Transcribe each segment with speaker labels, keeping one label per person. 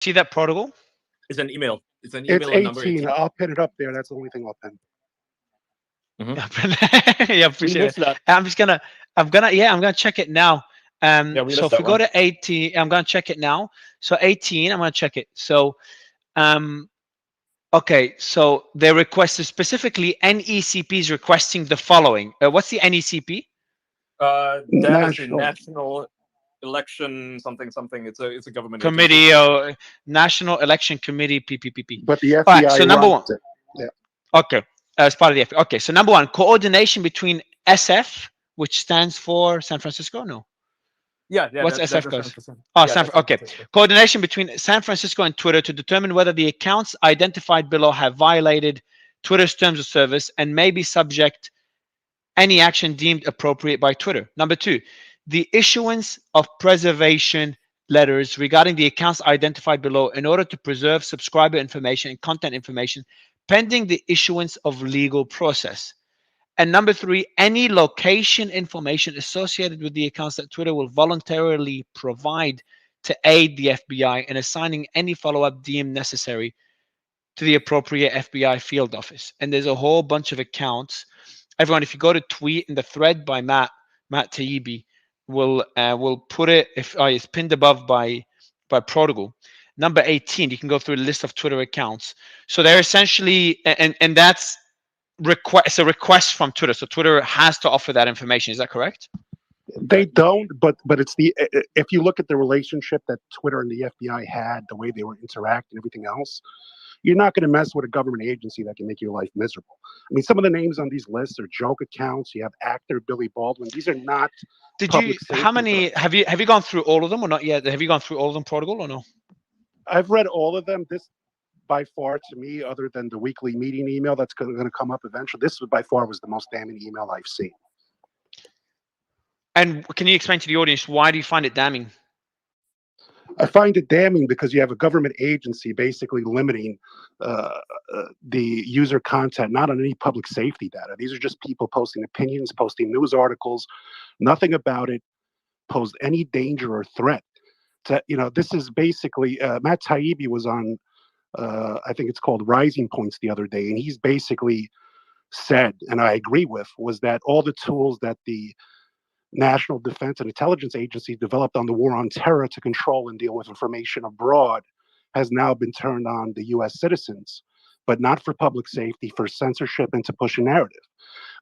Speaker 1: See that protocol?
Speaker 2: It's an email. It's an
Speaker 3: It's
Speaker 2: email and number
Speaker 3: 18.
Speaker 2: 18.
Speaker 3: I'll pin it up there. That's the only thing I'll pin.
Speaker 2: Mm-hmm.
Speaker 1: Yeah,
Speaker 2: We
Speaker 1: appreciate it.
Speaker 2: missed that.
Speaker 1: I'm gonna check it now.
Speaker 2: Yeah, we
Speaker 1: So
Speaker 2: missed
Speaker 1: if we
Speaker 2: that
Speaker 1: go
Speaker 2: one.
Speaker 1: to 18, I'm gonna check it now. So 18, I'm gonna check it. So, um, okay, so they requested specifically NECP is requesting the following. What's the NECP?
Speaker 2: That is the
Speaker 3: National.
Speaker 2: National Election something something. It's a government agency.
Speaker 1: Committee or National Election Committee, PPPP.
Speaker 3: But the
Speaker 1: All right,
Speaker 3: FBI
Speaker 1: so number
Speaker 3: runs
Speaker 1: one.
Speaker 3: it. Yeah.
Speaker 1: Okay, as part of the FBI. Okay, so number one, coordination between SF, which stands for San Francisco. No,
Speaker 2: Yeah,
Speaker 1: what's
Speaker 2: that's
Speaker 1: SF
Speaker 2: a
Speaker 1: goes?
Speaker 2: 100%.
Speaker 1: Oh,
Speaker 2: Yeah, that's
Speaker 1: okay.
Speaker 2: 100%.
Speaker 1: Coordination between San Francisco and Twitter to determine whether the accounts identified below have violated Twitter's terms of service and may be subject any action deemed appropriate by Twitter. Number two, the issuance of preservation letters regarding the accounts identified below in order to preserve subscriber information and content information pending the issuance of legal process. And number three, any location information associated with the accounts that Twitter will voluntarily provide to aid the FBI in assigning any follow up deemed necessary to the appropriate FBI field office. And there's a whole bunch of accounts. Everyone, if you go to tweet in the thread by Matt Taibbi, will put it if it's pinned above by protocol. Number 18, you can go through a list of Twitter accounts. So they're essentially, and that's it's a request from Twitter. So Twitter has to offer that information. Is that correct?
Speaker 3: They don't, but it's the if you look at the relationship that Twitter and the FBI had, the way they were interacting, everything else, you're not going to mess with a government agency that can make your life miserable. I mean, some of the names on these lists are joke accounts. You have actor Billy Baldwin. These are not
Speaker 1: Did you?
Speaker 3: public safety
Speaker 1: How many
Speaker 3: threats.
Speaker 1: have you gone through all of them or not yet? Have you gone through all of them, protocol or no?
Speaker 3: I've read all of them. This, by far, to me, other than the weekly meeting email that's going to come up eventually, this by far was the most damning email I've seen.
Speaker 1: And can you explain to the audience why do you find it damning?
Speaker 3: I find it damning because you have a government agency basically limiting the user content, not on any public safety data. These are just people posting opinions, posting news articles. Nothing about it posed any danger or threat. This is basically Matt Taibbi was on, I think it's called Rising Points the other day, and he's basically said, and I agree with, was that all the tools that the National Defense and Intelligence Agency developed on the war on terror to control and deal with information abroad has now been turned on to U.S. citizens, but not for public safety, for censorship and to push a narrative.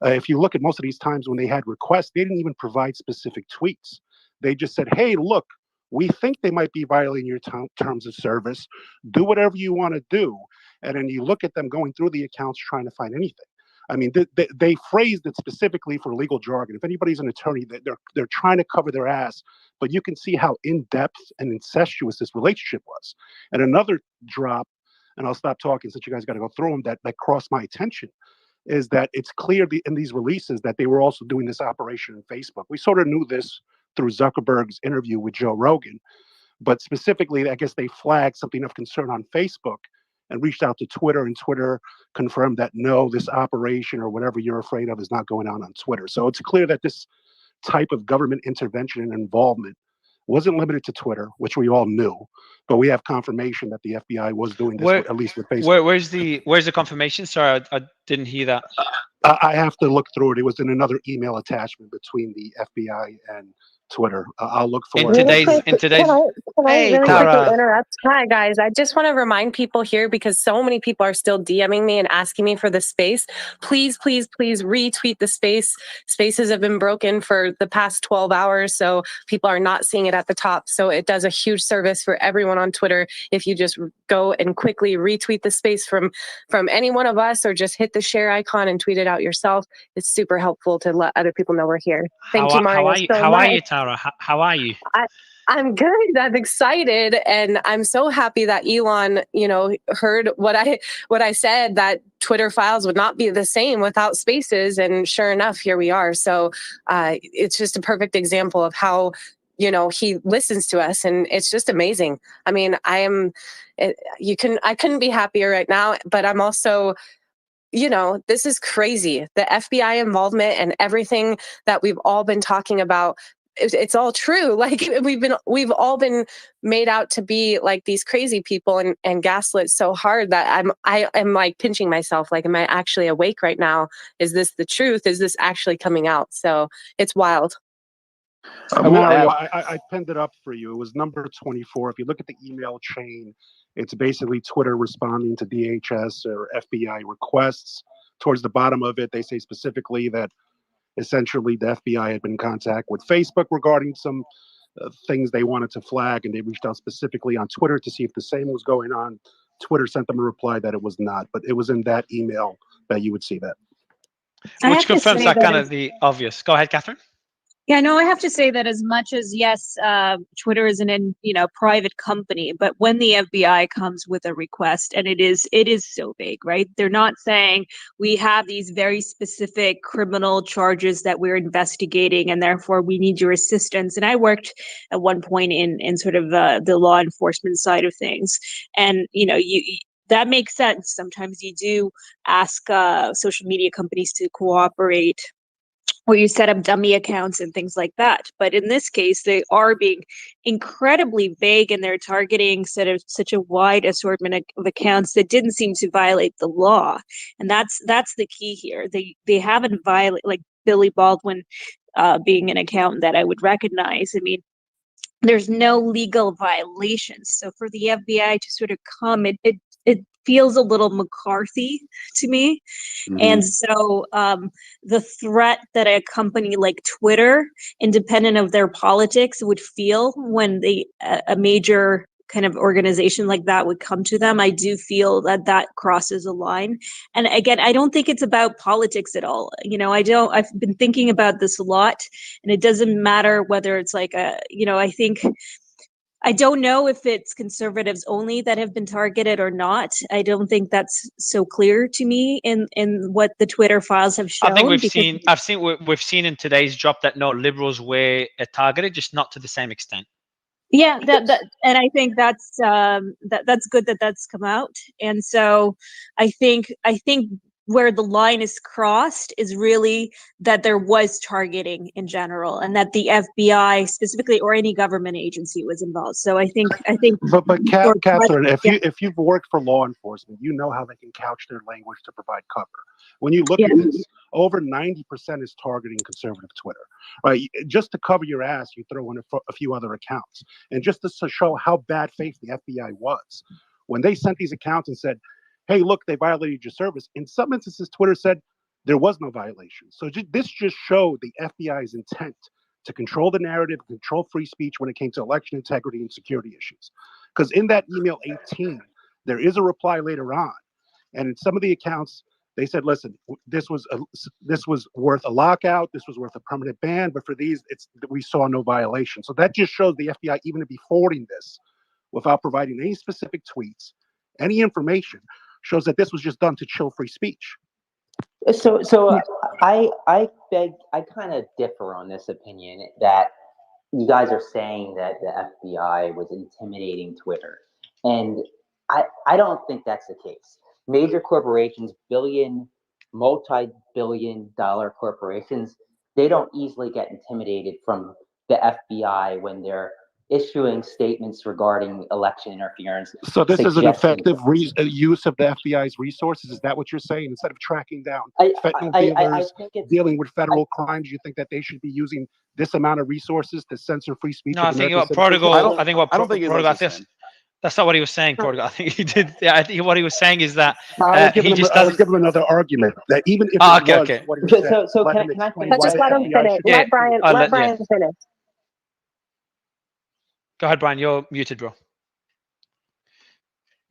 Speaker 3: If you look at most of these times when they had requests, they didn't even provide specific tweets. They just said, hey, look, we think they might be violating your terms of service. Do whatever you want to do. And then you look at them going through the accounts trying to find anything. I mean, they phrased it specifically for legal jargon. If anybody's an attorney, they're trying to cover their ass, but you can see how in-depth and incestuous this relationship was. And another drop, and I'll stop talking since you guys got to go through them, that crossed my attention, is that it's clear in these releases that they were also doing this operation on Facebook. We sort of knew this through Zuckerberg's interview with Joe Rogan, but specifically, I guess they flagged something of concern on Facebook and reached out to Twitter, and Twitter confirmed that no, this operation or whatever you're afraid of is not going on Twitter. So it's clear that this type of government intervention and involvement wasn't limited to Twitter, which we all knew, but we have confirmation that the FBI was doing this, at least with Facebook.
Speaker 1: Where's the confirmation? Sorry, I didn't hear that.
Speaker 3: I have to look through it. It was in another email attachment between the FBI and Twitter. I'll look for
Speaker 1: in
Speaker 3: it.
Speaker 1: today's.
Speaker 4: Can I
Speaker 1: Hey,
Speaker 4: really
Speaker 1: Tara.
Speaker 4: quickly interrupt? Hi, guys. I just want to remind people here, because so many people are still DMing me and asking me for the space. Please, please, please retweet the space. Spaces have been broken for the past 12 hours, so people are not seeing it at the top. So it does a huge service for everyone on Twitter if you just go and quickly retweet the space from any one of us, or just hit the share icon and tweet it out yourself. It's super helpful to let other people know we're here. Thank you, Mario.
Speaker 1: How are you, Tara? How are you?
Speaker 4: I'm good. I'm excited, and I'm so happy that Elon, heard what I said, that Twitter files would not be the same without Spaces, and sure enough, here we are. So it's just a perfect example of how he listens to us, and it's just amazing. I mean, I couldn't be happier right now, but I'm also, this is crazy. The FBI involvement and everything that we've all been talking about, it's all true. Like we've all been made out to be like these crazy people and gaslit so hard that I am like pinching myself. Like, am I actually awake right now? Is this the truth? Is this actually coming out? So it's wild.
Speaker 3: Mario, I pinned it up for you. It was number 24. If you look at the email chain, it's basically Twitter responding to DHS or FBI requests. Towards the bottom of it, they say specifically that essentially the FBI had been in contact with Facebook regarding some things they wanted to flag, and they reached out specifically on Twitter to see if the same was going on. Twitter sent them a reply that it was not, but it was in that email that you would see that.
Speaker 1: Which confirms that kind of the obvious. Go ahead, Catherine.
Speaker 5: Yeah, no, I have to say that as much as, yes, Twitter is an private company, but when the FBI comes with a request, and it is so vague, right? They're not saying we have these very specific criminal charges that we're investigating, and therefore we need your assistance. And I worked at one point in sort of the law enforcement side of things, and that makes sense. Sometimes you do ask social media companies to cooperate, or you set up dummy accounts and things like that. But in this case, they are being incredibly vague, and they're targeting sort of such a wide assortment of accounts that didn't seem to violate the law. And that's the key here. They haven't violated, like Billy Baldwin being an account that I would recognize. I mean, there's no legal violations. So for the FBI to sort of come, it feels a little McCarthy to me. Mm-hmm. And so the threat that a company like Twitter, independent of their politics, would feel when a major kind of organization like that would come to them, I do feel that crosses a line. And again, I don't think it's about politics at all. I've been thinking about this a lot, and it doesn't matter whether it's like I don't know if it's conservatives only that have been targeted or not. I don't think that's so clear to me in what the Twitter files have shown.
Speaker 1: I think we've seen in today's drop that no, liberals were targeted, just not to the same extent.
Speaker 5: Yeah, and I think that's good that that's come out. And so I think where the line is crossed is really that there was targeting in general, and that the FBI specifically, or any government agency, was involved. So I think.
Speaker 3: But Catherine, if you've worked for law enforcement, you know how they can couch their language to provide cover. When you look at this, over 90% is targeting conservative Twitter, right? Just to cover your ass, you throw in a few other accounts, and just to show how bad faith the FBI was when they sent these accounts and said, hey, look, they violated your service. In some instances, Twitter said there was no violation. So this just showed the FBI's intent to control the narrative, control free speech when it came to election integrity and security issues. Because in that email 18, there is a reply later on. And in some of the accounts, they said, listen, this was worth a lockout. This was worth a permanent ban. But for these, we saw no violation. So that just shows the FBI, even to be forwarding this without providing any specific tweets, any information, shows that this was just done to chill free speech.
Speaker 6: So I kind of differ on this opinion that you guys are saying that the FBI was intimidating Twitter, and I don't think that's the case. Major corporations, multi-billion-dollar corporations, they don't easily get intimidated from the FBI when they're issuing statements regarding election interference.
Speaker 3: So this is an effective use of the FBI's resources? Is that what you're saying? Instead of tracking down fentanyl dealers, dealing with federal crimes, you think that they should be using this amount of resources to censor free speech?
Speaker 1: No, I think what Prodigal, that's not what he was saying, Prodigal. I think he did. Yeah, I think what he was saying is that
Speaker 3: I was giving him another argument that even if what he said,
Speaker 6: so can I
Speaker 4: just let him finish. Let Brian finish.
Speaker 1: Go ahead, Brian. You're muted, bro.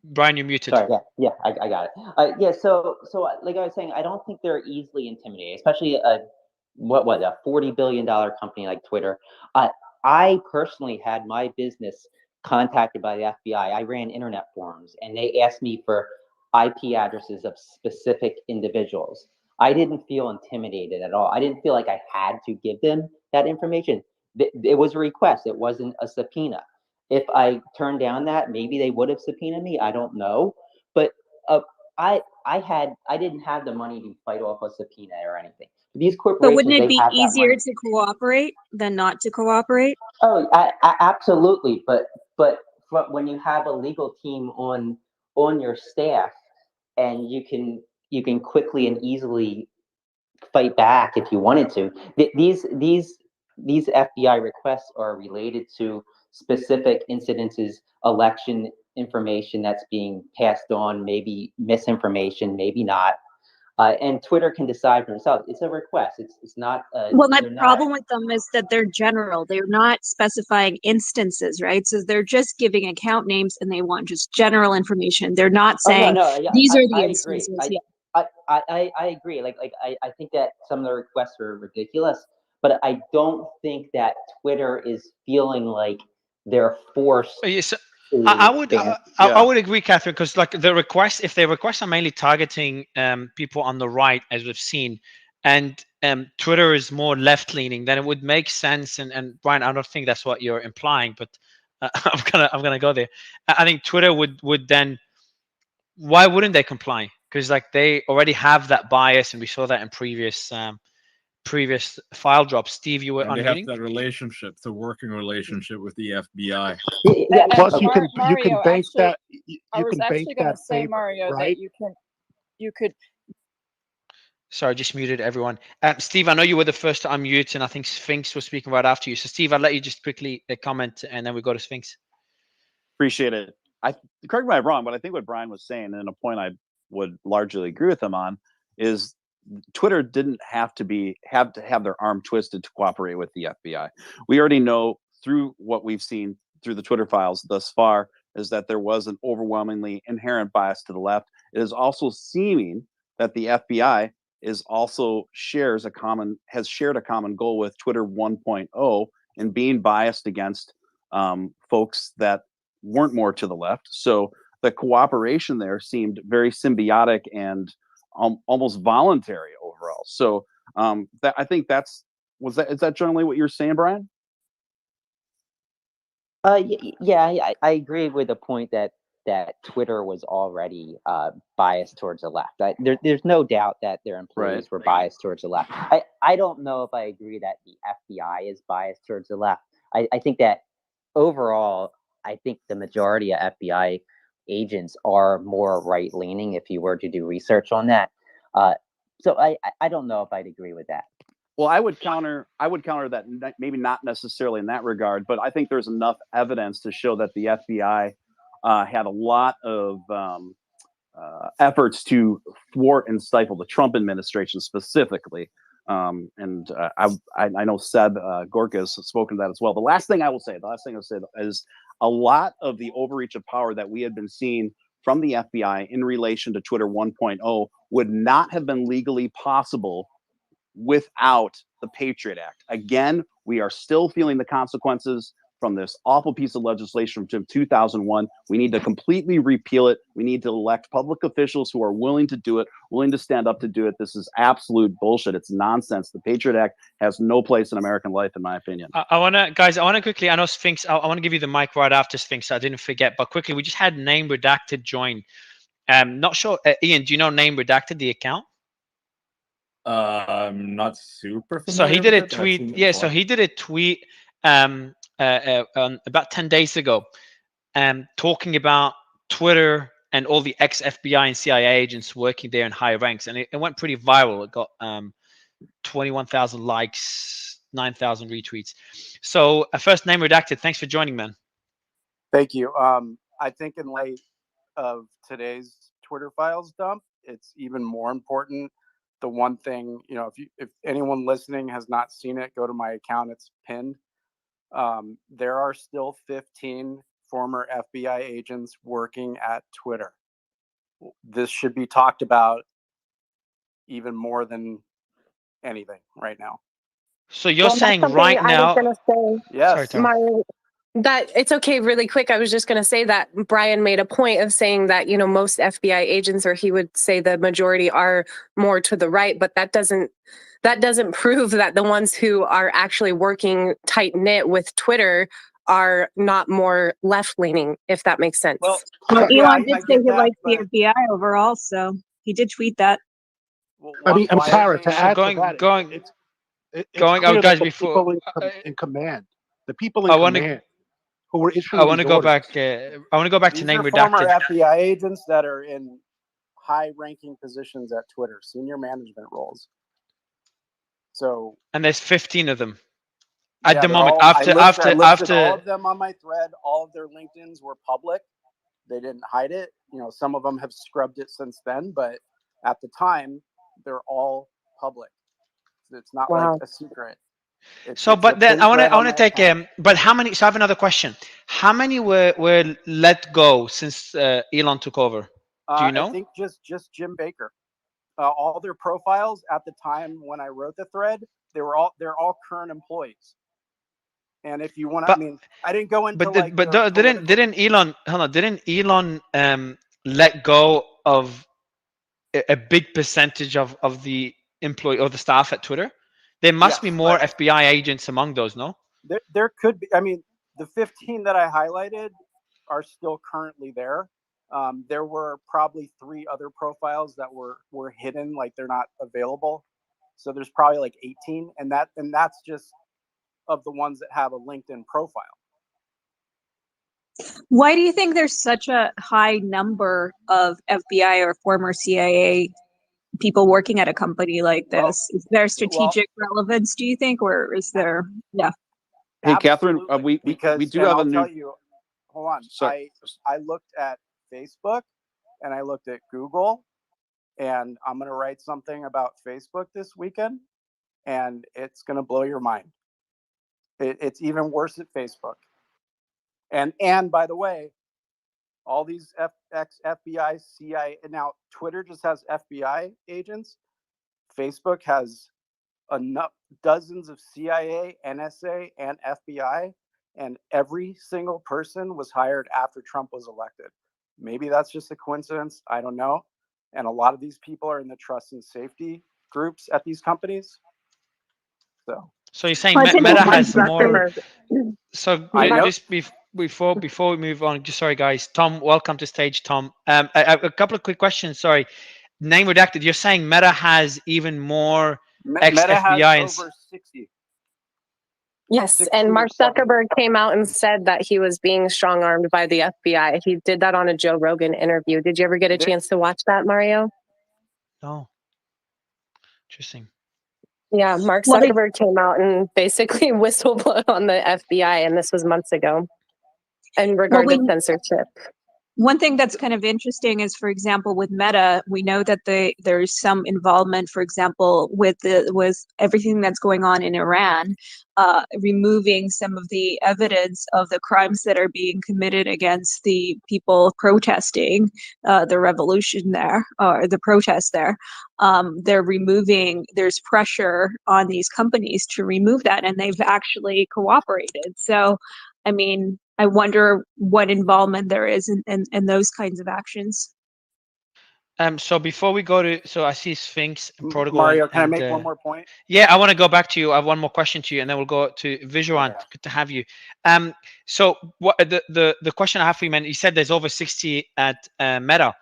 Speaker 1: Brian, you're muted.
Speaker 6: Sorry, I got it. So like I was saying, I don't think they're easily intimidated, especially a $40 billion company like Twitter. I personally had my business contacted by the FBI. I ran internet forums, and they asked me for IP addresses of specific individuals. I didn't feel intimidated at all. I didn't feel like I had to give them that information. It was a request. It wasn't a subpoena. If I turned down that, maybe they would have subpoenaed me. I don't know. But I didn't have the money to fight off a subpoena or anything. these
Speaker 5: But
Speaker 6: corporations,
Speaker 5: wouldn't it
Speaker 6: they
Speaker 5: be
Speaker 6: have that
Speaker 5: easier
Speaker 6: money.
Speaker 5: to cooperate than not to cooperate?
Speaker 6: Oh, absolutely. But when you have a legal team on your staff, and you can quickly and easily fight back if you wanted to. These FBI requests are related to specific incidences, election information that's being passed on, maybe misinformation, maybe not. And Twitter can decide for themselves. It's a request. It's not.
Speaker 5: Well, my
Speaker 6: They're not.
Speaker 5: problem with them is that they're general. They're not specifying instances, right? So they're just giving account names and they want just general information. They're not
Speaker 6: Oh, no,
Speaker 5: saying
Speaker 6: no. Yeah,
Speaker 5: these are the
Speaker 6: I agree.
Speaker 5: instances. Yeah.
Speaker 6: I agree. I think that some of the requests are ridiculous, but I don't think that Twitter is feeling like they're forced
Speaker 1: Yes,
Speaker 6: to
Speaker 1: I would
Speaker 6: stand.
Speaker 1: I would agree, Catherine, because like the requests, if their requests are mainly targeting people on the right, as we've seen, and Twitter is more left leaning, then it would make sense. And Brian, I don't think that's what you're implying, but I'm gonna go there. I think Twitter would then, why wouldn't they comply? Because like they already have that bias, and we saw that in previous file drops. Steve, you were
Speaker 7: And they have
Speaker 1: unmuting.
Speaker 7: that relationship, the working relationship with the FBI.
Speaker 6: Yeah,
Speaker 3: Plus, you
Speaker 8: Mario,
Speaker 3: can bank
Speaker 8: actually,
Speaker 3: that.
Speaker 8: I
Speaker 3: You
Speaker 8: was
Speaker 3: can bank
Speaker 8: actually going to
Speaker 3: that
Speaker 8: say,
Speaker 3: favor,
Speaker 8: Mario,
Speaker 3: right?
Speaker 8: that you could.
Speaker 1: Sorry, just muted everyone. Steve, I know you were the first to unmute, and I think Sphinx was speaking right after you. So, Steve, I'll let you just quickly comment, and then we go to Sphinx.
Speaker 9: Appreciate it. Correct me if I'm wrong, but I think what Brian was saying, and a point I would largely agree with him on, is Twitter didn't have to have their arm twisted to cooperate with the FBI. We already know through what we've seen through the Twitter files thus far is that there was an overwhelmingly inherent bias to the left. It is also seeming that the FBI is also has shared a common goal with Twitter 1.0 in being biased against folks that weren't more to the left. So the cooperation there seemed very symbiotic and almost voluntary overall. So I think is that generally what you're saying, Brian?
Speaker 6: Yeah, I agree with the point that Twitter was already biased towards the left. There's no doubt that their employees were biased towards the left. I don't know if I agree that the FBI is biased towards the left. I think that overall, I think the majority of FBI agents are more right leaning. If you were to do research on that, so I don't know if I'd agree with that.
Speaker 9: Well, I would counter that, maybe not necessarily in that regard, but I think there's enough evidence to show that the FBI had a lot of efforts to thwart and stifle the Trump administration specifically. I know Seb Gorka has spoken to that as well. The last thing I'll say is a lot of the overreach of power that we had been seeing from the FBI in relation to Twitter 1.0 would not have been legally possible without the Patriot Act. Again, we are still feeling the consequences from this awful piece of legislation from 2001. We need to completely repeal it. We need to elect public officials who are willing to do it, willing to stand up to do it. This is absolute bullshit. It's nonsense. The Patriot Act has no place in American life, in my opinion.
Speaker 1: I want to quickly, I know Sphinx, I want to give you the mic right after Sphinx. I didn't forget, but quickly, we just had Name Redacted join. Not sure, Ian, do you know Name Redacted, the account?
Speaker 2: I'm not super familiar.
Speaker 1: So he did a
Speaker 2: with it,
Speaker 1: tweet. Yeah, so he did a tweet about 10 days ago, talking about Twitter and all the ex-FBI and CIA agents working there in high ranks, and it went pretty viral. It got 21,000 likes, 9,000 retweets. So first, Name Redacted, thanks for joining, man.
Speaker 10: Thank you. I think in light of today's Twitter files dump, it's even more important. The one thing, if anyone listening has not seen it, go to my account. It's pinned. There are still 15 former FBI agents working at Twitter. This should be talked about even more than anything right now.
Speaker 1: So you're saying right now?
Speaker 4: I was going to say,
Speaker 10: yes.
Speaker 1: Sorry,
Speaker 4: that it's okay, really quick. I was just going to say that Brian made a point of saying that, most FBI agents, or he would say the majority, are more to the right, but that doesn't prove that the ones who are actually working tight knit with Twitter are not more left leaning, if that makes sense.
Speaker 5: Well,
Speaker 10: yeah,
Speaker 5: Elon did
Speaker 10: I
Speaker 5: say
Speaker 10: get
Speaker 5: he
Speaker 10: that,
Speaker 5: likes the
Speaker 10: but-
Speaker 5: FBI overall, so he did tweet that.
Speaker 3: I mean, I'm
Speaker 10: why are
Speaker 3: sorry
Speaker 10: they?
Speaker 3: to
Speaker 1: So
Speaker 3: add to
Speaker 1: going
Speaker 3: that.
Speaker 1: going
Speaker 3: It's
Speaker 1: going. Oh,
Speaker 3: clear that
Speaker 1: guys,
Speaker 3: the
Speaker 1: before
Speaker 3: people in command, the people in
Speaker 1: I want to
Speaker 3: command who were
Speaker 1: I
Speaker 3: issuing
Speaker 1: want
Speaker 3: these
Speaker 1: to go
Speaker 3: orders.
Speaker 1: back. I want to go back to
Speaker 10: These
Speaker 1: name
Speaker 10: are former
Speaker 1: redacted.
Speaker 10: FBI agents that are in high-ranking positions at Twitter, senior management roles. So
Speaker 1: And there's 15 of them at
Speaker 10: yeah,
Speaker 1: the
Speaker 10: they're
Speaker 1: moment.
Speaker 10: all. I listed all of them on my thread. All of their LinkedIn's were public. They didn't hide it. You know, some of them have scrubbed it since then, but at the time, they're all public. It's not like
Speaker 4: Wow.
Speaker 10: a secret.
Speaker 1: So,
Speaker 10: It's a
Speaker 1: but then
Speaker 10: pinned thread
Speaker 1: I
Speaker 10: on
Speaker 1: want to
Speaker 10: my
Speaker 1: take
Speaker 10: account.
Speaker 1: but how many? So I have another question. How many were let go since Elon took over? Do you
Speaker 10: I
Speaker 1: know?
Speaker 10: think just Jim Baker. All their profiles at the time when I wrote the thread, they're all current employees. And if you want to, I
Speaker 1: But
Speaker 10: mean, I didn't go into
Speaker 1: but
Speaker 10: like the
Speaker 1: didn't
Speaker 10: political.
Speaker 1: Elon? Hold on, didn't Elon let go of a big percentage of the employee or the staff at Twitter? There must
Speaker 10: Yes,
Speaker 1: be more
Speaker 10: but
Speaker 1: FBI agents among those, no?
Speaker 10: there could be. I mean, the 15 that I highlighted are still currently there. There were probably 3 other profiles that were hidden, like they're not available. So there's probably like 18, and that's just of the ones that have a LinkedIn profile.
Speaker 5: Why do you think there's such a high number of FBI or former CIA people working at a company like
Speaker 10: Well,
Speaker 5: this? Is there strategic relevance, do you think, or is there? Yeah.
Speaker 9: Hey, Catherine,
Speaker 10: absolutely.
Speaker 9: we do have
Speaker 10: I'll
Speaker 9: a new.
Speaker 10: tell you. Hold on.
Speaker 9: Sorry.
Speaker 10: I looked at Facebook and I looked at Google, and I'm going to write something about Facebook this weekend, and it's going to blow your mind. It's even worse at Facebook. And by the way, all these FBI, CIA, and now Twitter just has FBI agents. Facebook has enough dozens of CIA, NSA, and FBI, and every single person was hired after Trump was elected. Maybe that's just a coincidence. I don't know. And a lot of these people are in the trust and safety groups at these companies.
Speaker 1: So you're saying
Speaker 5: Well, I think
Speaker 1: Meta
Speaker 5: Mark
Speaker 1: has more.
Speaker 4: Zuckerberg.
Speaker 1: So
Speaker 10: I know.
Speaker 1: just before we move on, just sorry guys. Tom, welcome to stage. Tom, a couple of quick questions. Sorry, name redacted. You're saying Meta has even more ex
Speaker 10: Meta has
Speaker 1: FBI
Speaker 10: over 60.
Speaker 4: Yes,
Speaker 10: 60
Speaker 4: and
Speaker 10: or
Speaker 4: Mark
Speaker 10: 70.
Speaker 4: Zuckerberg came out and said that he was being strong armed by the FBI. He did that on a Joe Rogan interview. Did you ever get a
Speaker 10: They-
Speaker 4: chance to watch that, Mario?
Speaker 1: Oh, interesting.
Speaker 4: Yeah, Mark
Speaker 5: Well, they
Speaker 4: Zuckerberg came out and basically whistleblown on the FBI, and this was months ago in
Speaker 5: well
Speaker 4: regard to
Speaker 5: we
Speaker 4: censorship.
Speaker 5: One thing that's kind of interesting is, for example, with Meta, we know that there's some involvement, for example, with everything that's going on in Iran, removing some of the evidence of the crimes that are being committed against the people protesting the revolution there, or the protest there. There's pressure on these companies to remove that, and they've actually cooperated. So, I mean, I wonder what involvement there is in those kinds of actions.
Speaker 1: So before we go to, so I see Sphinx and Protocol
Speaker 10: Mario, can I
Speaker 1: and
Speaker 10: make one more point?
Speaker 1: yeah, I want to go back to you. I have one more question to you, and then we'll go to Visuant.
Speaker 10: Okay.
Speaker 1: Good to have you. So what the question I have for you, man? You said there's over 60 at Meta.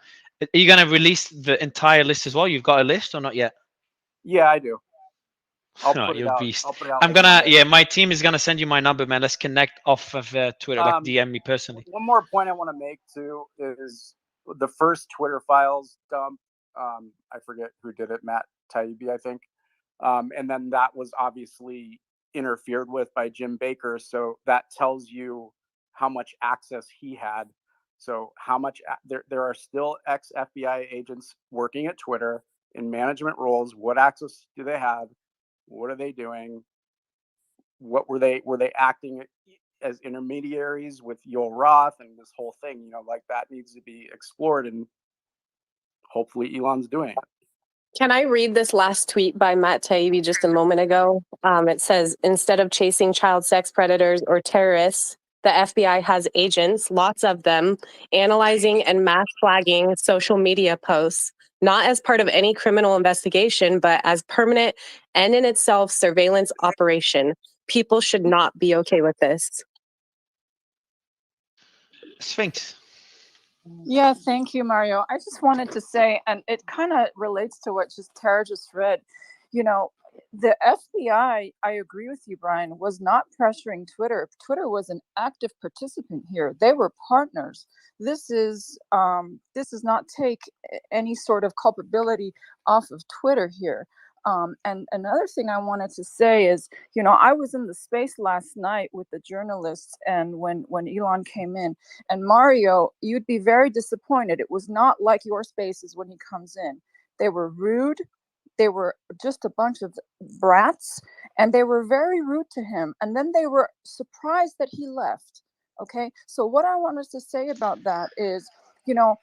Speaker 1: Are you gonna release the entire list as well? You've got a list or not yet?
Speaker 10: Yeah, I do. I'll
Speaker 1: Oh,
Speaker 10: put it
Speaker 1: you're a
Speaker 10: out.
Speaker 1: beast.
Speaker 10: I'll put it out.
Speaker 1: I'm
Speaker 10: like
Speaker 1: gonna,
Speaker 10: Monday.
Speaker 1: yeah, my team is gonna send you my number, man. Let's connect off of Twitter, like DM me personally.
Speaker 10: One more point I want to make too is the first Twitter files dump. I forget who did it, Matt Taibbi, I think. And then that was obviously interfered with by Jim Baker. So that tells you how much access he had. So how much there are still ex FBI agents working at Twitter in management roles. What access do they have? What are they doing? What were they acting as intermediaries with Yoel Roth and this whole thing? You know, like that needs to be explored, and hopefully Elon's doing it.
Speaker 4: Can I read this last tweet by Matt Taibbi just a moment ago? It says, instead of chasing child sex predators or terrorists, the FBI has agents, lots of them, analyzing and mass flagging social media posts, not as part of any criminal investigation, but as permanent and in itself surveillance operation. People should not be okay with this.
Speaker 1: Sphinx.
Speaker 8: Yeah, thank you, Mario. I just wanted to say, and it kind of relates to what Tara just read. You know, the FBI, I agree with you, Brian, was not pressuring Twitter. Twitter was an active participant here. They were partners. This does not take any sort of culpability off of Twitter here. And another thing I wanted to say is, I was in the space last night with the journalists, and when Elon came in, and Mario, you'd be very disappointed. It was not like your spaces when he comes in. They were rude. They were just a bunch of brats, and they were very rude to him. And then they were surprised that he left. Okay. So what I wanted to say about that is, you know,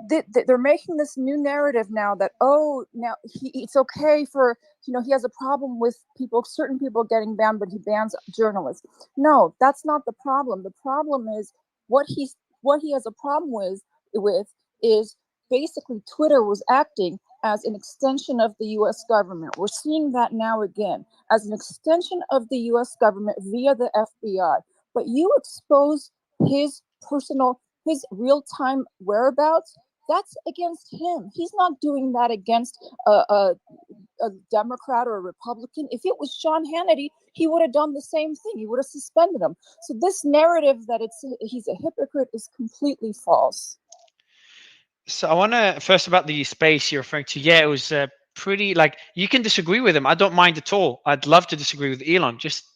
Speaker 8: they're making this new narrative now that, oh, now it's okay for, he has a problem with certain people getting banned, but he bans journalists. No, that's not the problem. The problem is what he has a problem with is basically Twitter was acting as an extension of the US government. We're seeing that now again as an extension of the US government via the FBI. But you expose his real-time whereabouts, that's against him. He's not doing that against a Democrat or a Republican. If it was Sean Hannity, he would have done the same thing. He would have suspended him. So this narrative that he's a hypocrite is completely false.
Speaker 1: So I want to first about the space you're referring to. Yeah, it was pretty, like, you can disagree with him. I don't mind at all. I'd love to disagree with Elon. Just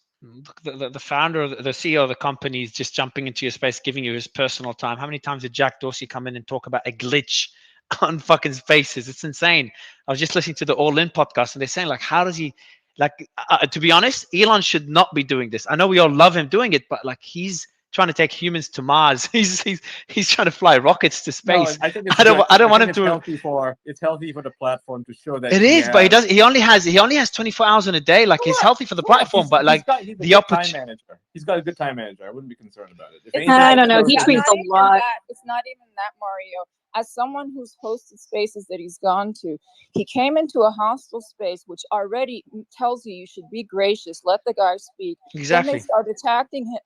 Speaker 1: the founder, the CEO of the company is just jumping into your space, giving you his personal time. How many times did Jack Dorsey come in and talk about a glitch on fucking spaces? It's insane. I was just listening to the All In podcast, and they're saying, like, how does he, like, to be honest, Elon should not be doing this. I know we all love him doing it, but like, he's trying to take humans to Mars. He's trying to fly rockets to
Speaker 2: No,
Speaker 1: space.
Speaker 2: I think it's
Speaker 1: I don't want him
Speaker 2: it's
Speaker 1: to.
Speaker 2: healthy for the platform to show that
Speaker 1: It is, but he does. He only has 24 hours in a day. Like, he's healthy for the platform, but like
Speaker 2: he's a
Speaker 1: the
Speaker 2: good time
Speaker 1: opportunity.
Speaker 2: manager. He's got a good time manager. I wouldn't be concerned about it. If
Speaker 8: It's
Speaker 2: anything,
Speaker 5: I don't know.
Speaker 2: shows
Speaker 5: He
Speaker 2: that
Speaker 5: tweets a lot.
Speaker 8: It's not even that, Mario. As someone who's hosted spaces that he's gone to, he came into a hostile space, which already tells you should be gracious, let the guy speak.
Speaker 1: Exactly.
Speaker 8: Then they start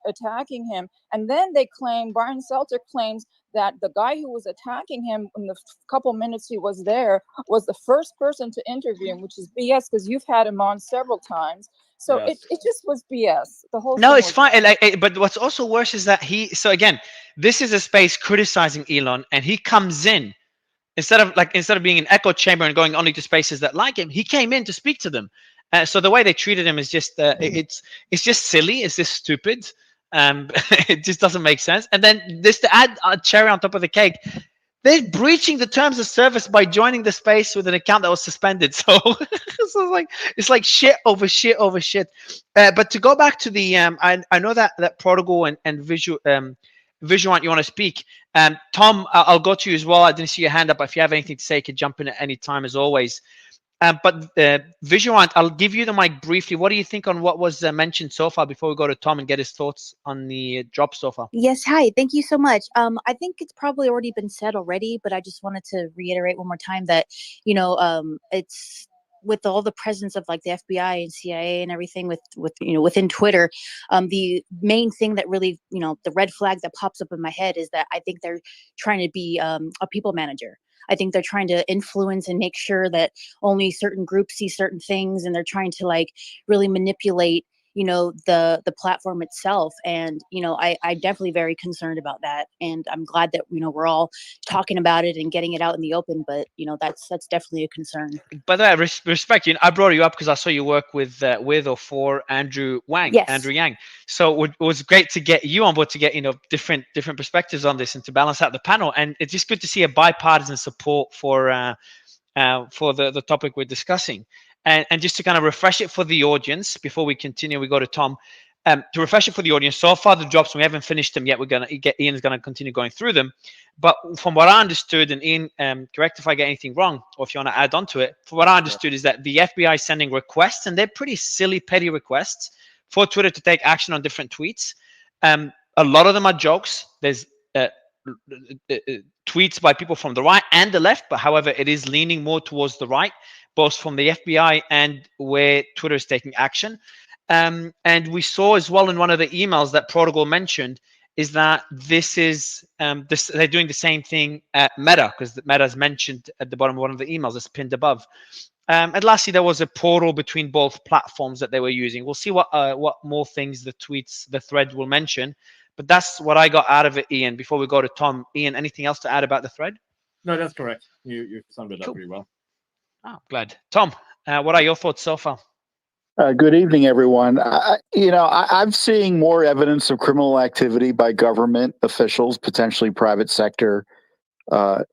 Speaker 8: attacking him, and then Brian Seltzer claims that the guy who was attacking him in the couple minutes he was there was the first person to interview him, which is BS because you've had him on several times. So
Speaker 2: Yes.
Speaker 8: it just was BS. The whole
Speaker 1: No,
Speaker 8: thing
Speaker 1: it's
Speaker 8: was
Speaker 1: fine. But what's also worse is that so again, this is a space criticizing Elon, and he comes in instead of being an echo chamber and going only to spaces that like him. He came in to speak to them. So the way they treated him is just it's just silly. It's just stupid. It just doesn't make sense. And then this to add a cherry on top of the cake, they're breaching the terms of service by joining the space with an account that was suspended. So, so it's like shit over shit over shit. But to go back to the I know that Prodigal and Visual Visuant, you want to speak. Tom, I'll go to you as well. I didn't see your hand up. If you have anything to say, you can jump in at any time as always. But Visuant, I'll give you the mic briefly. What do you think on what was mentioned so far before we go to Tom and get his thoughts on the drop so far?
Speaker 11: Yes, hi. Thank you so much. I think it's probably already been said already, but I just wanted to reiterate one more time that, it's with all the presence of like the FBI and CIA and everything within Twitter, the main thing that really, the red flag that pops up in my head is that I think they're trying to be a people manager. I think they're trying to influence and make sure that only certain groups see certain things, and they're trying to like really manipulate the platform itself. And I definitely very concerned about that, and I'm glad that we're all talking about it and getting it out in the open, but that's definitely a concern.
Speaker 1: By the way, respect you. I brought you up because I saw you work with or for Andrew Wang.
Speaker 11: Yes.
Speaker 1: Andrew Yang. So it was great to get you on board to get different perspectives on this and to balance out the panel. And it's just good to see a bipartisan support for the topic we're discussing. And just to kind of refresh it for the audience before we continue, we go to Tom. To refresh it for the audience, so far the drops, we haven't finished them yet. Ian's going to continue going through them. But from what I understood, and Ian, correct if I get anything wrong, or if you want to add on to it, from what I understood is that the FBI is sending requests, and they're pretty silly, petty requests for Twitter to take action on different tweets. A lot of them are jokes. There's tweets by people from the right and the left, but however, it is leaning more towards the right, both from the FBI and where Twitter is taking action. And we saw as well in one of the emails that Prodigal mentioned, is that this is they're doing the same thing at Meta, because Meta is mentioned at the bottom of one of the emails that's pinned above. And lastly, there was a portal between both platforms that they were using. We'll see what more things the thread will mention. But that's what I got out of it, Ian. Before we go to Tom, Ian, anything else to add about the thread?
Speaker 2: No, that's correct. You summed it up pretty well.
Speaker 1: Oh, glad. Tom, what are your thoughts so far?
Speaker 12: Good evening, everyone. I'm seeing more evidence of criminal activity by government officials, potentially private sector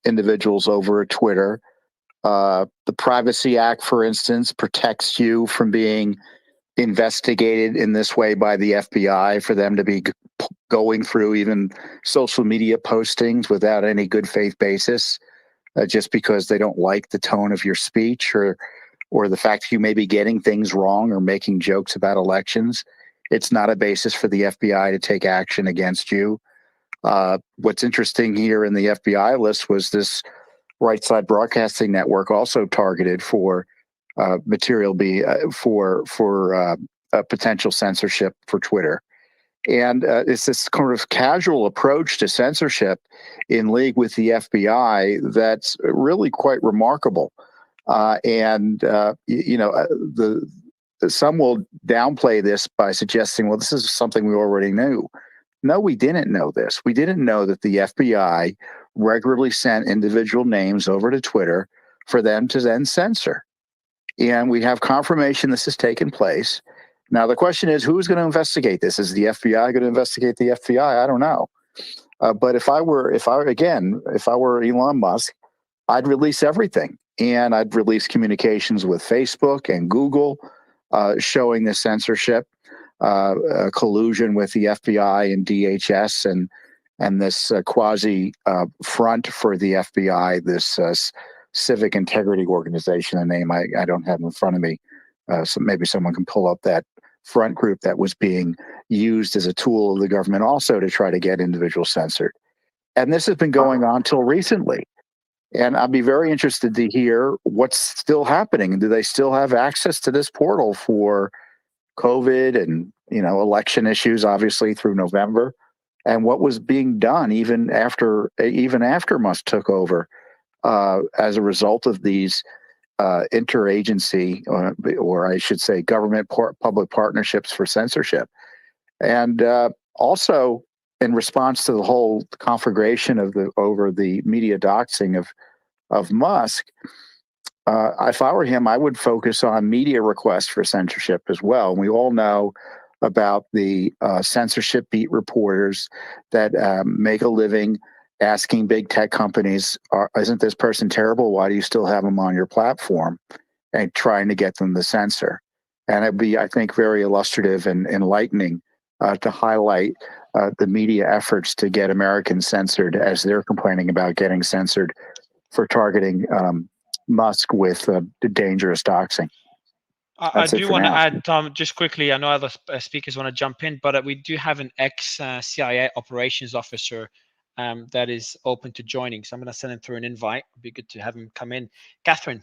Speaker 12: individuals over Twitter. The Privacy Act, for instance, protects you from being investigated in this way by the FBI, for them to be going through even social media postings without any good faith basis, just because they don't like the tone of your speech or the fact that you may be getting things wrong or making jokes about elections. It's not a basis for the FBI to take action against you. What's interesting here in the FBI list was this Right Side Broadcasting Network also targeted for material for potential censorship for Twitter. And it's this kind of casual approach to censorship in league with the FBI that's really quite remarkable. Some will downplay this by suggesting, well, this is something we already knew. No, we didn't know this. We didn't know that the FBI regularly sent individual names over to Twitter for them to then censor. And we have confirmation this has taken place. Now, the question is, who's going to investigate this? Is the FBI going to investigate the FBI? I don't know. But if I were Elon Musk, I'd release everything. And I'd release communications with Facebook and Google showing the censorship, collusion with the FBI and DHS and this quasi front for the FBI, this civic integrity organization, a name I don't have in front of me. So maybe someone can pull up that front group that was being used as a tool of the government also to try to get individuals censored. And this has been going on till recently. And I'd be very interested to hear what's still happening. Do they still have access to this portal for COVID and, election issues, obviously through November, and what was being done even after Musk took over as a result of these interagency, or I should say government public partnerships for censorship. And also, in response to the whole conflagration over the media doxing of Musk, if I were him, I would focus on media requests for censorship as well. And we all know about the censorship beat reporters that make a living asking big tech companies, isn't this person terrible? Why do you still have them on your platform? And trying to get them to censor. And it'd be, I think, very illustrative and enlightening to highlight the media efforts to get Americans censored as they're complaining about getting censored for targeting Musk with dangerous doxing.
Speaker 1: I do want to add, Tom, just quickly. I know other speakers want to jump in, but we do have an ex-CIA operations officer that is open to joining. So I'm going to send him through an invite. It'd be good to have him come in. Catherine.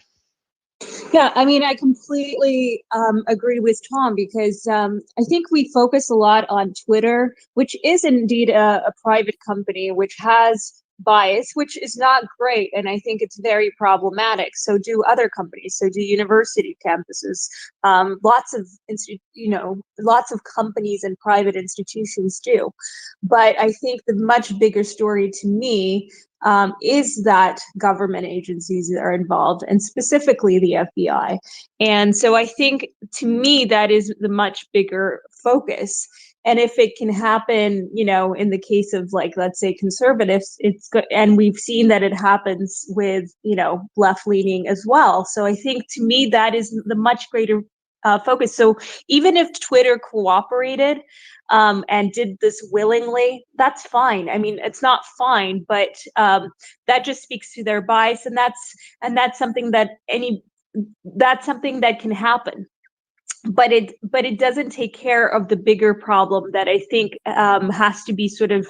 Speaker 5: Yeah, I mean, I completely agree with Tom, because I think we focus a lot on Twitter, which is indeed a private company, which has bias, which is not great, and I think it's very problematic. So do other companies. So do university campuses. Lots of companies and private institutions do. But I think the much bigger story to me is that government agencies are involved, and specifically the FBI. And so I think, to me, that is the much bigger focus. And if it can happen, in the case of, like, let's say conservatives, it's good. And we've seen that it happens with, left leaning as well. So I think, to me, that is the much greater focus. So even if Twitter cooperated and did this willingly, that's fine. I mean, it's not fine, but that just speaks to their bias, and that's something that can happen. But it doesn't take care of the bigger problem that I think has to be sort of,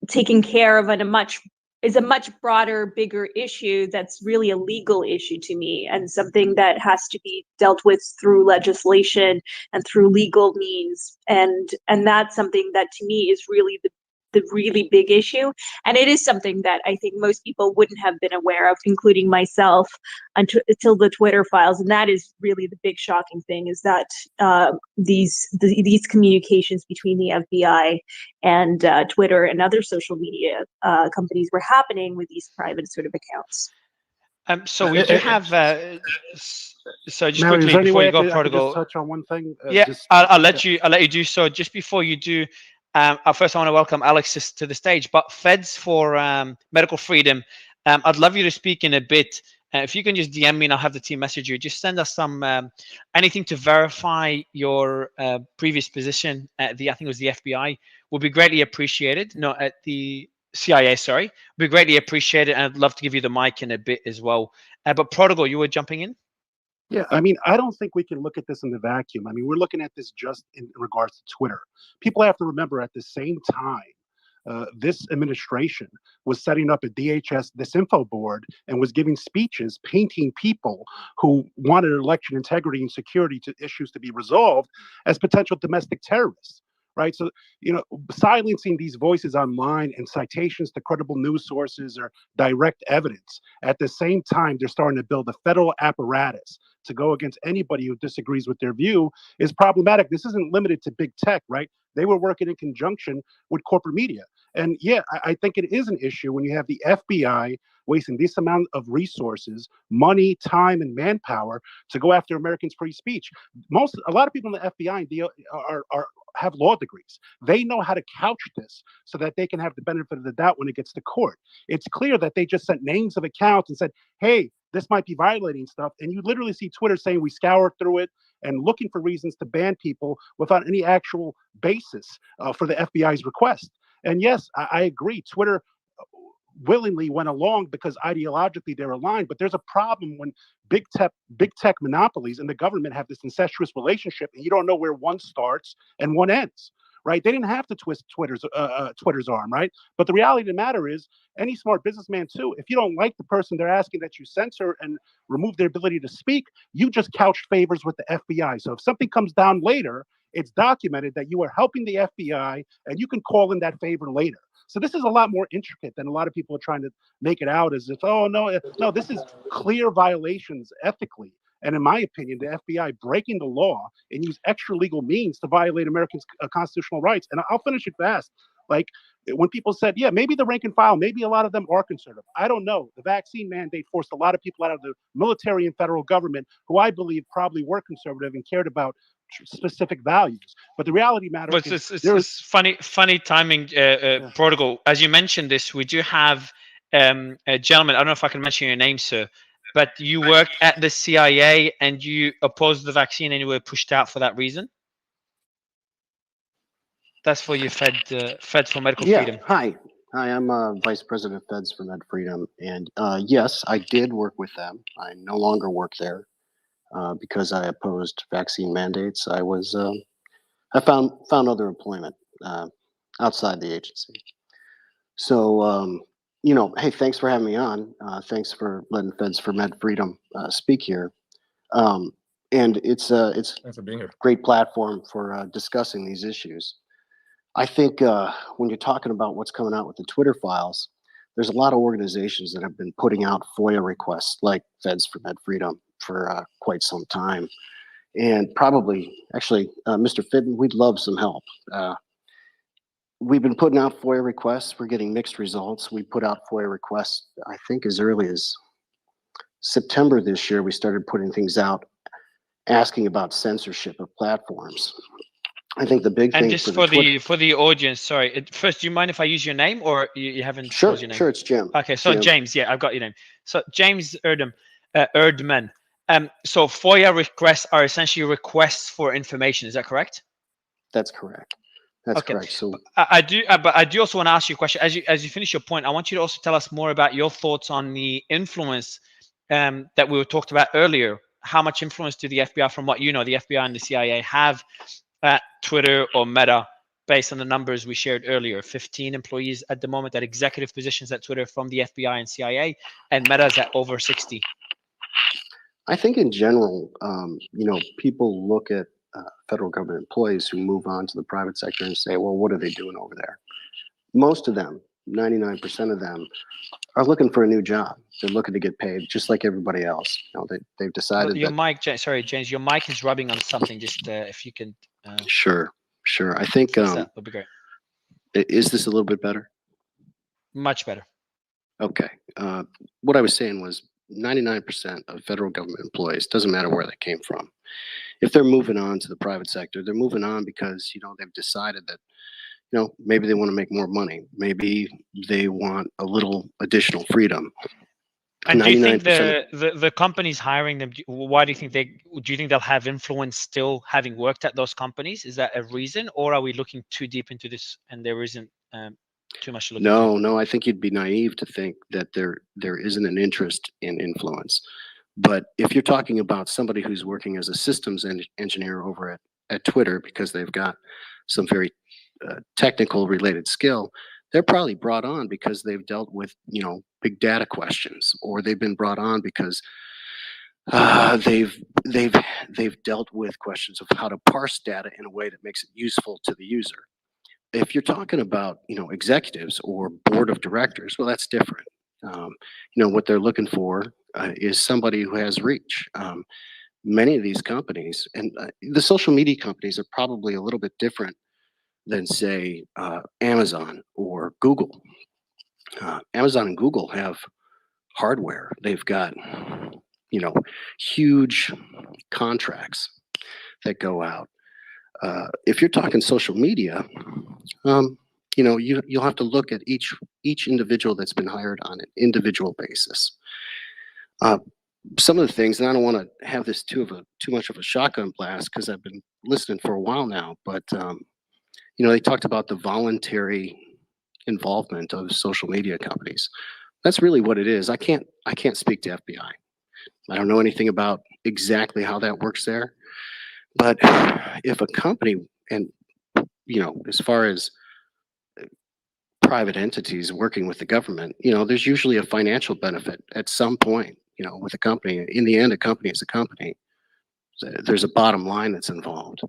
Speaker 5: taken care of on a much is a much broader, bigger issue that's really a legal issue to me, and something that has to be dealt with through legislation and through legal means. And that's something that to me is really the really big issue. And it is something that I think most people wouldn't have been aware of, including myself, until the Twitter files. And that is really the big shocking thing, is that these communications between the FBI and Twitter and other social media companies were happening with these private sort of accounts.
Speaker 1: So we do have. So just
Speaker 3: Mario, is
Speaker 1: quickly
Speaker 3: there any
Speaker 1: before
Speaker 3: way
Speaker 1: you
Speaker 3: I
Speaker 1: go,
Speaker 3: could just
Speaker 1: Prodigal.
Speaker 3: touch on one thing?
Speaker 1: Yeah, I'll let you. I'll let you do so. Just before you do, first I want to welcome Alex to the stage. But Feds for Medical Freedom, I'd love you to speak in a bit. If you can just DM me and I'll have the team message you. Just send us some anything to verify your previous position at the, I think it was the FBI, will be greatly appreciated. No, at the CIA, sorry, would be greatly appreciated, and I'd love to give you the mic in a bit as well. But Prodigal, you were jumping in.
Speaker 3: Yeah, I mean, I don't think we can look at this in the vacuum. I mean, we're looking at this just in regards to Twitter. People have to remember at the same time, this administration was setting up a DHS disinfo board and was giving speeches painting people who wanted election integrity and security to issues to be resolved as potential domestic terrorists. Right. So, silencing these voices online and citations to credible news sources or direct evidence. At the same time, they're starting to build a federal apparatus to go against anybody who disagrees with their view is problematic. This isn't limited to big tech, right? They were working in conjunction with corporate media. And yeah, I think it is an issue when you have the FBI wasting this amount of resources, money, time, and manpower to go after Americans' free speech. A lot of people in the FBI have law degrees. They know how to couch this so that they can have the benefit of the doubt when it gets to court. It's clear that they just sent names of accounts and said, hey, this might be violating stuff. And you literally see Twitter saying we scour through it and looking for reasons to ban people without any actual basis for the FBI's request. And yes, I agree. Twitter willingly went along because ideologically they're aligned, but there's a problem when big tech monopolies and the government have this incestuous relationship, and you don't know where one starts and one ends. Right? They didn't have to twist Twitter's arm, right? But the reality of the matter is, any smart businessman too, if you don't like the person they're asking that you censor and remove their ability to speak, you just couch favors with the FBI. So if something comes down later, it's documented that you are helping the FBI, and you can call in that favor later. So this is a lot more intricate than a lot of people are trying to make it out as if, oh, no, this is clear violations ethically. And in my opinion, the FBI breaking the law and use extra legal means to violate Americans' constitutional rights. And I'll finish it fast. Like when people said, yeah, maybe the rank and file, maybe a lot of them are conservative. I don't know. The vaccine mandate forced a lot of people out of the military and federal government who I believe probably were conservative and cared about specific values. But the reality matters.
Speaker 1: But it's funny timing, Prodigal. As you mentioned this, we do have a gentleman. I don't know if I can mention your name, sir, but you worked at the CIA and you opposed the vaccine and you were pushed out for that reason. That's for your Fed for Medical Freedom.
Speaker 13: Hi, I'm Vice President of Feds for Med Freedom, and yes, I did work with them. I no longer work there because I opposed vaccine mandates. I found other employment outside the agency. So hey, thanks for having me on. Thanks for letting Feds for Med Freedom speak here. And it's
Speaker 2: Thanks for being here.
Speaker 13: Great platform for discussing these issues. I think when you're talking about what's coming out with the Twitter files, there's a lot of organizations that have been putting out FOIA requests like Feds for Med Freedom for quite some time. And probably, actually, Mr. Fitton, we'd love some help. We've been putting out FOIA requests. We're getting mixed results. We put out FOIA requests, I think, as early as September this year. We started putting things out asking about censorship of platforms. I think the big thing.
Speaker 1: And just for the audience, sorry. First, do you mind if I use your name, or you haven't?
Speaker 13: Sure,
Speaker 1: your name?
Speaker 13: sure. It's Jim.
Speaker 1: Okay, so James, yeah, I've got your name. So James Erdman. So FOIA requests are essentially requests for information. Is that correct?
Speaker 13: That's correct. That's correct. So
Speaker 1: I do, but I do also want to ask you a question. As you finish your point, I want you to also tell us more about your thoughts on the influence that we were talked about earlier. How much influence do the FBI, from what you know, the FBI and the CIA have at Twitter or Meta based on the numbers we shared earlier, 15 employees at the moment at executive positions at Twitter from the FBI and CIA, and Meta's at over 60.
Speaker 13: I think in general, people look at federal government employees who move on to the private sector and say, well, what are they doing over there? Most of them, 99% of them, are looking for a new job. They're looking to get paid just like everybody else. They've decided
Speaker 1: Your
Speaker 13: that.
Speaker 1: mic, sorry, James, your mic is rubbing on something. Just if you can.
Speaker 13: Sure. I think
Speaker 1: that would be great.
Speaker 13: Is this a little bit better?
Speaker 1: Much better.
Speaker 13: Okay. What I was saying was 99% of federal government employees, doesn't matter where they came from, if they're moving on to the private sector, they're moving on because they've decided that maybe they want to make more money, maybe they want a little additional freedom.
Speaker 1: And do you think the companies hiring them, why do you think they'll have influence still having worked at those companies? Is that a reason, or are we looking too deep into this and there isn't too much to look into?
Speaker 13: No, I think you'd be naive to think that there isn't an interest in influence. But if you're talking about somebody who's working as a systems engineer over at Twitter because they've got some very technical related skill, they're probably brought on because they've dealt with big data questions, or they've been brought on because they've dealt with questions of how to parse data in a way that makes it useful to the user. If you're talking about executives or board of directors, well, that's different. What they're looking for is somebody who has reach. Many of these companies, and the social media companies, are probably a little bit different than, say, Amazon or Google. Amazon and Google have hardware. They've got huge contracts that go out. If you're talking social media, you'll have to look at each individual that's been hired on an individual basis. Some of the things, and I don't want to have this too much of a shotgun blast because I've been listening for a while now, but they talked about the voluntary involvement of social media companies. That's really what it is. I can't speak to FBI. I don't know anything about exactly how that works there. But if a company, and as far as private entities working with the government, there's usually a financial benefit at some point, with a company. In the end, a company is a company. There's a bottom line that's involved.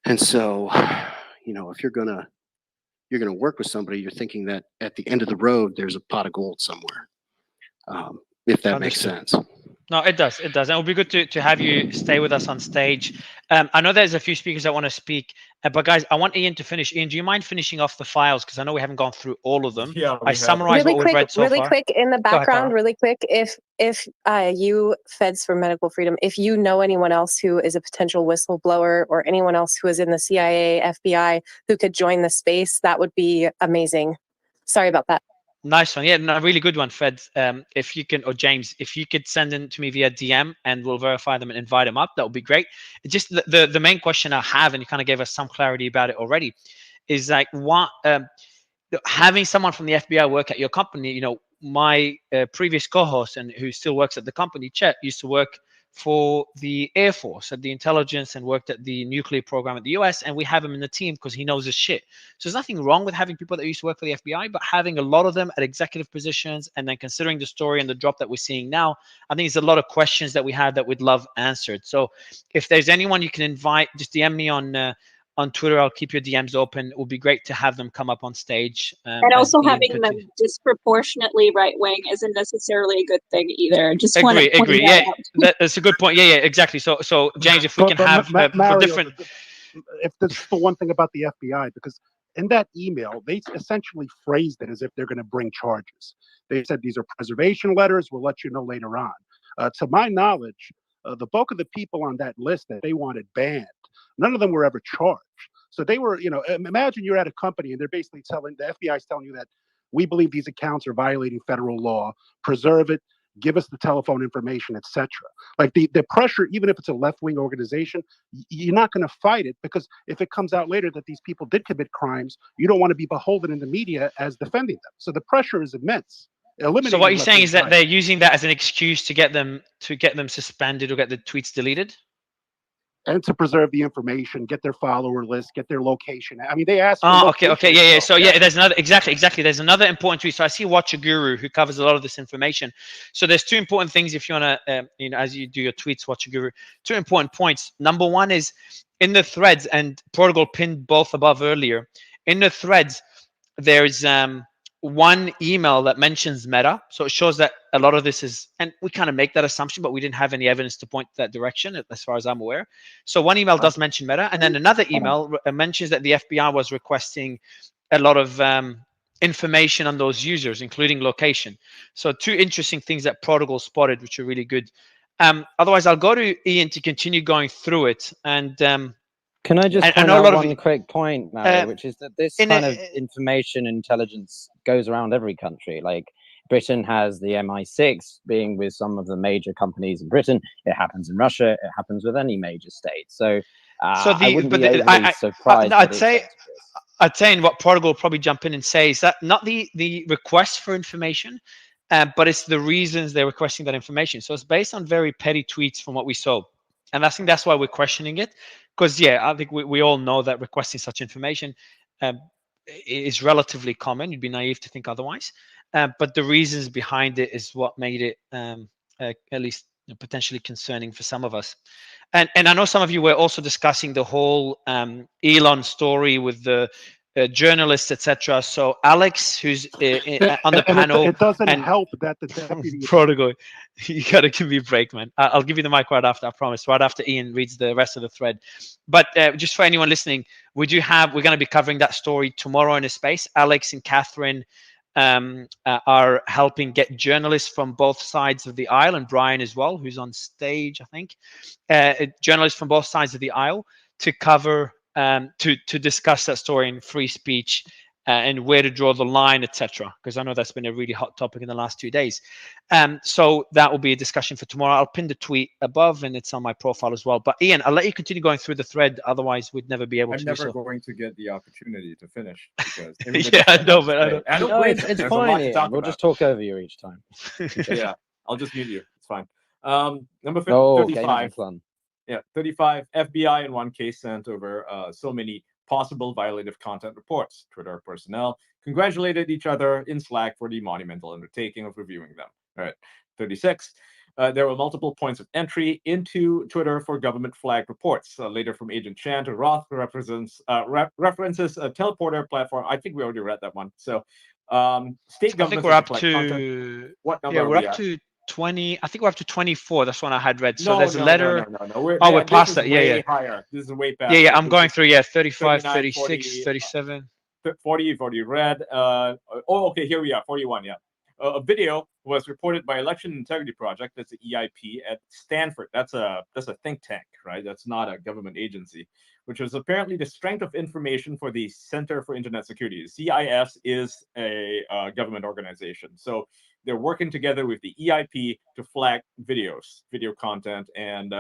Speaker 13: And so, if you're gonna work with somebody, you're thinking that at the end of the road, there's a pot of gold somewhere. If that makes sense.
Speaker 1: No, it does. It does. And it would be good to have you stay with us on stage. I know there's a few speakers that want to speak, but guys, I want Ian to finish. Ian, do you mind finishing off the files? Because I know we haven't gone through all of them.
Speaker 2: Yeah,
Speaker 1: I summarized what we've read so
Speaker 4: really
Speaker 1: far.
Speaker 4: quick in the background,
Speaker 1: Tara.
Speaker 4: really quick. If you, Feds for Medical Freedom, if you know anyone else who is a potential whistleblower or anyone else who is in the CIA, FBI, who could join the space, that would be amazing. Sorry about that.
Speaker 1: Nice one. Yeah, no, really good one, Fed. If you can, or James, if you could send them to me via DM and we'll verify them and invite them up, that would be great. Just the main question I have, and you kind of gave us some clarity about it already, is like what having someone from the FBI work at your company. My previous co-host and who still works at the company, Chet, used to work for the Air Force at the intelligence and worked at the nuclear program at the US, and we have him in the team because he knows his shit. So there's nothing wrong with having people that used to work for the FBI, but having a lot of them at executive positions, and then considering the story and the drop that we're seeing now, I think there's a lot of questions that we had that we'd love answered. So if there's anyone you can invite, just DM me on Twitter. I'll keep your DMs open. It would be great to have them come up on stage.
Speaker 5: And also having them disproportionately right wing isn't necessarily a good thing either. Just want to point that out.
Speaker 1: That's a good point. Yeah, exactly. So James, if we can have
Speaker 3: Mario,
Speaker 1: different.
Speaker 3: If this is the one thing about the FBI, because in that email they essentially phrased it as if they're going to bring charges. They said these are preservation letters. We'll let you know later on. To my knowledge, the bulk of the people on that list that they wanted banned, none of them were ever charged. So they were, imagine you're at a company and they're basically telling, the FBI is telling you that we believe these accounts are violating federal law, preserve it, give us the telephone information, etc. Like the pressure, even if it's a left-wing organization, you're not going to fight it, because if it comes out later that these people did commit crimes, you don't want to be beholden in the media as defending them. So the pressure is immense.
Speaker 1: So what you're saying is that they're using that as an excuse to get them suspended or get the tweets deleted?
Speaker 3: and to preserve the information, get their follower list, get their location. I mean, they ask for
Speaker 1: Oh, okay,
Speaker 3: location.
Speaker 1: yeah.
Speaker 3: So
Speaker 1: So yeah, there's another exactly. There's another important tweet. So I see Watcher Guru who covers a lot of this information. So there's two important things if you wanna, as you do your tweets, Watcher Guru. Two important points. Number one is in the threads, and Protocol pinned both above earlier. In the threads, there's one email that mentions Meta, so it shows that a lot of this is, and we kind of make that assumption, but we didn't have any evidence to point that direction, as far as I'm aware. So one email does mention Meta, and then another email mentions that the FBI was requesting a lot of information on those users, including location. So two interesting things that Protocol spotted, which are really good. Otherwise, I'll go to Ian to continue going through it, and
Speaker 14: can I just point out one quick point, Mario, which is that this kind of information intelligence goes around every country. Like Britain has the MI6 being with some of the major companies in Britain. It happens in Russia. It happens with any major state. So I wouldn't be overly surprised.
Speaker 1: I'd say, and what Protocol will probably jump in and say is that not the request for information, but it's the reasons they're requesting that information. So it's based on very petty tweets from what we saw. And I think that's why we're questioning it. Because, yeah, I think we all know that requesting such information is relatively common. You'd be naive to think otherwise. But the reasons behind it is what made it at least potentially concerning for some of us. And I know some of you were also discussing the whole Elon story with the journalists, etc. So Alex, who's on the panel,
Speaker 3: it doesn't help that the deputy
Speaker 1: Protocol, you gotta give me a break, man. I'll give you the mic right after, I promise. Right after Ian reads the rest of the thread. But just for anyone listening, we're going to be covering that story tomorrow in a space. Alex and Catherine are helping get journalists from both sides of the aisle, and Brian as well, who's on stage, I think. Journalists from both sides of the aisle to cover. To discuss that story in free speech and where to draw the line, etc. Because I know that's been a really hot topic in the last 2 days. So that will be a discussion for tomorrow. I'll pin the tweet above, and it's on my profile as well. But Ian, I'll let you continue going through the thread. Otherwise, we'd never be able to.
Speaker 2: I'm never going to get the opportunity to finish because
Speaker 1: yeah, I know, but I don't.
Speaker 14: No, it's fine. Ian. We'll just talk over you each time.
Speaker 2: Yeah, I'll just mute you. It's fine. Number 35. Yeah, 35. FBI in one case sent over so many possible violative content reports. Twitter personnel congratulated each other in Slack for the monumental undertaking of reviewing them. All right, 36. There were multiple points of entry into Twitter for government flag reports. Later from Agent Chan to Roth references a teleporter platform. I think we already read that one. So state governments.
Speaker 1: I think we're up to
Speaker 2: what number?
Speaker 1: Yeah, we're up to 20. I think we're up to 24. That's one I had read. So there's a
Speaker 2: No.
Speaker 1: letter.
Speaker 2: We're
Speaker 1: past that. Yeah.
Speaker 2: Higher. This is way past.
Speaker 1: Yeah. I'm going through. Yeah, 35,
Speaker 2: 36,
Speaker 1: 40, 37.
Speaker 2: 40, you've already read. Okay, here we are. 41. Yeah. A video was reported by Election Integrity Project. That's the EIP at Stanford. That's a think tank, right? That's not a government agency. Which was apparently the strength of information for the Center for Internet Security. CIS is a government organization. So they're working together with the EIP to flag video content. And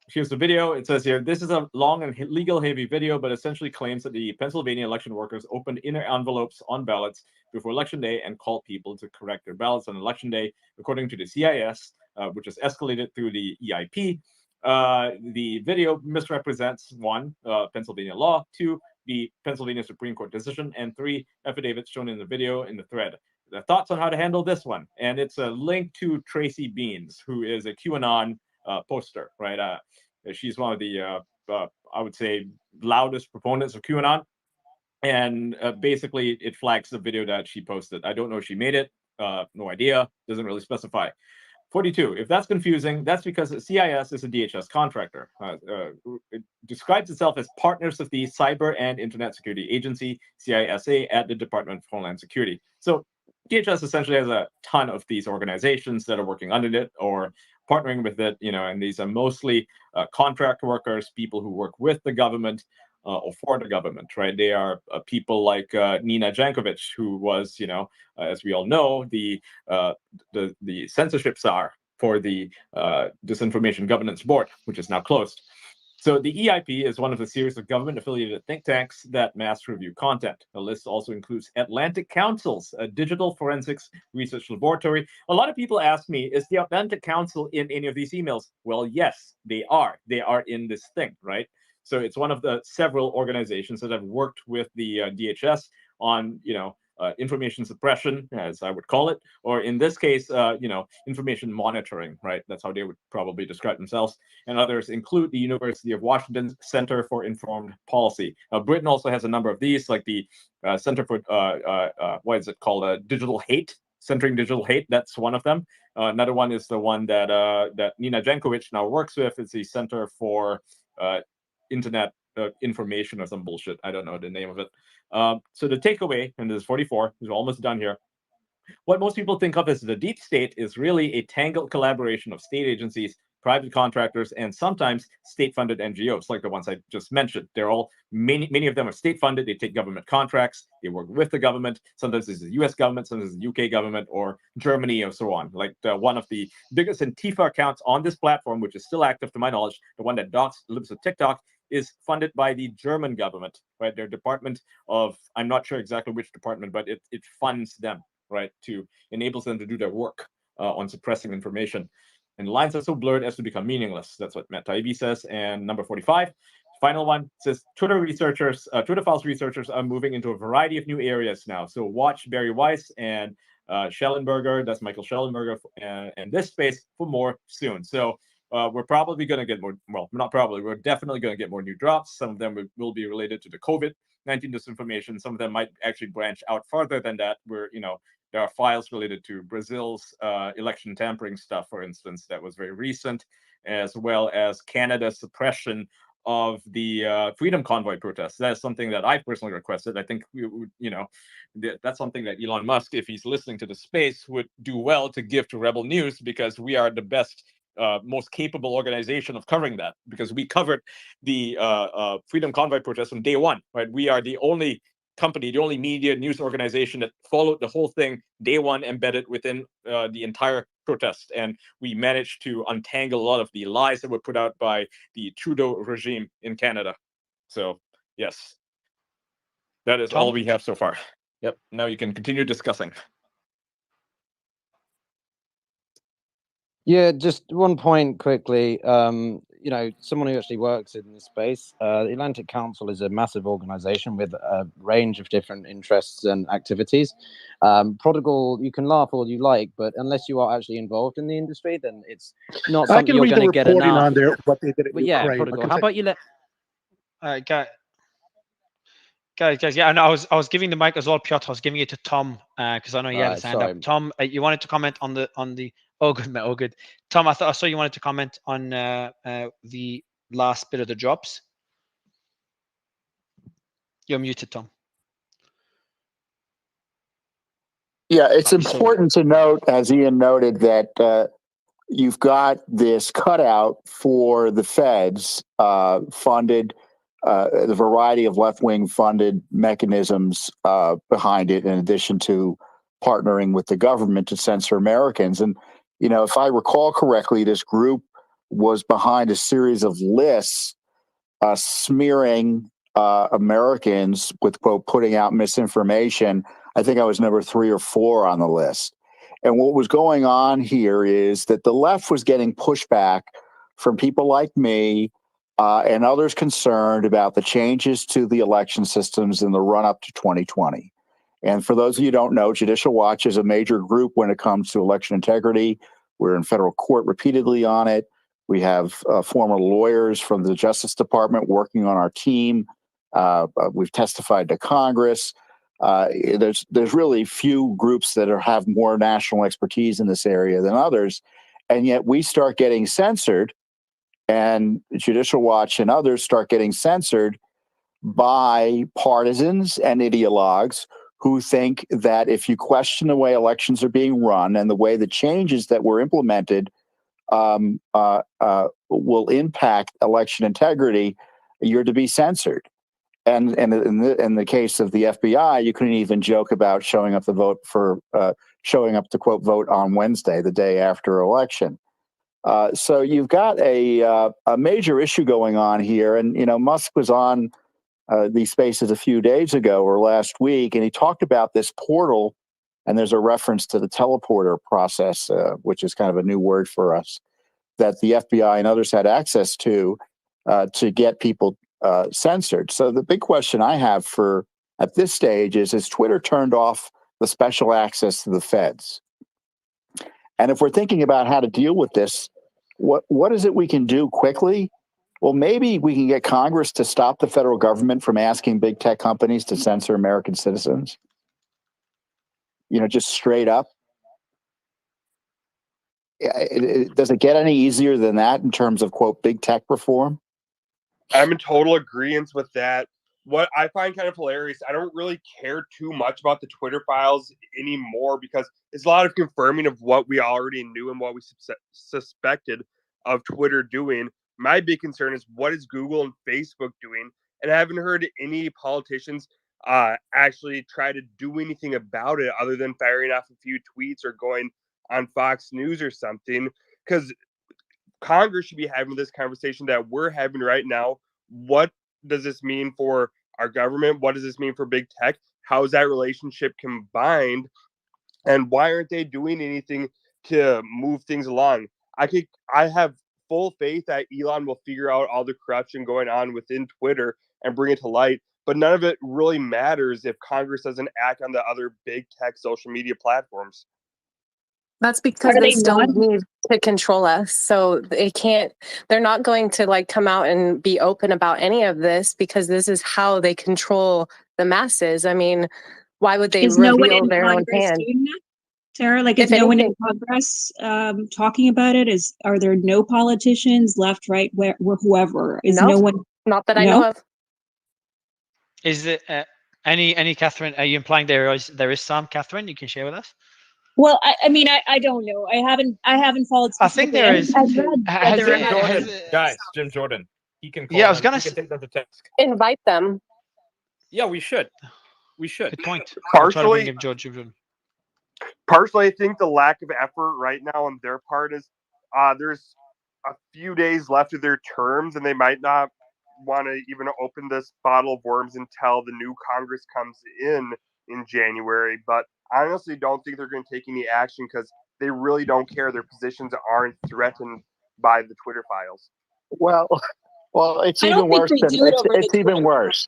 Speaker 2: here's the video. It says here, this is a long and legal heavy video, but essentially claims that the Pennsylvania election workers opened inner envelopes on ballots before Election Day and called people to correct their ballots on Election Day, according to the CIS, which is escalated through the EIP. The video misrepresents 1, Pennsylvania law, 2, the Pennsylvania Supreme Court decision, and 3, affidavits shown in the video in the thread. The thoughts on how to handle this one, and it's a link to Tracy Beans, who is a QAnon poster, right? She's one of the I would say loudest proponents of QAnon, and basically it flags the video that she posted. I don't know if she made it, no idea, doesn't really specify. 42. If that's confusing, that's because CIS is a DHS contractor. It describes itself as partners of the Cyber and Internet Security Agency, CISA, at the Department of Homeland Security. So DHS essentially has a ton of these organizations that are working under it or partnering with it, and these are mostly contract workers, people who work with the government or for the government, right? They are people like Nina Jankovic, who was, as we all know, the censorship czar for the Disinformation Governance Board, which is now closed. So the EIP is one of a series of government-affiliated think tanks that mass review content. The list also includes Atlantic Council's a digital forensics research laboratory. A lot of people ask me, is the Atlantic Council in any of these emails? Well, yes, they are. They are in this thing, right? So it's one of the several organizations that have worked with the DHS on, information suppression, as I would call it, or in this case, information monitoring, right? That's how they would probably describe themselves. And others include the University of Washington's Center for Informed Policy. Britain also has a number of these, like the Center for, what is it called? Digital Hate, Centering Digital Hate. That's one of them. Another one is the one that that Nina Jankovic now works with. It's the Center for Internet Information or some bullshit. I don't know the name of it. So the takeaway, and this is 44, we're almost done here. What most people think of as the deep state is really a tangled collaboration of state agencies, private contractors, and sometimes state-funded NGOs, like the ones I just mentioned. They're all, many of them are state-funded. They take government contracts. They work with the government. Sometimes it's the US government, sometimes it's the UK government, or Germany, or so on. Like one of the biggest Antifa accounts on this platform, which is still active to my knowledge, the one that lives with TikTok, is funded by the German government, right? Their department of, I'm not sure exactly which department, but it funds them, right, to enables them to do their work on suppressing information. And lines are so blurred as to become meaningless. That's what Matt Taibbi says. And number 45, final one, says Twitter files researchers are moving into a variety of new areas now. So watch Barry Weiss and Schellenberger, that's Michael Schellenberger, and this space for more soon. So we're probably going to get more, well, not probably, we're definitely going to get more new drops. Some of them will be related to the COVID-19 disinformation. Some of them might actually branch out farther than that, where, there are files related to Brazil's election tampering stuff, for instance, that was very recent, as well as Canada's suppression of the Freedom Convoy protests. That is something that I personally requested. I think we would, that's something that Elon Musk, if he's listening to the space, would do well to give to Rebel News, because we are the best, most capable organization of covering that, because we covered the Freedom Convoy protests from day one, right? We are the only company, the only media news organization that followed the whole thing day one, embedded within the entire protest. And we managed to untangle a lot of the lies that were put out by the Trudeau regime in Canada. So, yes, that is all we have so far. Yep. Now you can continue discussing.
Speaker 14: Yeah, just one point quickly. Someone who actually works in this space, the Atlantic Council is a massive organization with a range of different interests and activities. Prodigal, you can laugh all you like, but unless you are actually involved in the industry, then it's not something you're going to get enough.
Speaker 3: On there, what they did in Ukraine.
Speaker 14: Prodigal. How about you let?
Speaker 1: Guys, yeah, and I was giving the mic as well, Piotr. I was giving it to Tom because I know you had his hand up. Tom, you wanted to comment on the. Oh, good, mate. Oh, good. Tom, I saw you wanted to comment on the last bit of the drops. You're muted, Tom.
Speaker 12: Yeah, it's important to note, as Ian noted, that you've got this cutout for the feds funded, the variety of left-wing funded mechanisms behind it, in addition to partnering with the government to censor Americans. And, if I recall correctly, this group was behind a series of lists smearing Americans with, quote, putting out misinformation. I think I was number 3 or 4 on the list. And what was going on here is that the left was getting pushback from people like me and others concerned about the changes to the election systems in the run-up to 2020. And for those of you who don't know, Judicial Watch is a major group when it comes to election integrity. We're in federal court repeatedly on it. We have former lawyers from the Justice Department working on our team. We've testified to Congress. There's really few groups that have more national expertise in this area than others. And yet we start getting censored, and Judicial Watch and others start getting censored by partisans and ideologues who think that if you question the way elections are being run and the way the changes that were implemented will impact election integrity, you're to be censored. And in the case of the FBI, you couldn't even joke about showing up to quote vote on Wednesday, the day after election. So you've got a major issue going on here. And, Musk was on these spaces a few days ago or last week, and he talked about this portal. And there's a reference to the teleporter process, which is kind of a new word for us, that the FBI and others had access to get people censored. So the big question I have at this stage is Twitter turned off the special access to the feds? And if we're thinking about how to deal with this, what is it we can do quickly? Well, maybe we can get Congress to stop the federal government from asking big tech companies to censor American citizens. Just straight up. Does it get any easier than that in terms of, quote, big tech reform?
Speaker 15: I'm in total agreement with that. What I find kind of hilarious, I don't really care too much about the Twitter files anymore because it's a lot of confirming of what we already knew and what we suspected of Twitter doing. My big concern is what is Google and Facebook doing? And I haven't heard any politicians actually try to do anything about it other than firing off a few tweets or going on Fox News or something, because Congress should be having this conversation that we're having right now. What does this mean for our government? What does this mean for big tech? How is that relationship combined? And why aren't they doing anything to move things along? I have full faith that Elon will figure out all the corruption going on within Twitter and bring it to light. But none of it really matters if Congress doesn't act on the other big tech social media platforms.
Speaker 4: That's because they still need to control us. So they're not going to come out and be open about any of this because this is how they control the masses. I mean, why would they reveal their own hand?
Speaker 5: Tara, is no one in Congress talking about it? Are there no politicians, left, right, whoever? No one?
Speaker 4: Not that I know of.
Speaker 1: Is it any Catherine? Are you implying there is some, Catherine? You can share with us.
Speaker 5: Well, I mean, I don't know. I haven't followed.
Speaker 1: I think there is.
Speaker 2: Jim Jordan. He can.
Speaker 1: Yeah, I was gonna
Speaker 2: take that to task.
Speaker 4: Invite them.
Speaker 2: Yeah, we should.
Speaker 1: Good point.
Speaker 15: Partially, I think the lack of effort right now on their part is there's a few days left of their terms, and they might not want to even open this bottle of worms until the new Congress comes in January. But I honestly don't think they're going to take any action because they really don't care. Their positions aren't threatened by the Twitter files.
Speaker 12: Well, it's even worse. It's even worse.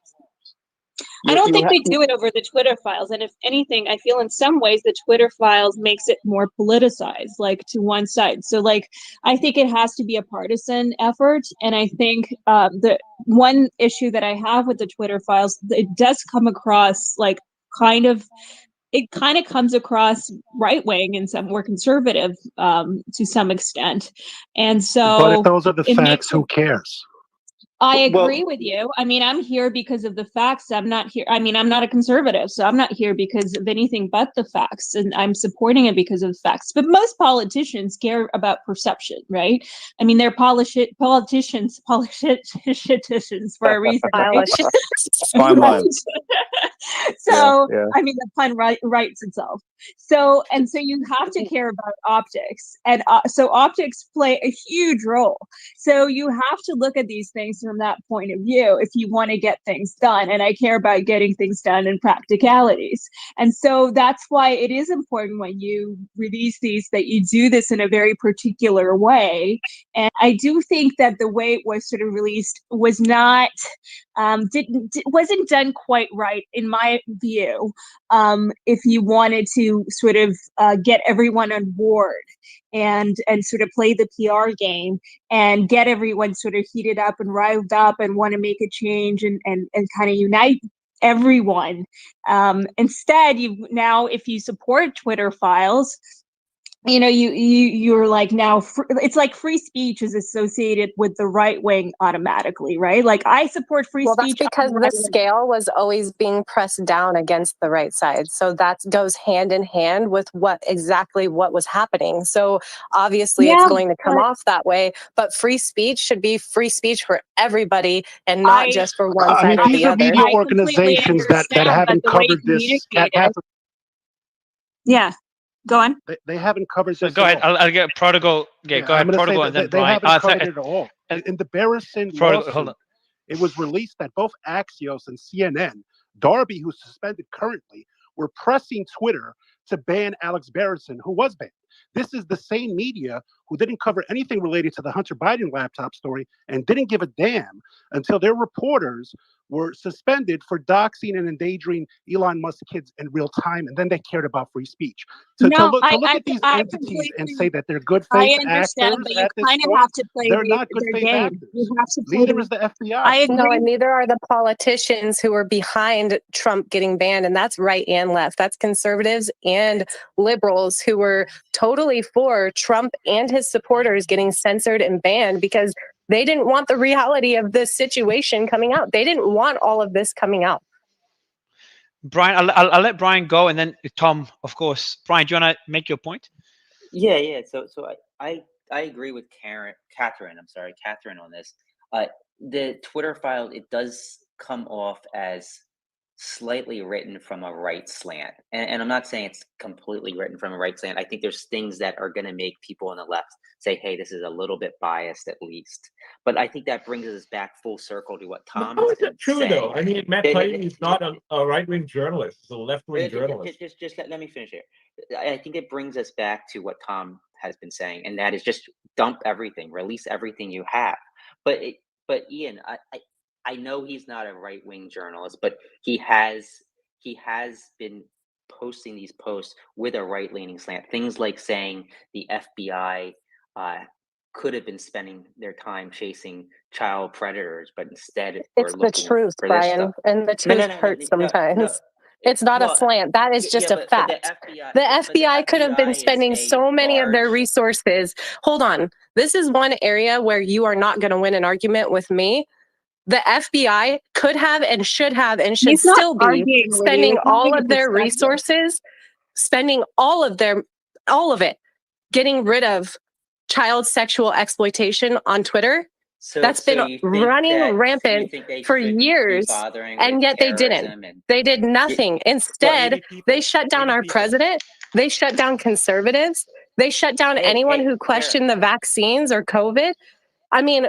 Speaker 5: I don't think they do it over the Twitter files. And if anything, I feel in some ways the Twitter files makes it more politicized, to one side. So I think it has to be a partisan effort. And I think the one issue that I have with the Twitter files, it does come across it kind of comes across right-wing and some more conservative to some extent. And so,
Speaker 3: but if those are the facts, who cares?
Speaker 5: I agree with you. I mean, I'm here because of the facts. I'm not here. I mean, I'm not a conservative, so I'm not here because of anything but the facts, and I'm supporting it because of the facts. But most politicians care about perception, right? I mean, they're politicians for a reason. Right? So, yeah. I mean, the pun writes itself. So you have to care about optics, and so optics play a huge role. So you have to look at these things from that point of view if you want to get things done. And I care about getting things done in practicalities. And so that's why it is important when you release these that you do this in a very particular way. And I do think that the way it was sort of released was not wasn't done quite right in my view. If you wanted to sort of get everyone on board and sort of play the PR game and get everyone sort of heated up and riled up and want to make a change and kind of unite everyone. Instead, if you support Twitter files, you're now it's like free speech is associated with the right wing automatically, right? I support free speech.
Speaker 4: That's because the scale was always being pressed down against the right side. So that goes hand in hand with what was happening. So obviously it's going to come off that way, but free speech should be free speech for everybody and not just for one side or the other.
Speaker 3: These are media organizations that haven't covered this.
Speaker 5: Yeah. Go on.
Speaker 3: They haven't covered
Speaker 1: So
Speaker 3: this.
Speaker 1: go
Speaker 3: at
Speaker 1: ahead.
Speaker 3: all.
Speaker 1: I'll get Prodigal. Yeah, go ahead,
Speaker 3: I'm gonna say
Speaker 1: Prodigal,
Speaker 3: that
Speaker 1: and then
Speaker 3: they
Speaker 1: Brian.
Speaker 3: haven't covered it at all. In the Barrison
Speaker 1: Prodigal, hold on.
Speaker 3: lawsuit, it was released that both Axios and CNN, Darby, who's suspended currently, were pressing Twitter to ban Alex Barrison, who was banned. This is the same media who didn't cover anything related to the Hunter Biden laptop story and didn't give a damn until their reporters were suspended for doxing and endangering Elon Musk's kids in real time, and then they cared about free speech. To look at these entities and say that they're good faith
Speaker 5: understand,
Speaker 3: actors
Speaker 5: but you
Speaker 3: at this
Speaker 5: kind of
Speaker 3: point,
Speaker 5: have to play
Speaker 3: they're not good
Speaker 5: their
Speaker 3: faith
Speaker 5: game.
Speaker 3: actors.
Speaker 5: You have to play
Speaker 3: Neither is the FBI.
Speaker 5: I agree.
Speaker 4: No, and neither are the politicians who are behind Trump getting banned. And that's right and left. That's conservatives and liberals who were totally for Trump and his supporters getting censored and banned because they didn't want the reality of this situation coming out. They didn't want all of this coming out.
Speaker 1: Brian, I'll let Brian go, and then Tom, of course. Brian, do you want to make your point?
Speaker 6: Yeah. So I agree with Catherine on this. The Twitter file, it does come off as slightly written from a right slant. And I'm not saying it's completely written from a right slant. I think there's things that are going to make people on the left say, hey, this is a little bit biased at least. But I think that brings us back full circle to what Tom
Speaker 2: How
Speaker 6: has
Speaker 2: is that
Speaker 6: been
Speaker 2: true,
Speaker 6: saying.
Speaker 2: though? I mean, Matt Taibbi is not a right-wing journalist. He's a left-wing journalist.
Speaker 6: Just let me finish here. I think it brings us back to what Tom has been saying, and that is just dump everything, release everything you have. But Ian, I know he's not a right-wing journalist, but he has been posting these posts with a right-leaning slant. Things like saying the FBI could have been spending their time chasing child predators, but instead
Speaker 4: It's the truth,
Speaker 6: for this
Speaker 4: Brian,
Speaker 6: stuff.
Speaker 4: and the truth hurts sometimes. It's not a slant. That is just a fact. The FBI could have been spending so many of their resources. Hold on. This is one area where you are not going to win an argument with me. The FBI could have and should have and should still be spending all of their resources, spending all of it, getting rid of child sexual exploitation on Twitter. That's been running rampant for years, and yet they didn't. They did nothing. Instead, they shut down our president. They shut down conservatives. They shut down anyone who questioned the vaccines or COVID. I mean,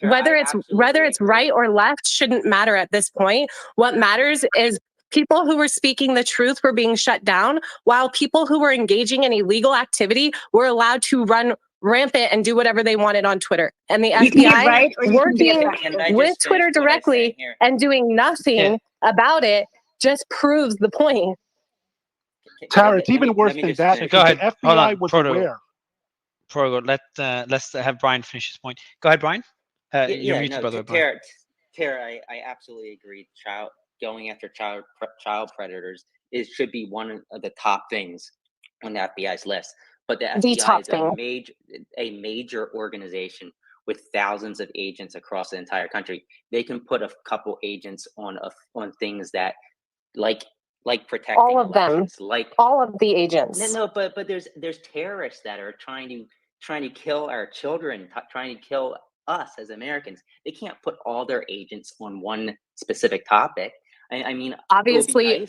Speaker 4: whether it's right or left shouldn't matter at this point. What matters is people who were speaking the truth were being shut down, while people who were engaging in illegal activity were allowed to run rampant and do whatever they wanted on Twitter. And the FBI working with Twitter directly and doing nothing about it just proves the point.
Speaker 3: Tara, it's even worse than that.
Speaker 1: Go ahead.
Speaker 3: The FBI was aware.
Speaker 1: Let's have Brian finish his point. Go ahead, Brian. You're muted, by the way, Brian.
Speaker 6: Tara, I absolutely agree. Going after child predators should be one of the top things on the FBI's list. But the FBI is a major organization with thousands of agents across the entire country. They can put a couple agents on things that like protecting
Speaker 4: all of
Speaker 6: elections,
Speaker 4: them, all of the agents.
Speaker 6: No, but there's terrorists that are trying to kill our children, trying to kill us as Americans. They can't put all their agents on one specific topic. I mean,
Speaker 4: obviously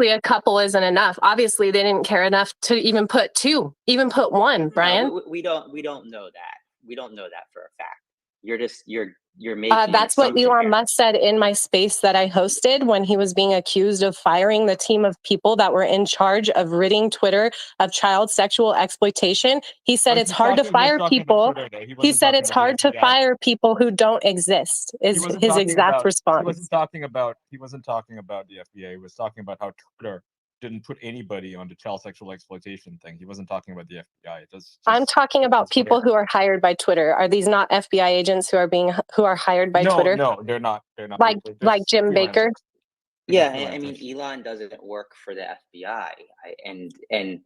Speaker 4: a couple isn't enough. Obviously they didn't care enough to even put two, even put one, Brian.
Speaker 6: No, we don't know that. We don't know that for a fact. You're making
Speaker 4: that's what Elon Musk said in my space that I hosted when he was being accused of firing the team of people that were in charge of ridding Twitter of child sexual exploitation. He said it's hard to fire people. He said it's hard to fire people who don't exist, is his exact response.
Speaker 2: He wasn't talking about the FBI. He was talking about how Twitter didn't put anybody on the child sexual exploitation thing. He wasn't talking about the FBI.
Speaker 4: I'm talking about people who are hired by Twitter. Are these not FBI agents who are hired by Twitter?
Speaker 2: No, they're not. They're not.
Speaker 4: Like Jim Baker.
Speaker 6: Yeah, I mean, Elon doesn't work for the FBI, and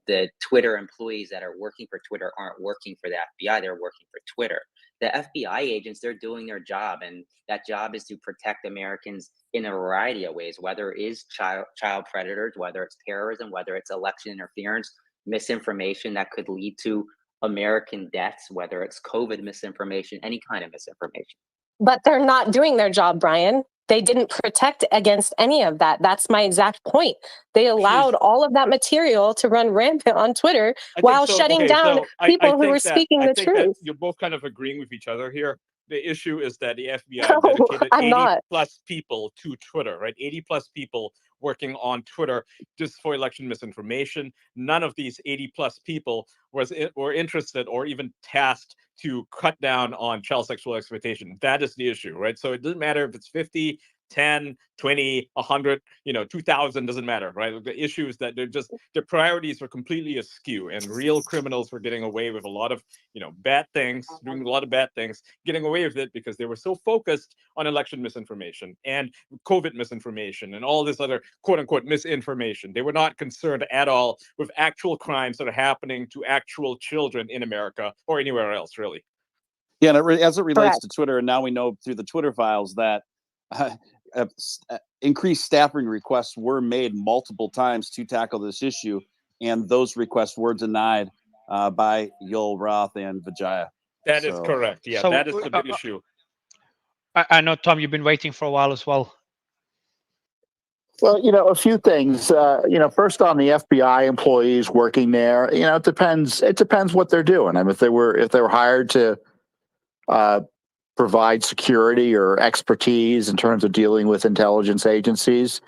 Speaker 6: the Twitter employees that are working for Twitter aren't working for the FBI. They're working for Twitter. The FBI agents, they're doing their job, and that job is to protect Americans in a variety of ways, whether it is child predators, whether it's terrorism, whether it's election interference, misinformation that could lead to American deaths, whether it's COVID misinformation, any kind of misinformation.
Speaker 4: But they're not doing their job, Brian. They didn't protect against any of that. That's my exact point. They allowed all of that material to run rampant on Twitter while shutting down people who were speaking the truth.
Speaker 2: You're both kind of agreeing with each other here. The issue is that the FBI
Speaker 4: No,
Speaker 2: dedicated
Speaker 4: I'm
Speaker 2: 80
Speaker 4: not.
Speaker 2: plus people to Twitter, right? 80 plus people working on Twitter just for election misinformation. None of these 80 plus people were interested or even tasked to cut down on child sexual exploitation. That is the issue, right? So it doesn't matter if it's 50, 10, 20, 100, 2,000, doesn't matter, right? The issue is that their priorities were completely askew, and real criminals were getting away with a lot of, bad things, doing a lot of bad things, getting away with it because they were so focused on election misinformation and COVID misinformation and all this other quote unquote misinformation. They were not concerned at all with actual crimes that are happening to actual children in America or anywhere else, really.
Speaker 9: Yeah, and as it relates to Twitter, and now we know through the Twitter files that increased staffing requests were made multiple times to tackle this issue, and those requests were denied by Yoel Roth and Vijaya.
Speaker 2: That is correct. Yeah,
Speaker 1: So,
Speaker 2: that is the big issue.
Speaker 1: I know, Tom, you've been waiting for a while as well.
Speaker 12: Well, a few things. First on the FBI employees working there, it depends. It depends what they're doing. I mean, if they were hired to provide security or expertise in terms of dealing with intelligence agencies,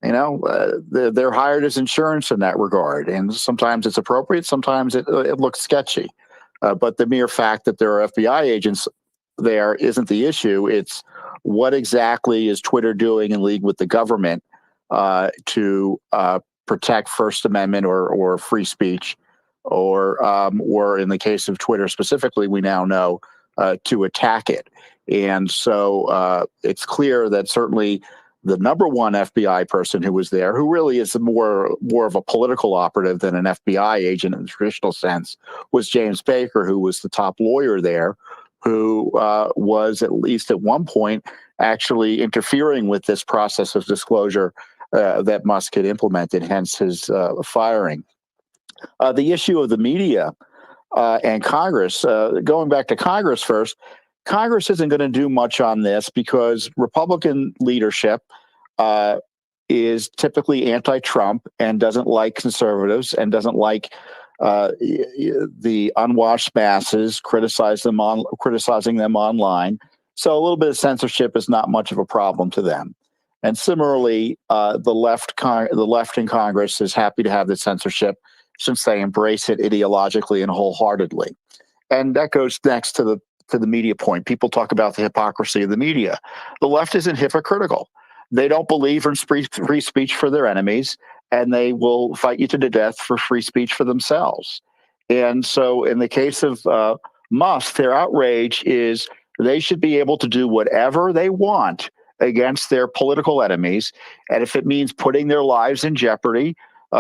Speaker 12: they're hired as insurance in that regard. And sometimes it's appropriate, sometimes it looks sketchy. But the mere fact that there are FBI agents there isn't the issue. It's what exactly is Twitter doing in league with the government to protect First Amendment or free speech, or in the case of Twitter specifically, we now know to attack it. And so it's clear that certainly the number one FBI person who was there, who really is more of a political operative than an FBI agent in the traditional sense, was James Baker, who was the top lawyer there, who was at least at one point actually interfering with this process of disclosure that Musk had implemented, hence his firing. The issue of the media and Congress, going back to Congress first, Congress isn't going to do much on this because Republican leadership is typically anti-Trump and doesn't like conservatives and doesn't like the unwashed masses criticizing them online. So a little bit of censorship is not much of a problem to them. And similarly, the left in Congress is happy to have the censorship since they embrace it ideologically and wholeheartedly. And that goes next to the media point. People talk about the hypocrisy of the media. The left isn't hypocritical. They don't believe in free speech for their enemies, and they will fight you to the death for free speech for themselves. And so in the case of Musk, their outrage is they should be able to do whatever they want against their political enemies. And if it means putting their lives in jeopardy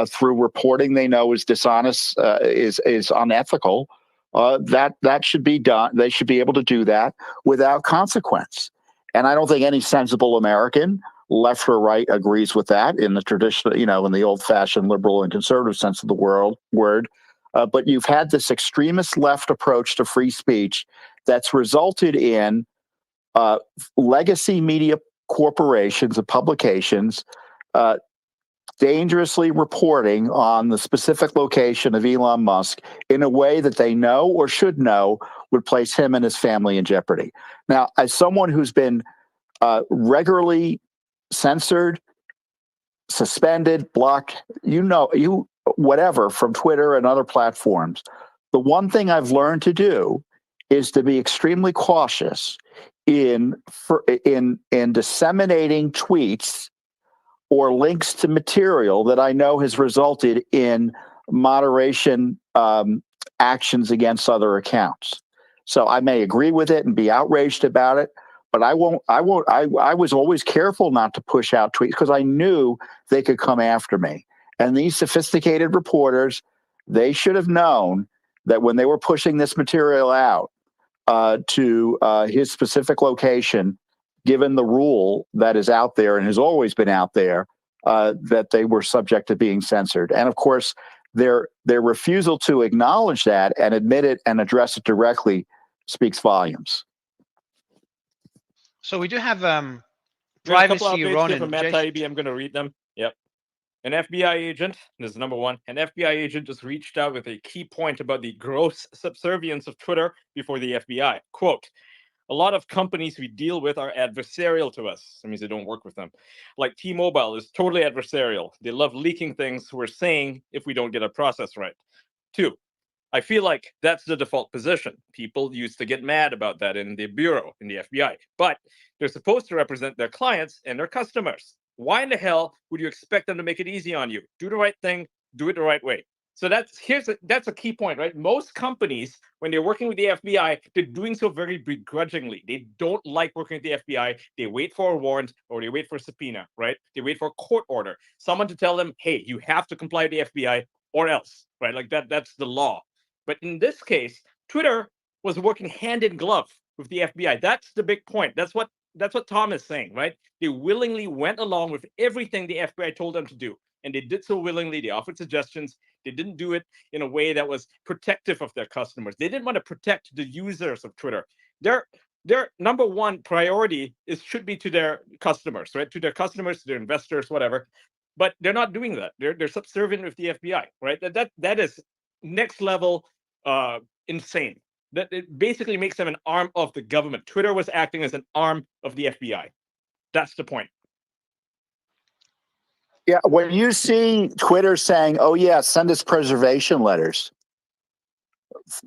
Speaker 12: through reporting they know is dishonest, is unethical, that should be done. They should be able to do that without consequence. And I don't think any sensible American, left or right, agrees with that in the traditional, in the old-fashioned liberal and conservative sense of the word. But you've had this extremist left approach to free speech that's resulted in legacy media corporations and publications dangerously reporting on the specific location of Elon Musk in a way that they know or should know would place him and his family in jeopardy. Now, as someone who's been regularly censored, suspended, blocked, whatever from Twitter and other platforms, the one thing I've learned to do is to be extremely cautious in disseminating tweets or links to material that I know has resulted in moderation actions against other accounts. So I may agree with it and be outraged about it, but I was always careful not to push out tweets because I knew they could come after me. And these sophisticated reporters, they should have known that when they were pushing this material out to his specific location, given the rule that is out there and has always been out there, that they were subject to being censored. And of course, their refusal to acknowledge that and admit it and address it directly speaks volumes.
Speaker 1: So we do have
Speaker 2: There's a couple
Speaker 1: privacy,
Speaker 2: updates here
Speaker 1: Ronan.
Speaker 2: from Matt Taibbi. I'm going to read them. Yep. An FBI agent, this is number one, an FBI agent just reached out with a key point about the gross subservience of Twitter before the FBI. Quote, a lot of companies we deal with are adversarial to us. That means they don't work with them. Like T-Mobile is totally adversarial. They love leaking things we're saying if we don't get a process right. 2, I feel like that's the default position. People used to get mad about that in the bureau, in the FBI, but they're supposed to represent their clients and their customers. Why in the hell would you expect them to make it easy on you? Do the right thing, do it the right way. So that's a key point, right? Most companies, when they're working with the FBI, they're doing so very begrudgingly. They don't like working with the FBI. They wait for a warrant or they wait for a subpoena, right? They wait for a court order, someone to tell them, hey, you have to comply with the FBI or else, right? Like that's the law. But in this case, Twitter was working hand in glove with the FBI. That's the big point. That's what Tom is saying, right? They willingly went along with everything the FBI told them to do. And they did so willingly. They offered suggestions. They didn't do it in a way that was protective of their customers. They didn't want to protect the users of Twitter. Their number one priority should be to their customers, right? To their customers, to their investors, whatever. But they're not doing that. They're subservient with the FBI, right? That is next level insane. That it basically makes them an arm of the government. Twitter was acting as an arm of the FBI. That's the point.
Speaker 12: Yeah, when you see Twitter saying, "Oh yeah, send us preservation letters,"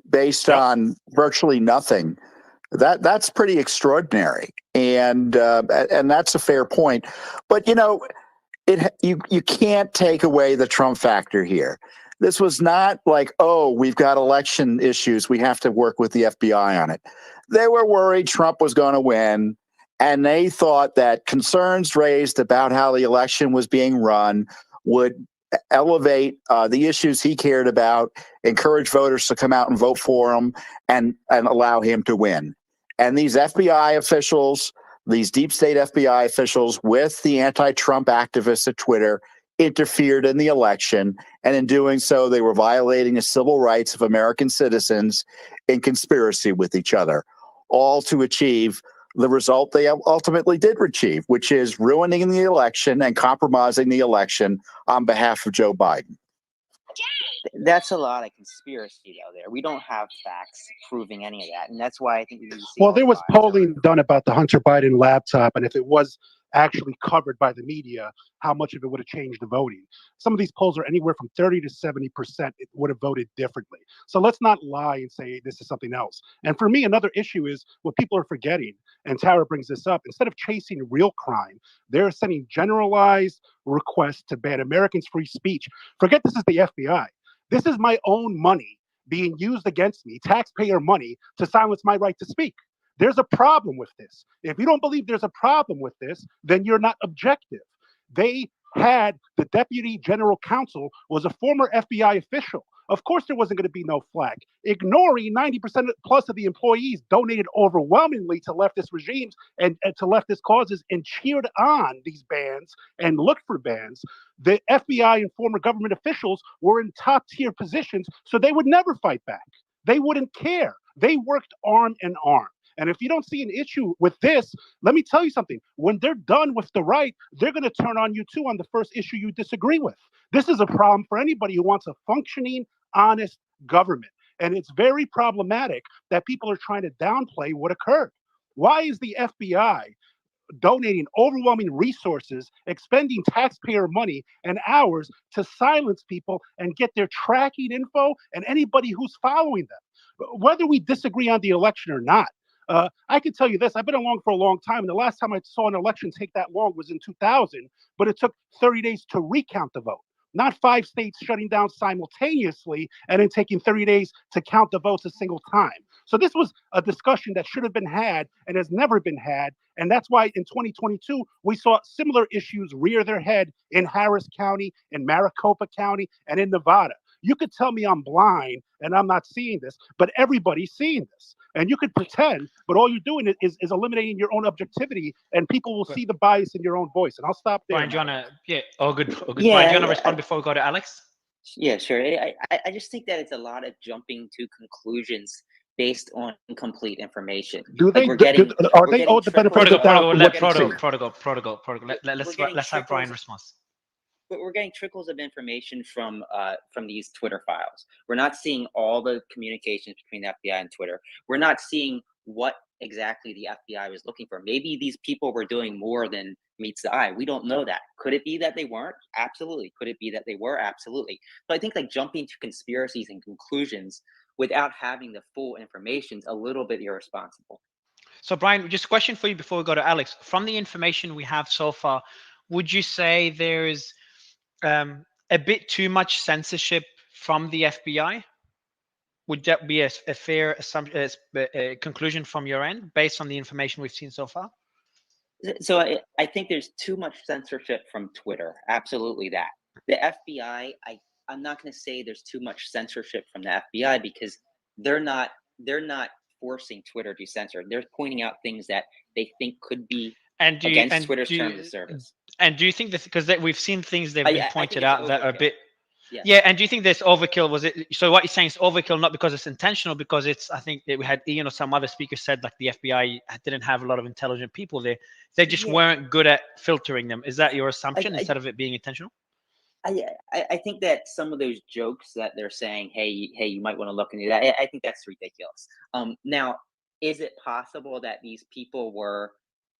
Speaker 12: based on virtually nothing, that's pretty extraordinary, and that's a fair point. But you can't take away the Trump factor here. This was not like, oh, we've got election issues, we have to work with the FBI on it. They were worried Trump was going to win, and they thought that concerns raised about how the election was being run would elevate the issues he cared about, encourage voters to come out and vote for him, and allow him to win. And these FBI officials, these deep state FBI officials with the anti-Trump activists at Twitter interfered in the election. And in doing so, they were violating the civil rights of American citizens in conspiracy with each other, all to achieve the result they ultimately did achieve, which is ruining the election and compromising the election on behalf of Joe Biden.
Speaker 6: That's a lot of conspiracy, though. There, we don't have facts proving any of that, and that's why I think we need to see.
Speaker 3: Well, there was polling done about the Hunter Biden laptop, and if it was actually covered by the media, how much of it would have changed the voting. Some of these polls are anywhere from 30 to 70%. It would have voted differently. So let's not lie and say this is something else. And for me, another issue is what people are forgetting, and Tara brings this up. Instead of chasing real crime, they're sending generalized requests to ban Americans' free speech. Forget this is the FBI. This is my own money being used against me, taxpayer money, to silence my right to speak. There's a problem with this. If you don't believe there's a problem with this, then you're not objective. They had the deputy general counsel was a former FBI official. Of course, there wasn't going to be no flag. Ignoring 90% plus of the employees donated overwhelmingly to leftist regimes and to leftist causes and cheered on these bans and looked for bans. The FBI and former government officials were in top tier positions, so they would never fight back. They wouldn't care. They worked arm in arm. And if you don't see an issue with this, let me tell you something. When they're done with the right, they're going to turn on you too on the first issue you disagree with. This is a problem for anybody who wants a functioning, honest government. And it's very problematic that people are trying to downplay what occurred. Why is the FBI donating overwhelming resources, expending taxpayer money and hours to silence people and get their tracking info and anybody who's following them? Whether we disagree on the election or not, I can tell you this, I've been along for a long time, and the last time I saw an election take that long was in 2000, but it took 30 days to recount the vote. Not 5 states shutting down simultaneously and then taking 30 days to count the votes a single time. So this was a discussion that should have been had and has never been had. And that's why in 2022, we saw similar issues rear their head in Harris County, in Maricopa County, and in Nevada. You could tell me I'm blind and I'm not seeing this, but everybody's seeing this. And you could pretend, but all you're doing is eliminating your own objectivity, and people will see the bias in your own voice. And I'll stop there.
Speaker 1: Brian, do you want to? Yeah. Oh, good. Oh, good.
Speaker 6: Yeah,
Speaker 1: Brian, do you want to respond before we go to Alex?
Speaker 6: Yeah, sure. I just think that it's a lot of jumping to conclusions based on incomplete information.
Speaker 3: Do they?
Speaker 6: We're getting,
Speaker 3: are they owed the benefit of the doubt?
Speaker 1: Protocol. Let's have Brian respond.
Speaker 6: But we're getting trickles of information from these Twitter files. We're not seeing all the communications between the FBI and Twitter. We're not seeing what exactly the FBI was looking for. Maybe these people were doing more than meets the eye. We don't know that. Could it be that they weren't? Absolutely. Could it be that they were? Absolutely. But I think jumping to conspiracies and conclusions without having the full information is a little bit irresponsible.
Speaker 1: So Brian, just a question for you before we go to Alex. From the information we have so far, would you say there is a bit too much censorship from the FBI? Would that be a fair assumption, a conclusion from your end based on the information we've seen so far?
Speaker 6: So I think there's too much censorship from Twitter. Absolutely that. The FBI, I'm not going to say there's too much censorship from the FBI because they're not forcing Twitter to censor. They're pointing out things that they think could be against Twitter's terms of service.
Speaker 1: And do you think that because we've seen things they've been pointed out that are a bit,
Speaker 6: yes.
Speaker 1: Yeah, and do you think this overkill was it? So what you're saying is overkill, not because it's intentional, because it's, I think that we had Ian or some other speaker said like the FBI didn't have a lot of intelligent people there. They just weren't good at filtering them. Is that your assumption instead of it being intentional?
Speaker 6: I think that some of those jokes that they're saying, hey, you might want to look into that. I think that's ridiculous. Now, is it possible that these people were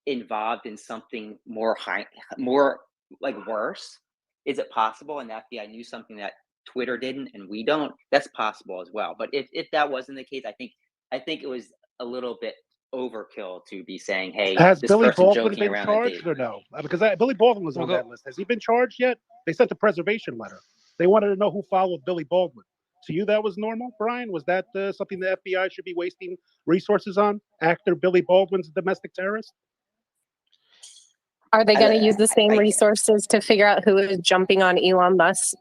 Speaker 6: involved in something more like worse? Is it possible? And the FBI knew something that Twitter didn't, and we don't. That's possible as well. But if that wasn't the case, I think it was a little bit overkill to be saying, hey,
Speaker 3: has
Speaker 6: this
Speaker 3: Billy
Speaker 6: person
Speaker 3: Baldwin
Speaker 6: joking
Speaker 3: been
Speaker 6: around
Speaker 3: charged or no? Because Billy Baldwin was on that list. Has he been charged yet? They sent a preservation letter. They wanted to know who followed Billy Baldwin. To you, that was normal, Brian? Was that something the FBI should be wasting resources on? Actor Billy Baldwin's a domestic terrorist?
Speaker 4: Are they going to use the same resources to figure out who is jumping on Elon Musk's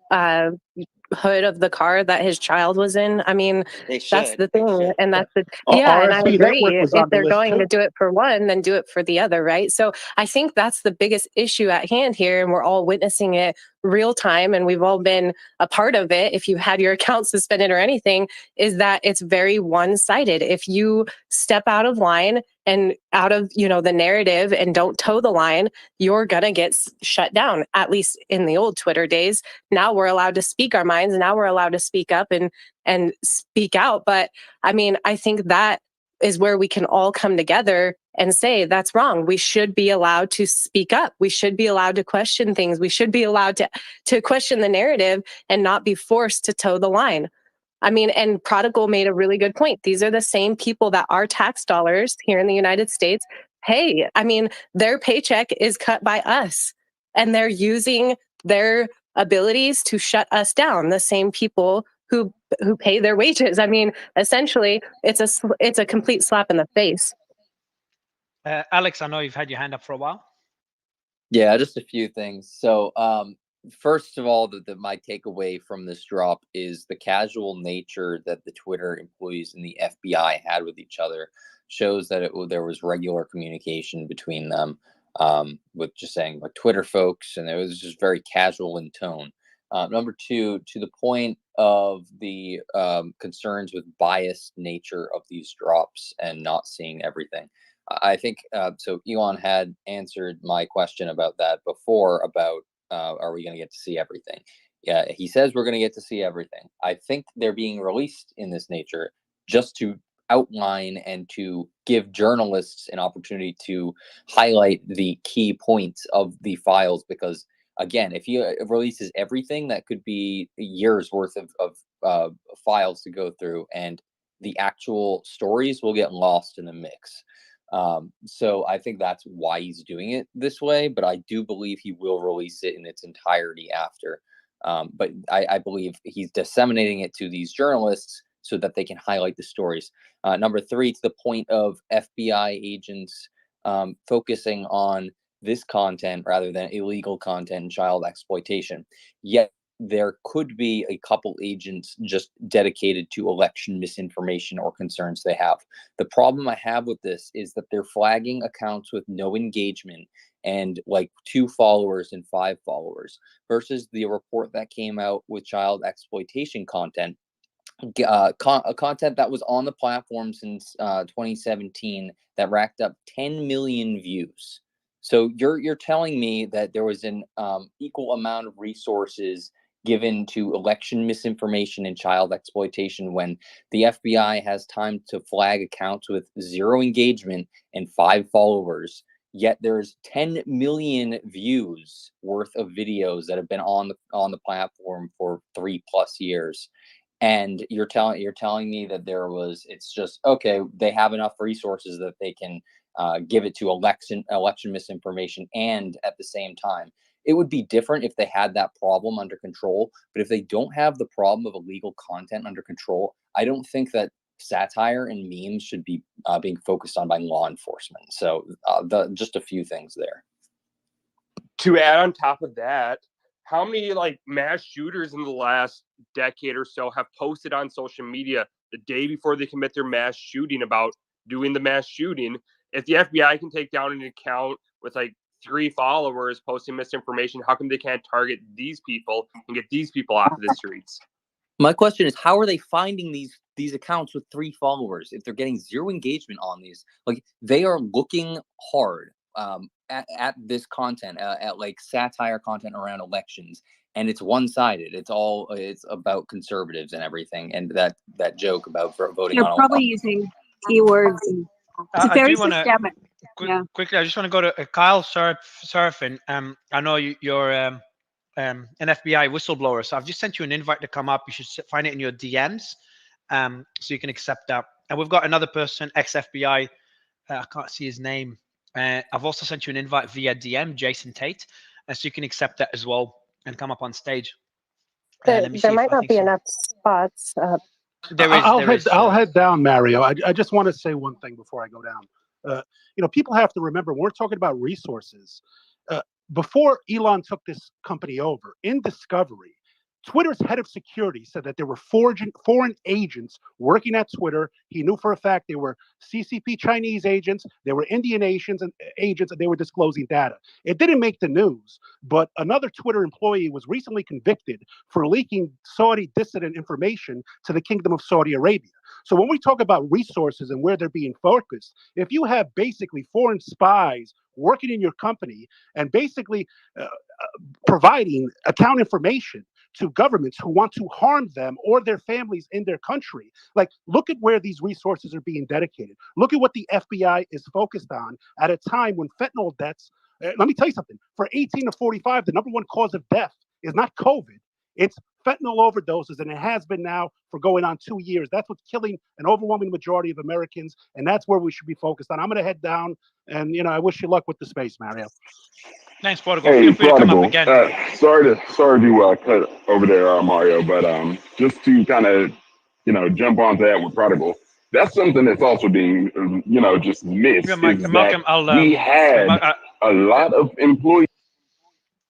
Speaker 4: hood of the car that his child was in? I mean, that's the thing. And that's the, and I agree. If they're going to do it for one, then do it for the other, right? So I think that's the biggest issue at hand here. And we're all witnessing it real time. And we've all been a part of it. If you had your account suspended or anything, is that it's very one-sided. If you step out of line and out of, the narrative and don't toe the line, you're going to get shut down, at least in the old Twitter days. Now we're allowed to speak our minds. Now we're allowed to speak up and speak out. But I mean, I think that is where we can all come together and say that's wrong. We should be allowed to speak up. We should be allowed to question things. We should be allowed to question the narrative and not be forced to toe the line. I mean, and Prodigal made a really good point. These are the same people that our tax dollars here in the United States pay. I mean, their paycheck is cut by us, and they're using their abilities to shut us down. The same people who pay their wages. I mean, essentially, it's a complete slap in the face.
Speaker 1: Alex, I know you've had your hand up for a while.
Speaker 16: Yeah, just a few things. So, first of all, my takeaway from this drop is the casual nature that the Twitter employees and the FBI had with each other shows that there was regular communication between them, with just saying like Twitter folks, and it was just very casual in tone. Number two, to the point of the concerns with biased nature of these drops and not seeing everything. I think so. Elon had answered my question about that before about are we going to get to see everything? Yeah, he says we're going to get to see everything. I think they're being released in this nature just to outline and to give journalists an opportunity to highlight the key points of the files, because again, if he releases everything, that could be years worth of files to go through, and the actual stories will get lost in the mix. So I think that's why he's doing it this way, but I do believe he will release it in its entirety after. But I believe he's disseminating it to these journalists so that they can highlight the stories. Number three, to the point of FBI agents focusing on this content rather than illegal content and child exploitation. Yet there could be a couple agents just dedicated to election misinformation or concerns they have. The problem I have with this is that they're flagging accounts with no engagement and like 2 followers and 5 followers versus the report that came out with child exploitation content content that was on the platform since 2017 that racked up 10 million views. So you're telling me that there was an equal amount of resources given to election misinformation and child exploitation when the FBI has time to flag accounts with 0 engagement and 5 followers, yet there's 10 million views worth of videos that have been on the platform for 3+ years. And you're telling me that it's just okay, they have enough resources that they can give it to election misinformation, and at the same time it would be different if they had that problem under control. But if they don't have the problem of illegal content under control, I don't think that satire and memes should be being focused on by law enforcement. So just a few things there.
Speaker 15: To add on top of that, how many like mass shooters in the last decade or so have posted on social media the day before they commit their mass shooting about doing the mass shooting? If the FBI can take down an account with like 3 followers posting misinformation, how come they can't target these people and get these people off of the streets?
Speaker 16: My question is, how are they finding these accounts with 3 followers if they're getting 0 engagement on these? Like, they are looking hard at this content, at like satire content around elections, and it's one-sided. It's about conservatives and everything, and that joke about voting
Speaker 5: They're
Speaker 16: on.
Speaker 5: probably using keywords. And it's very systemic.
Speaker 1: Quickly, I just want to go to Kyle Surfing. I know you're an FBI whistleblower, so I've just sent you an invite to come up. You should find it in your DMs, so you can accept that. And we've got another person, ex-FBI. I can't see his name. I've also sent you an invite via DM, Jason Tate, so you can accept that as well and come up on stage.
Speaker 4: There might not be enough spots.
Speaker 3: I'll head down, Mario. I just want to say one thing before I go down. People have to remember when we're talking about resources. Before Elon took this company over, in discovery, Twitter's head of security said that there were foreign agents working at Twitter. He knew for a fact they were CCP Chinese agents, they were Indian agents, and they were disclosing data. It didn't make the news, but another Twitter employee was recently convicted for leaking Saudi dissident information to the Kingdom of Saudi Arabia. So when we talk about resources and where they're being focused, if you have basically foreign spies working in your company and basically providing account information to governments who want to harm them or their families in their country. Like, look at where these resources are being dedicated. Look at what the FBI is focused on at a time when fentanyl deaths, let me tell you something, for 18 to 45, the number 1 cause of death is not COVID. It's fentanyl overdoses, and it has been now for going on 2 years. That's what's killing an overwhelming majority of Americans, and that's where we should be focused on. I'm going to head down, and I wish you luck with the space, Mario.
Speaker 1: Thanks, Prodigal.
Speaker 17: Hey,
Speaker 1: Feel free to come up
Speaker 17: Prodigal.
Speaker 1: again.
Speaker 17: Sorry to cut over there, Mario, but just to kind of jump onto that with Prodigal. That's something that's also being just missed.
Speaker 1: Malcolm,
Speaker 17: we had a lot of employees.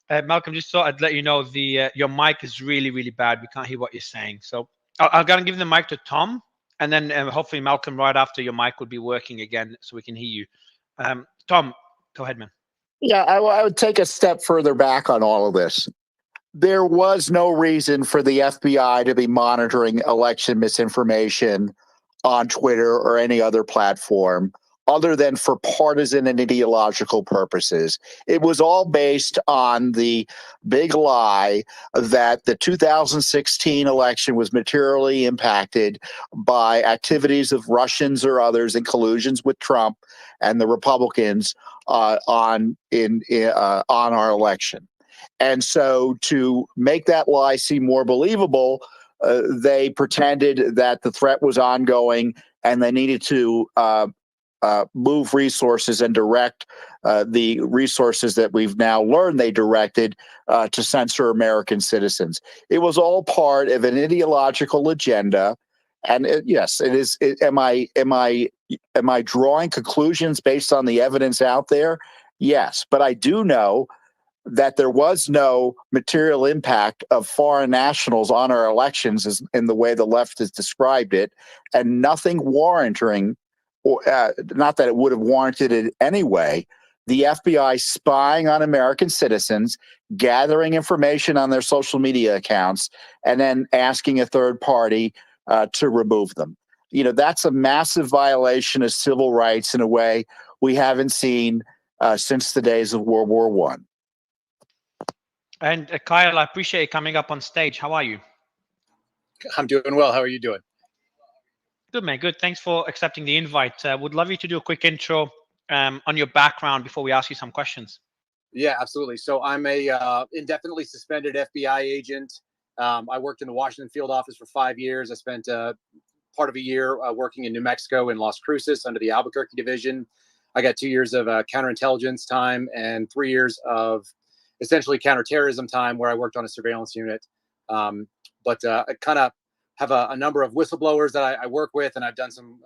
Speaker 1: Malcolm, just thought I'd let you know your mic is really, really bad. We can't hear what you're saying. So I'm going to give the mic to Tom, and then hopefully Malcolm, right after your mic will be working again so we can hear you. Tom, go ahead, man.
Speaker 12: Yeah, I would take a step further back on all of this. There was no reason for the FBI to be monitoring election misinformation on Twitter or any other platform other than for partisan and ideological purposes. It was all based on the big lie that the 2016 election was materially impacted by activities of Russians or others in collusions with Trump and the Republicans on our election. And so to make that lie seem more believable, they pretended that the threat was ongoing and they needed to move resources and direct the resources that we've now learned they directed to censor American citizens. It was all part of an ideological agenda. And yes, it is. Am I drawing conclusions based on the evidence out there? Yes, but I do know that there was no material impact of foreign nationals on our elections in the way the left has described it, and nothing warranting, or not that it would have warranted it anyway, the FBI spying on American citizens, gathering information on their social media accounts, and then asking a third party to remove them. That's a massive violation of civil rights in a way we haven't seen since the days of World War I.
Speaker 1: And Kyle, I appreciate you coming up on stage. How are you?
Speaker 18: I'm doing well. How are you doing?
Speaker 1: Good, man. Good. Thanks for accepting the invite. Would love you to do a quick intro on your background before we ask you some questions.
Speaker 18: Yeah, absolutely. So I'm a indefinitely suspended FBI agent. I worked in the Washington field office for 5 years. I spent part of a year working in New Mexico in Las Cruces under the Albuquerque division. I got 2 years of counterintelligence time and 3 years of essentially counterterrorism time where I worked on a surveillance unit. But I kind of have a number of whistleblowers that I work with, and I've done some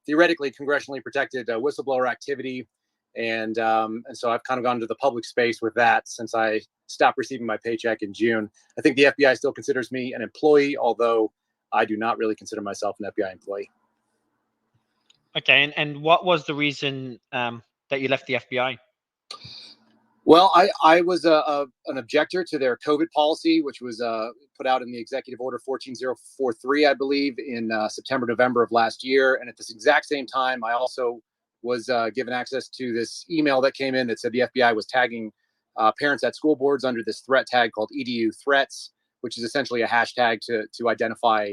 Speaker 18: theoretically congressionally protected whistleblower activity. And so I've kind of gone into the public space with that since I stopped receiving my paycheck in June. I think the FBI still considers me an employee, although I do not really consider myself an FBI employee.
Speaker 1: Okay, and what was the reason that you left the FBI?
Speaker 18: Well, I was an objector to their COVID policy, which was put out in the Executive Order 14043, I believe, in September, November of last year. And at this exact same time, I also was given access to this email that came in that said the FBI was tagging parents at school boards under this threat tag called EDU threats, which is essentially a hashtag to identify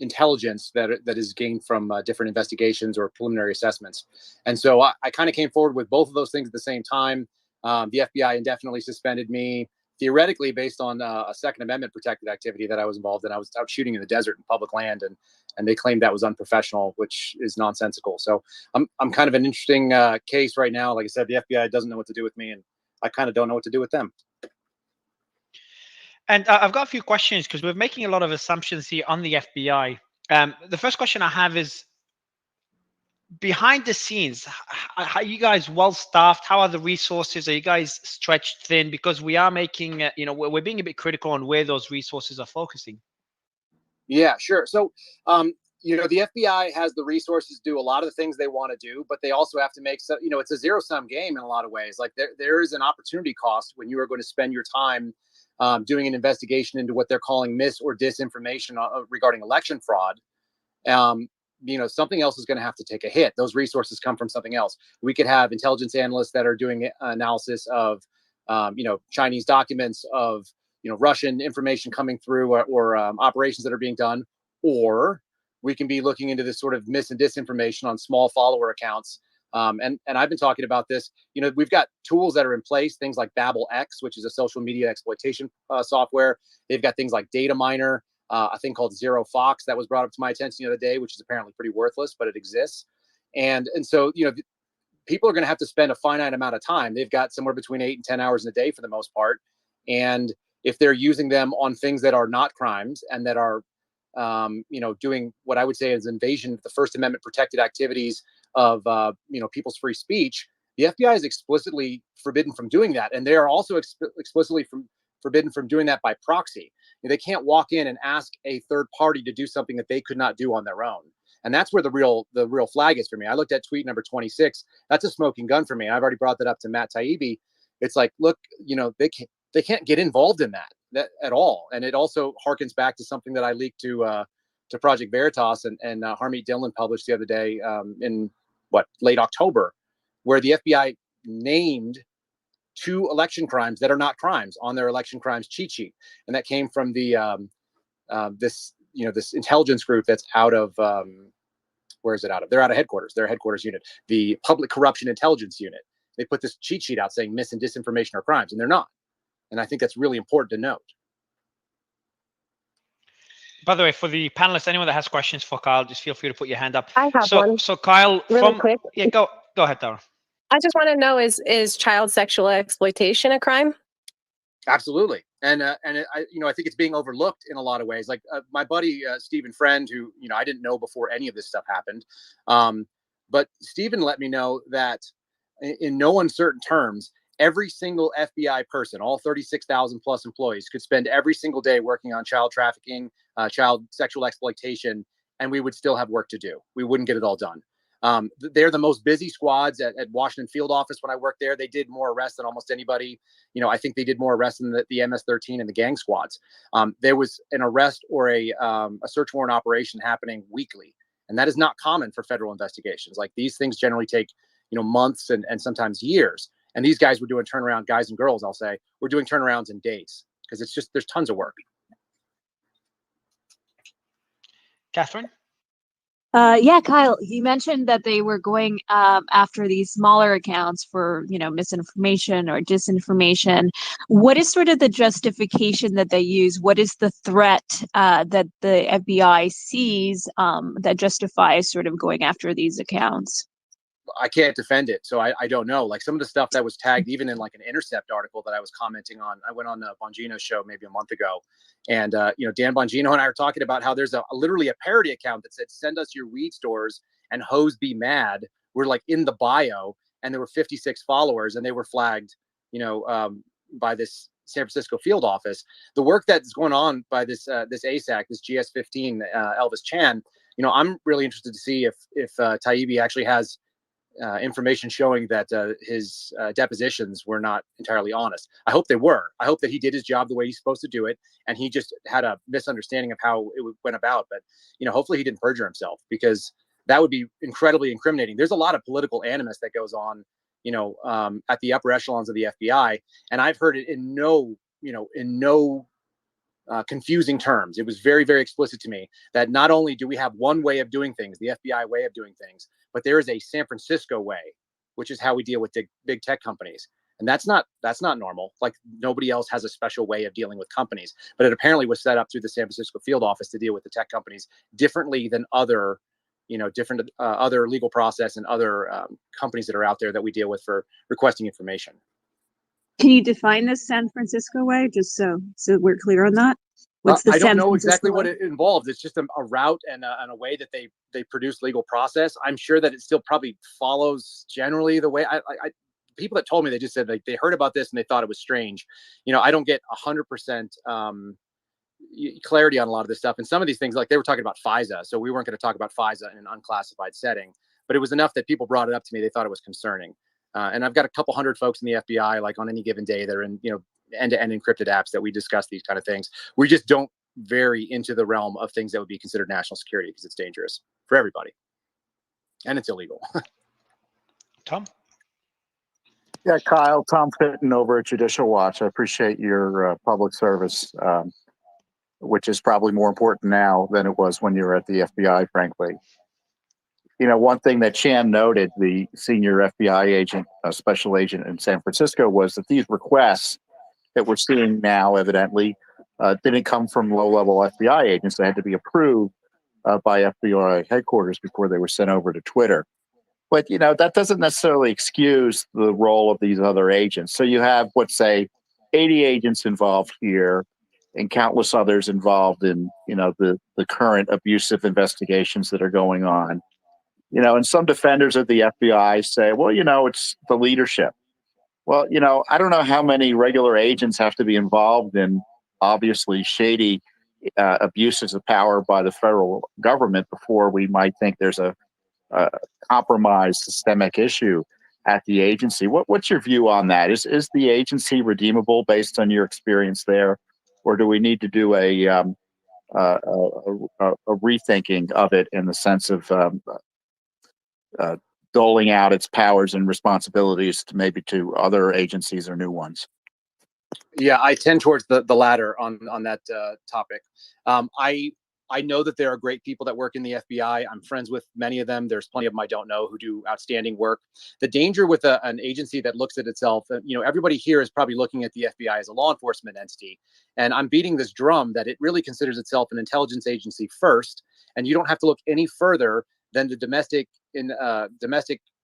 Speaker 18: intelligence that is gained from different investigations or preliminary assessments. And so I kind of came forward with both of those things at the same time. The FBI indefinitely suspended me, theoretically based on a Second Amendment protected activity that I was involved in. I was out shooting in the desert in public land, and they claimed that was unprofessional, which is nonsensical. So I'm kind of an interesting case right now. Like I said, the FBI doesn't know what to do with me, and I kind of don't know what to do with them.
Speaker 1: And I've got a few questions because we're making a lot of assumptions here on the FBI. The first question I have is, behind the scenes, are you guys well staffed? How are the resources? Are you guys stretched thin? Because we are making, we're being a bit critical on where those resources are focusing.
Speaker 18: Yeah, sure. So, the FBI has the resources to do a lot of the things they want to do, but they also have to make, it's a zero-sum game in a lot of ways. Like there is an opportunity cost when you are going to spend your time doing an investigation into what they're calling mis or disinformation regarding election fraud. Something else is going to have to take a hit. Those resources come from something else. We could have intelligence analysts that are doing analysis of, Chinese documents, of, Russian information coming through, or operations that are being done, or we can be looking into this sort of mis and disinformation on small follower accounts. And I've been talking about this. We've got tools that are in place, things like BabelX, which is a social media exploitation software. They've got things like Data Miner, a thing called Zero Fox that was brought up to my attention the other day, which is apparently pretty worthless, but it exists. And so, people are going to have to spend a finite amount of time. They've got somewhere between 8 and 10 hours in a day for the most part. And if they're using them on things that are not crimes and that are, doing what I would say is invasion of the First Amendment protected activities of, people's free speech, the FBI is explicitly forbidden from doing that. And they are also explicitly forbidden from doing that by proxy. They can't walk in and ask a third party to do something that they could not do on their own. And that's where the real flag is for me. I looked at tweet number 26. That's a smoking gun for me. I've already brought that up to Matt Taibbi. It's like, look, they can't get involved in that at all. And it also harkens back to something that I leaked to Project Veritas and Harmeet Dillon published the other day in late October, where the FBI named 2 election crimes that are not crimes on their election crimes cheat sheet. And that came from the this intelligence group that's out of where is it out of? They're out of headquarters. Their headquarters unit, the Public Corruption Intelligence Unit. They put this cheat sheet out saying mis and disinformation are crimes, and they're not. And I think that's really important to note.
Speaker 1: By the way, for the panelists, anyone that has questions for Kyle, just feel free to put your hand up.
Speaker 4: I have one.
Speaker 1: So Kyle,
Speaker 4: really quick.
Speaker 1: Yeah, go ahead, Tara.
Speaker 4: I just want to know, is child sexual exploitation a crime?
Speaker 18: Absolutely. And I think it's being overlooked in a lot of ways. Like my buddy, Stephen Friend, who, I didn't know before any of this stuff happened. But Stephen let me know that in no uncertain terms, every single FBI person, all 36,000 plus employees, could spend every single day working on child trafficking, child sexual exploitation, and we would still have work to do. We wouldn't get it all done. They're the most busy squads at Washington field office. When I worked there, they did more arrests than almost anybody. I think they did more arrests than the MS-13 and the gang squads. There was an arrest or a search warrant operation happening weekly. And that is not common for federal investigations. Like, these things generally take, months and sometimes years. And these guys were doing turnaround, guys and girls, I'll say, we're doing turnarounds in days, because it's just, there's tons of work.
Speaker 1: Catherine?
Speaker 5: Yeah, Kyle, you mentioned that they were going after these smaller accounts for, misinformation or disinformation. What is sort of the justification that they use? What is the threat that the FBI sees that justifies sort of going after these accounts?
Speaker 18: I can't defend it, so I don't know. Like, some of the stuff that was tagged, even in like an Intercept article that I was commenting on, I went on the Bongino's show maybe a month ago, and Dan Bongino and I were talking about how there's literally a parody account that said, "Send us your weed stores and hoes be mad." We're like in the bio, and there were 56 followers, and they were flagged, by this San Francisco field office. The work that's going on by this ASAC, this GS15, Elvis Chan. I'm really interested to see if Taibbi actually has information showing that his depositions were not entirely honest. I hope they were. I hope that he did his job the way he's supposed to do it, and he just had a misunderstanding of how it went about. But hopefully he didn't perjure himself, because that would be incredibly incriminating. There's a lot of political animus that goes on, at the upper echelons of the FBI, and I've heard it in no confusing terms. It was very, very explicit to me that not only do we have one way of doing things, the FBI way of doing things, but there is a San Francisco way, which is how we deal with big tech companies. And that's not normal. Like, nobody else has a special way of dealing with companies, but it apparently was set up through the San Francisco field office to deal with the tech companies differently than other legal process and other companies that are out there that we deal with for requesting information.
Speaker 5: Can you define this San Francisco way, just so we're clear on that? What's the
Speaker 18: I don't
Speaker 5: San
Speaker 18: know
Speaker 5: Francisco
Speaker 18: exactly
Speaker 5: way?
Speaker 18: what it involves. It's just a route and a way that they produce legal process. I'm sure that it still probably follows generally the way I people that told me, they just said, like, they heard about this and they thought it was strange. I don't get 100% clarity on a lot of this stuff. And some of these things, like, they were talking about FISA, so we weren't going to talk about FISA in an unclassified setting, but it was enough that people brought it up to me. They thought it was concerning. And I've got a couple hundred folks in the FBI, like, on any given day, that are in, end-to-end encrypted apps that we discuss these kind of things. We just don't vary into the realm of things that would be considered national security, because it's dangerous for everybody and it's illegal.
Speaker 1: Tom?
Speaker 12: Yeah, Kyle, Tom Fitton over at Judicial Watch. I appreciate your public service, which is probably more important now than it was when you were at the FBI, frankly. One thing that Chan noted, the senior FBI agent, special agent in San Francisco, was that these requests that we're seeing now, evidently, didn't come from low-level FBI agents. They had to be approved by FBI headquarters before they were sent over to Twitter. But, that doesn't necessarily excuse the role of these other agents. So you have, let's say, 80 agents involved here and countless others involved in, the current abusive investigations that are going on. And some defenders of the FBI say, well, it's the leadership. Well, I don't know how many regular agents have to be involved in obviously shady abuses of power by the federal government before we might think there's a compromised systemic issue at the agency. What's your view on that? Is the agency redeemable based on your experience there, or do we need to do a rethinking of it in the sense of doling out its powers and responsibilities to maybe to other agencies or new ones?
Speaker 18: Yeah, I tend towards the latter on that topic. I know that there are great people that work in the FBI. I'm friends with many of them. There's plenty of them I don't know who do outstanding work. The danger with an agency that looks at itself, everybody here is probably looking at the FBI as a law enforcement entity. And I'm beating this drum that it really considers itself an intelligence agency first. And you don't have to look any further than the domestic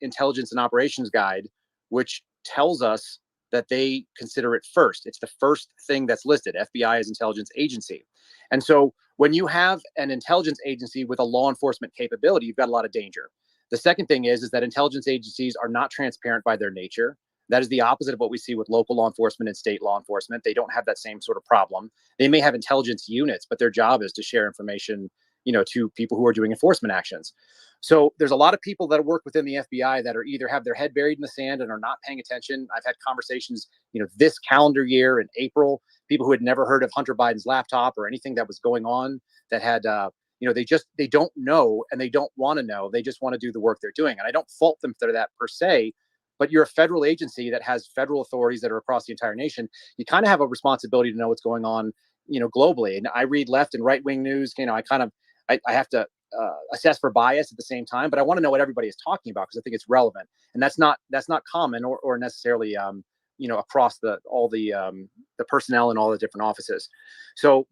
Speaker 18: intelligence and operations guide, which tells us that they consider it first. It's the first thing that's listed, FBI as intelligence agency. And so when you have an intelligence agency with a law enforcement capability, you've got a lot of danger. The second thing is that intelligence agencies are not transparent by their nature. That is the opposite of what we see with local law enforcement and state law enforcement. They don't have that same sort of problem. They may have intelligence units, but their job is to share information, to people who are doing enforcement actions. So there's a lot of people that work within the FBI that are either have their head buried in the sand and are not paying attention. I've had conversations, this calendar year in April, people who had never heard of Hunter Biden's laptop or anything that was going on, that had, they don't know, and they don't want to know. They just want to do the work they're doing. And I don't fault them for that per se, but you're a federal agency that has federal authorities that are across the entire nation. You kind of have a responsibility to know what's going on, globally. And I read left and right wing news. I have to assess for bias at the same time, but I want to know what everybody is talking about because I think it's relevant, and that's not common or necessarily across all the personnel in all the different offices. So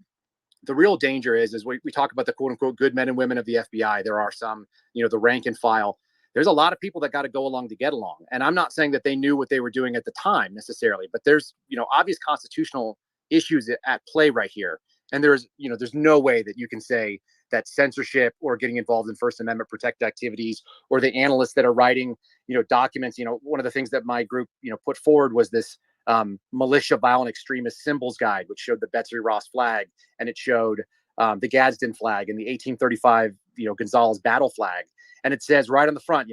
Speaker 18: the real danger is we talk about the quote unquote good men and women of the FBI. There are some, the rank and file. There's a lot of people that got to go along to get along, and I'm not saying that they knew what they were doing at the time necessarily, but there's obvious constitutional issues at play right here, and there's no way that you can say that censorship or getting involved in First Amendment protected activities, or the analysts that are writing, documents. One of the things that my group, put forward was this militia violent extremist symbols guide, which showed the Betsy Ross flag, and it showed the Gadsden flag and the 1835, Gonzales battle flag. And it says right on the front,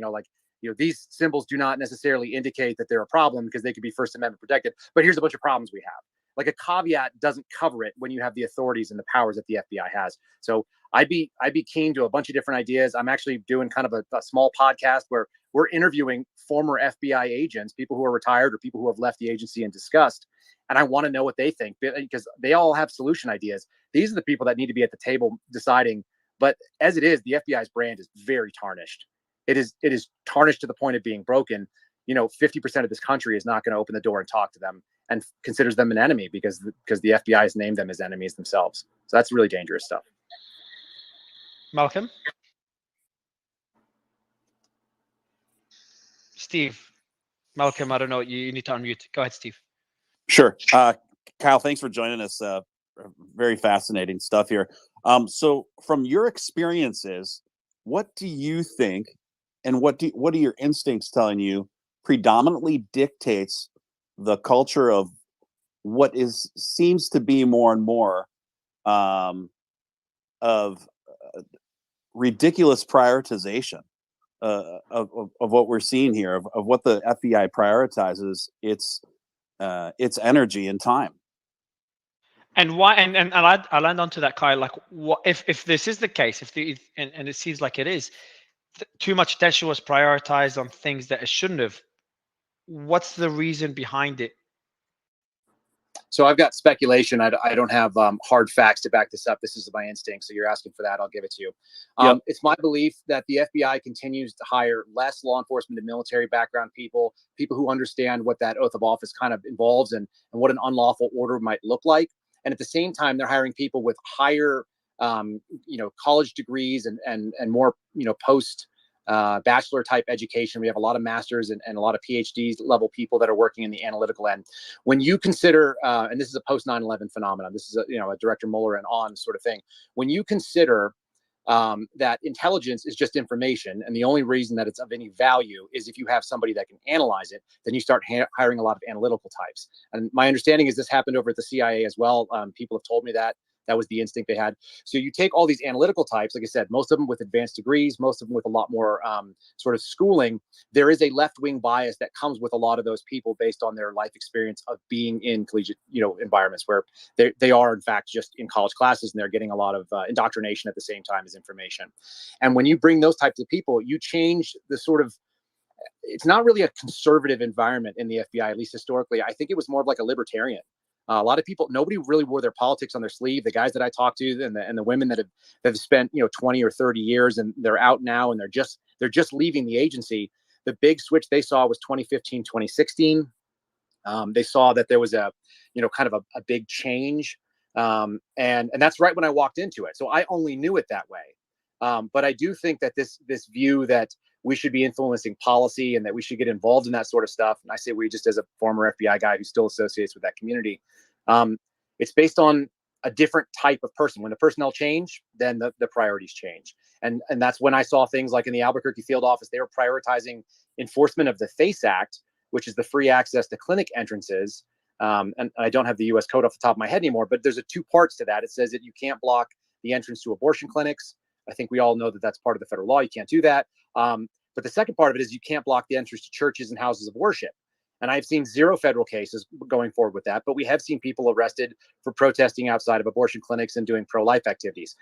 Speaker 18: these symbols do not necessarily indicate that they're a problem because they could be First Amendment protected. But here's a bunch of problems we have. Like, a caveat doesn't cover it when you have the authorities and the powers that the FBI has. So I'd be keen to a bunch of different ideas. I'm actually doing kind of a small podcast where we're interviewing former FBI agents, people who are retired or people who have left the agency and discussed. And I want to know what they think, because they all have solution ideas. These are the people that need to be at the table deciding. But as it is, the FBI's brand is very tarnished. It is tarnished to the point of being broken. 50% of this country is not going to open the door and talk to them and considers them an enemy because the FBI has named them as enemies themselves. So that's really dangerous stuff.
Speaker 1: Malcolm? Steve? Malcolm, I don't know. You need to unmute. Go ahead, Steve.
Speaker 9: Sure. Kyle, thanks for joining us. Very fascinating stuff here. So from your experiences, what do you think, and what are your instincts telling you predominantly dictates the culture of what seems to be more and more of ridiculous prioritization of what we're seeing here, of what the FBI prioritizes its energy and time.
Speaker 1: And why? And I'll land onto that, Kyle. Like, what if this is the case? And it seems like it is, too much attention was prioritized on things that it shouldn't have. What's the reason behind it?
Speaker 18: So I've got speculation. I don't have hard facts to back this up. This is my instinct. So you're asking for that. I'll give it to you.
Speaker 9: Yep.
Speaker 18: It's my belief that the FBI continues to hire less law enforcement and military background people who understand what that oath of office kind of involves and what an unlawful order might look like. And at the same time, they're hiring people with higher, college degrees and more, post bachelor type education. We have a lot of masters and a lot of PhD level people that are working in the analytical end. When you consider, and this is a post 9/11 phenomenon, this is a Director Mueller and on sort of thing. When you consider that intelligence is just information, and the only reason that it's of any value is if you have somebody that can analyze it, then you start hiring a lot of analytical types. And my understanding is this happened over at the CIA as well. People have told me that was the instinct they had. So you take all these analytical types, like I said, most of them with advanced degrees, most of them with a lot more sort of schooling. There is a left-wing bias that comes with a lot of those people based on their life experience of being in collegiate, environments where they are in fact just in college classes and they're getting a lot of indoctrination at the same time as information. And when you bring those types of people, you change the sort of, it's not really a conservative environment in the FBI, at least historically. I think it was more of like a libertarian. A lot of people, nobody really wore their politics on their sleeve. The guys that I talked to and the women that have spent 20 or 30 years and they're out now and they're just leaving the agency. The big switch they saw was 2015, 2016. They saw that there was a kind of a big change, and that's right when I walked into it. So I only knew it that way. But I do think that this view that we should be influencing policy and that we should get involved in that sort of stuff. And I say we just as a former FBI guy who still associates with that community. It's based on a different type of person. When the personnel change, then the priorities change. And that's when I saw things like in the Albuquerque field office, they were prioritizing enforcement of the FACE Act, which is the free access to clinic entrances. And I don't have the US code off the top of my head anymore, but there's two parts to that. It says that you can't block the entrance to abortion clinics. I think we all know that that's part of the federal law. You can't do that. But the second part of it is you can't block the entrance to churches and houses of worship. And I've seen 0 federal cases going forward with that, but we have seen people arrested for protesting outside of abortion clinics and doing pro-life activities.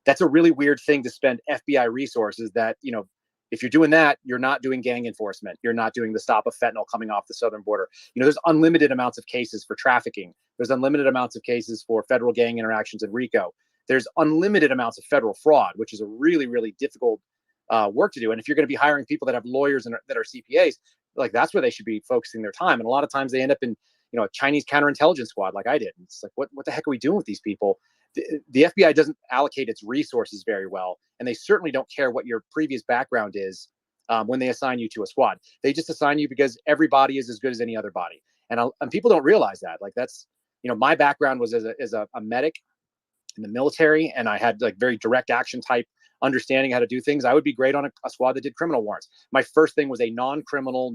Speaker 18: That's a really weird thing to spend FBI resources that, you know, if you're doing that, you're not doing gang enforcement. You're not doing the stop of fentanyl coming off the southern border. You know, there's unlimited amounts of cases for trafficking. There's unlimited amounts of cases for federal gang interactions in RICO. There's unlimited amounts of federal fraud, which is a really, really difficult work to do. And if you're going to be hiring people that have lawyers and that are CPAs, like that's where they should be focusing their time. And a lot of times they end up in, you know, a Chinese counterintelligence squad like I did. And it's like, what the heck are we doing with these people? The FBI doesn't allocate its resources very well, and they certainly don't care what your previous background is when they assign you to a squad. They just assign you because everybody is as good as any other body, and people don't realize that. Like that's, you know, my background was as a medic in the military, and I had like very direct action type understanding how to do things. I would be great on a squad that did criminal warrants. My first thing was a non-criminal,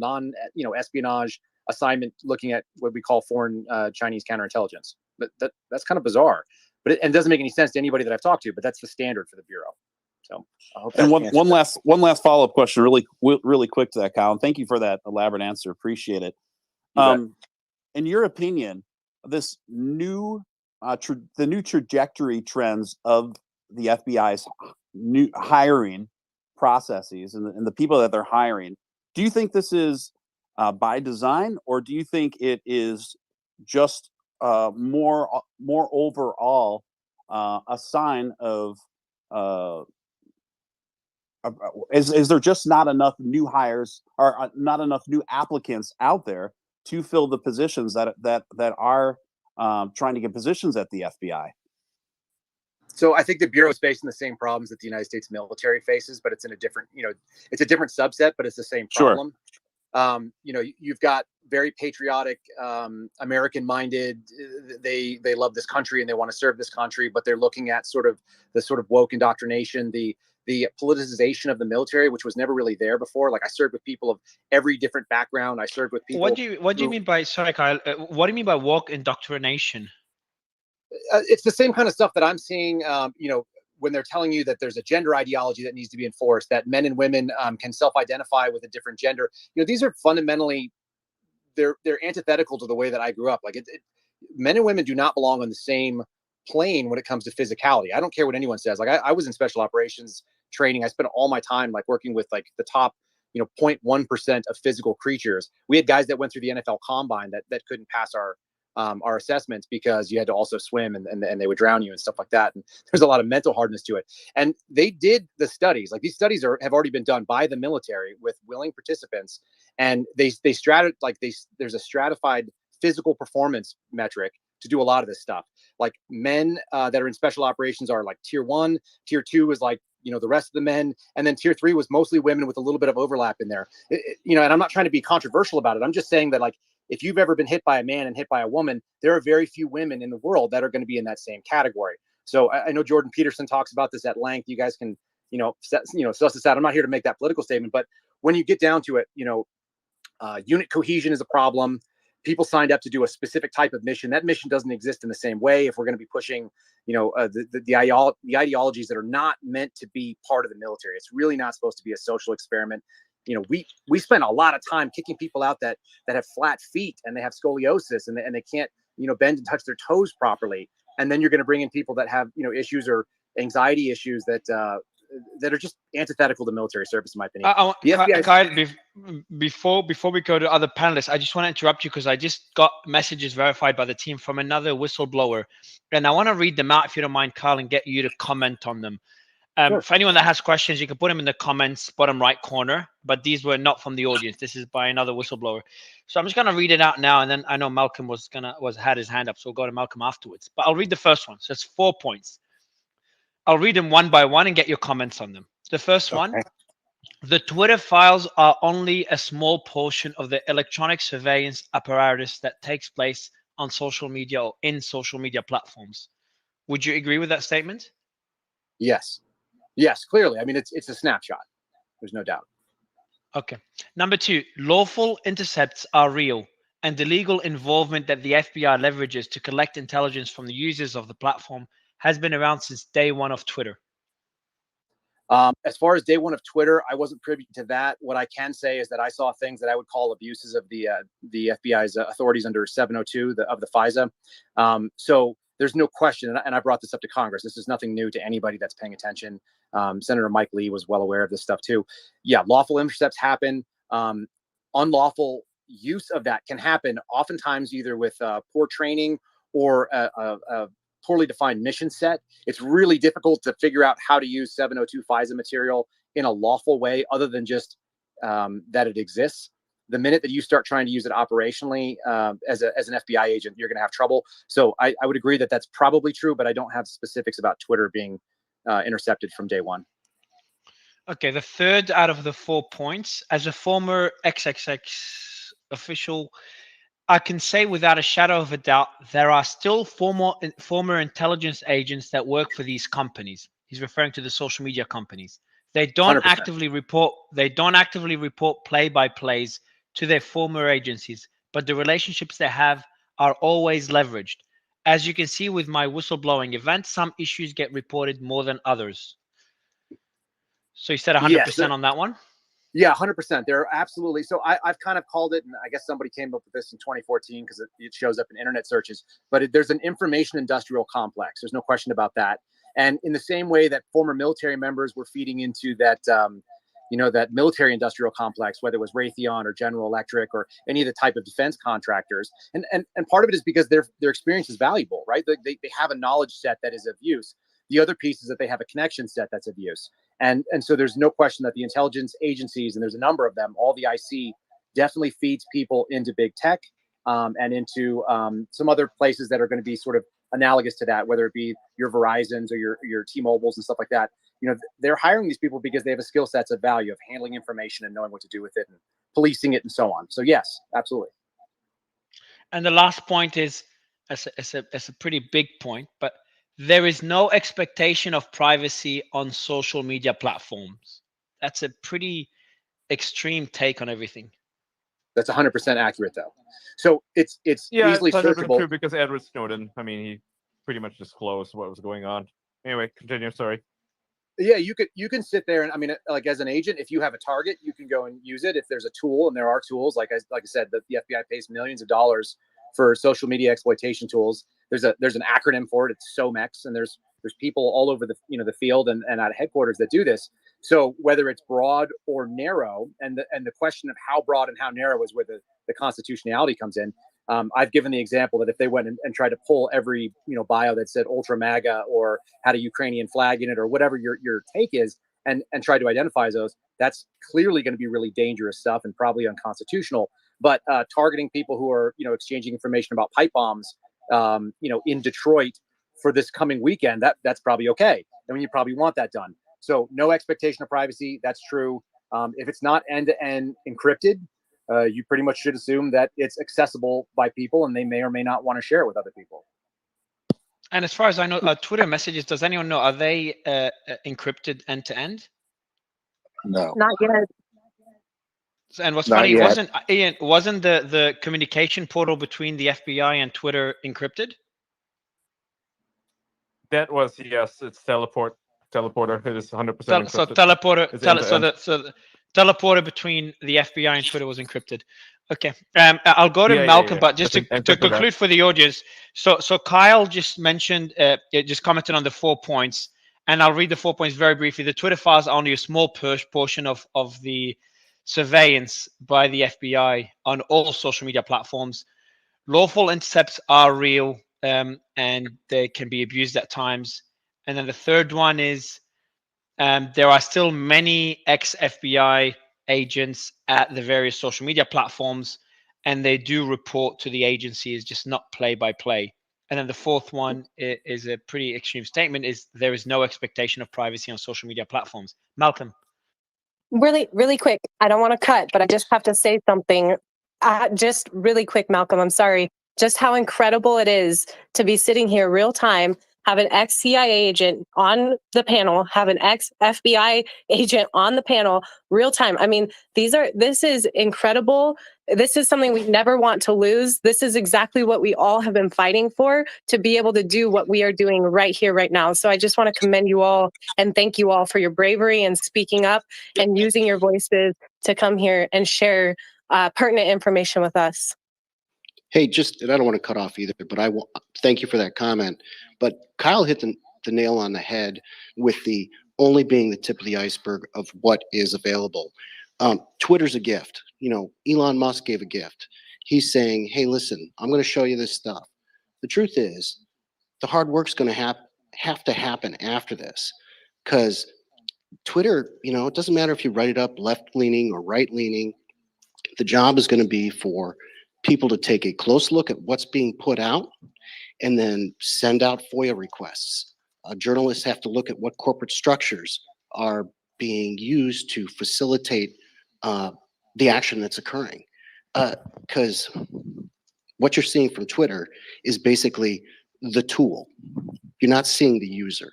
Speaker 18: espionage assignment looking at what we call foreign Chinese counterintelligence. But that's kind of bizarre. But it doesn't make any sense to anybody that I've talked to. But that's the standard for the bureau. So I hope.
Speaker 9: And one last follow up question, really quick to that, Colin. Thank you for that elaborate answer. Appreciate it. In your opinion, this new the new trajectory trends of the FBI's new hiring processes and the people that they're hiring, do you think this is by design, or do you think it is just more overall a sign of is there just not enough new hires or not enough new applicants out there to fill the positions that are trying to get positions at the FBI?
Speaker 18: So I think the Bureau is facing the same problems that the United States military faces, but it's in a different, it's a different subset, but it's the same problem. Sure. You've got very patriotic, American-minded. They love this country and they want to serve this country, but they're looking at the sort of woke indoctrination, the politicization of the military, which was never really there before. Like I served with people of every different background. I served with people.
Speaker 1: What do you mean by, sorry, Kyle? What do you mean by woke indoctrination?
Speaker 18: It's the same kind of stuff that I'm seeing. When they're telling you that there's a gender ideology that needs to be enforced, that men and women can self-identify with a different gender. These are fundamentally, they're antithetical to the way that I grew up. Like men and women do not belong on the same plane when it comes to physicality. I don't care what anyone says. Like I was in special operations training. I spent all my time like working with like the top, 0.1% of physical creatures. We had guys that went through the NFL combine that couldn't pass our assessments because you had to also swim and they would drown you and stuff like that. And there's a lot of mental hardness to it. And they did the studies, like these studies have already been done by the military with willing participants. And there's a stratified physical performance metric to do a lot of this stuff. Like men that are in special operations are like tier 1, tier 2 is like, the rest of the men. And then tier 3 was mostly women with a little bit of overlap in there. And I'm not trying to be controversial about it. I'm just saying that like, if you've ever been hit by a man and hit by a woman, there are very few women in the world that are going to be in that same category. So I know Jordan Peterson talks about this at length. You guys can, suss this out. I'm not here to make that political statement, but when you get down to it, unit cohesion is a problem. People signed up to do a specific type of mission. That mission doesn't exist in the same way. If we're going to be pushing, the ideologies that are not meant to be part of the military, it's really not supposed to be a social experiment. We spend a lot of time kicking people out that have flat feet and they have scoliosis and they can't, bend and touch their toes properly. And then you're going to bring in people that have, issues or anxiety issues that are just antithetical to military service, in my opinion.
Speaker 1: Kyle, before we go to other panelists, I just want to interrupt you because I just got messages verified by the team from another whistleblower. And I want to read them out, if you don't mind, Kyle, and get you to comment on them. Sure. For anyone that has questions, you can put them in the comments, bottom right corner. But these were not from the audience. This is by another whistleblower. So I'm just going to read it out now. And then I know Malcolm had his hand up. So we'll go to Malcolm afterwards. But I'll read the first one. So it's 4 points. I'll read them one by one and get your comments on them. The first one, the Twitter files are only a small portion of the electronic surveillance apparatus that takes place on social media or in social media platforms. Would you agree with that statement?
Speaker 18: Yes, clearly. I mean, it's a snapshot. There's no doubt.
Speaker 1: Okay. Number 2, lawful intercepts are real, and the legal involvement that the FBI leverages to collect intelligence from the users of the platform has been around since day one of Twitter.
Speaker 18: As far as day one of Twitter, I wasn't privy to that. What I can say is that I saw things that I would call abuses of the FBI's authorities under 702 of the FISA. So there's no question, and I brought this up to Congress. This is nothing new to anybody that's paying attention. Senator Mike Lee was well aware of this stuff too. Yeah, lawful intercepts happen. Unlawful use of that can happen oftentimes either with poor training or a poorly defined mission set. It's really difficult to figure out how to use 702 FISA material in a lawful way other than just that it exists. The minute that you start trying to use it operationally as an FBI agent, you're going to have trouble. So I would agree that that's probably true, but I don't have specifics about Twitter being intercepted from day one.
Speaker 1: Okay, the third out of the 4 points, as a former XXX official, I can say without a shadow of a doubt, there are still former intelligence agents that work for these companies. He's referring to the social media companies. They don't
Speaker 18: 100%.
Speaker 1: actively report. They don't actively report play-by-plays to their former agencies, but the relationships they have are always leveraged. As you can see with my whistleblowing event, some issues get reported more than others. So you said 100%
Speaker 18: Yes,
Speaker 1: on that one?
Speaker 18: Yeah, 100%. They're absolutely. So I've kind of called it, and I guess somebody came up with this in 2014 because it shows up in internet searches, but there's an information industrial complex. There's no question about that. And in the same way that former military members were feeding into that, that military industrial complex, whether it was Raytheon or General Electric or any of the type of defense contractors. And part of it is because their experience is valuable, right? They have a knowledge set that is of use. The other piece is that they have a connection set that's of use. And so there's no question that the intelligence agencies, and there's a number of them, all the IC definitely feeds people into big tech and into some other places that are going to be sort of analogous to that, whether it be your Verizons or your T-Mobiles and stuff like that. They're hiring these people because they have a skill sets of value of handling information and knowing what to do with it and policing it and so on. So yes, absolutely.
Speaker 1: And the last point is, it's a pretty big point, but there is no expectation of privacy on social media platforms. That's a pretty extreme take on everything.
Speaker 18: That's 100% accurate, though. So it's easily
Speaker 2: it's 100%
Speaker 18: searchable.
Speaker 2: true because Edward Snowden, I mean, he pretty much disclosed what was going on. Anyway, continue. Sorry.
Speaker 18: Yeah, you can sit there and, I mean, like as an agent, if you have a target, you can go and use it. If there's a tool, and there are tools, like I said, the FBI pays millions of dollars for social media exploitation tools. There's an acronym for it. It's SOMEX, and there's people all over the field and at headquarters that do this. So whether it's broad or narrow, and the question of how broad and how narrow is where the constitutionality comes in. I've given the example that if they went and tried to pull every bio that said ultra MAGA or had a Ukrainian flag in it or whatever your take is, and try to identify those, that's clearly going to be really dangerous stuff and probably unconstitutional. But targeting people who are exchanging information about pipe bombs in Detroit for this coming weekend, that's probably okay. I mean, you probably want that done. So no expectation of privacy. That's true. If it's not end-to-end encrypted, you pretty much should assume that it's accessible by people and they may or may not want to share it with other people.
Speaker 1: And as far as I know, Twitter messages, does anyone know, are they encrypted end-to-end?
Speaker 12: No.
Speaker 4: Not yet.
Speaker 1: And what's
Speaker 12: Not
Speaker 1: funny,
Speaker 12: yet.
Speaker 1: wasn't the communication portal between the FBI and Twitter encrypted?
Speaker 2: That was, yes, it's teleporter. It is 100% encrypted.
Speaker 1: So teleporter,
Speaker 2: It's end-to-end.
Speaker 1: so the teleporter between the FBI and Twitter was encrypted. Okay, I'll go to Malcolm, but just to conclude for the audience. So Kyle just mentioned, just commented on the 4 points, and I'll read the 4 points very briefly. The Twitter files are only a small portion of the surveillance by the FBI on all social media platforms. Lawful intercepts are real, and they can be abused at times. And then the third one is there are still many ex-FBI agents at the various social media platforms, and they do report to the agencies, just not play-by-play. And then the fourth one is a pretty extreme statement, is there is no expectation of privacy on social media platforms. Malcolm.
Speaker 4: Really, really quick. I don't want to cut, but I just have to say something. Just really quick, Malcolm, I'm sorry. Just how incredible it is to be sitting here real time, have an ex-CIA agent on the panel, have an ex-FBI agent on the panel, real time. I mean, this is incredible. This is something we never want to lose. This is exactly what we all have been fighting for, to be able to do what we are doing right here, right now. So I just want to commend you all and thank you all for your bravery and speaking up and using your voices to come here and share pertinent information with us.
Speaker 13: Hey, and I don't want to cut off either, but thank you for that comment. But Kyle hit the nail on the head with the only being the tip of the iceberg of what is available. Twitter's a gift. Elon Musk gave a gift. He's saying, hey, listen, I'm going to show you this stuff. The truth is, the hard work's going to have to happen after this, because Twitter, it doesn't matter if you write it up left-leaning or right-leaning. The job is going to be for people to take a close look at what's being put out and then send out FOIA requests. Journalists have to look at what corporate structures are being used to facilitate the action that's occurring. Because what you're seeing from Twitter is basically the tool. You're not seeing the user.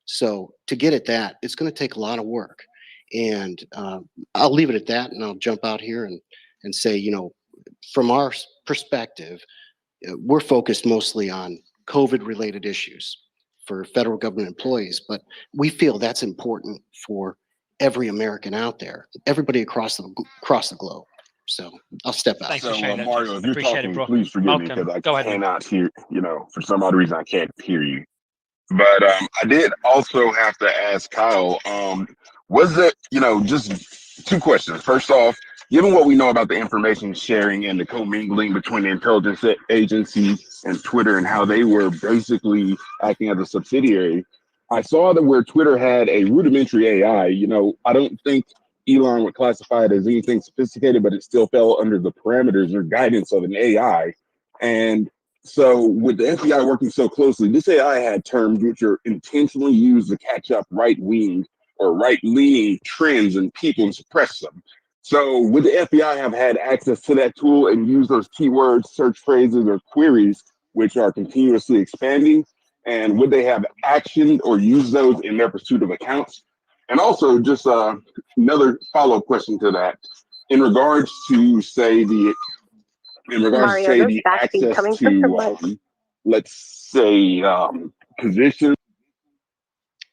Speaker 13: So to get at that, it's going to take a lot of work. And I'll leave it at that, and I'll jump out here and say, from our perspective, we're focused mostly on COVID-related issues for federal government employees, but we feel that's important for every American out there, everybody across the globe. So I'll step out.
Speaker 17: Thanks for sharing that, Mario, if you're talking, please forgive me because I cannot hear, for some odd reason, I can't hear you. But I did also have to ask Kyle, was it, just two questions. First off, given what we know about the information sharing and the commingling between the intelligence agencies and Twitter and how they were basically acting as a subsidiary, I saw that where Twitter had a rudimentary AI, I don't think Elon would classify it as anything sophisticated, but it still fell under the parameters or guidance of an AI. And so with the FBI working so closely, this AI had terms which are intentionally used to catch up right-wing or right-leaning trends in people and suppress them. So would the FBI have had access to that tool and use those keywords, search phrases, or queries, which are continuously expanding? And would they have actioned or used those in their pursuit of accounts? And also just another follow-up question to that. In regards to, say, the access to, let's say, positions.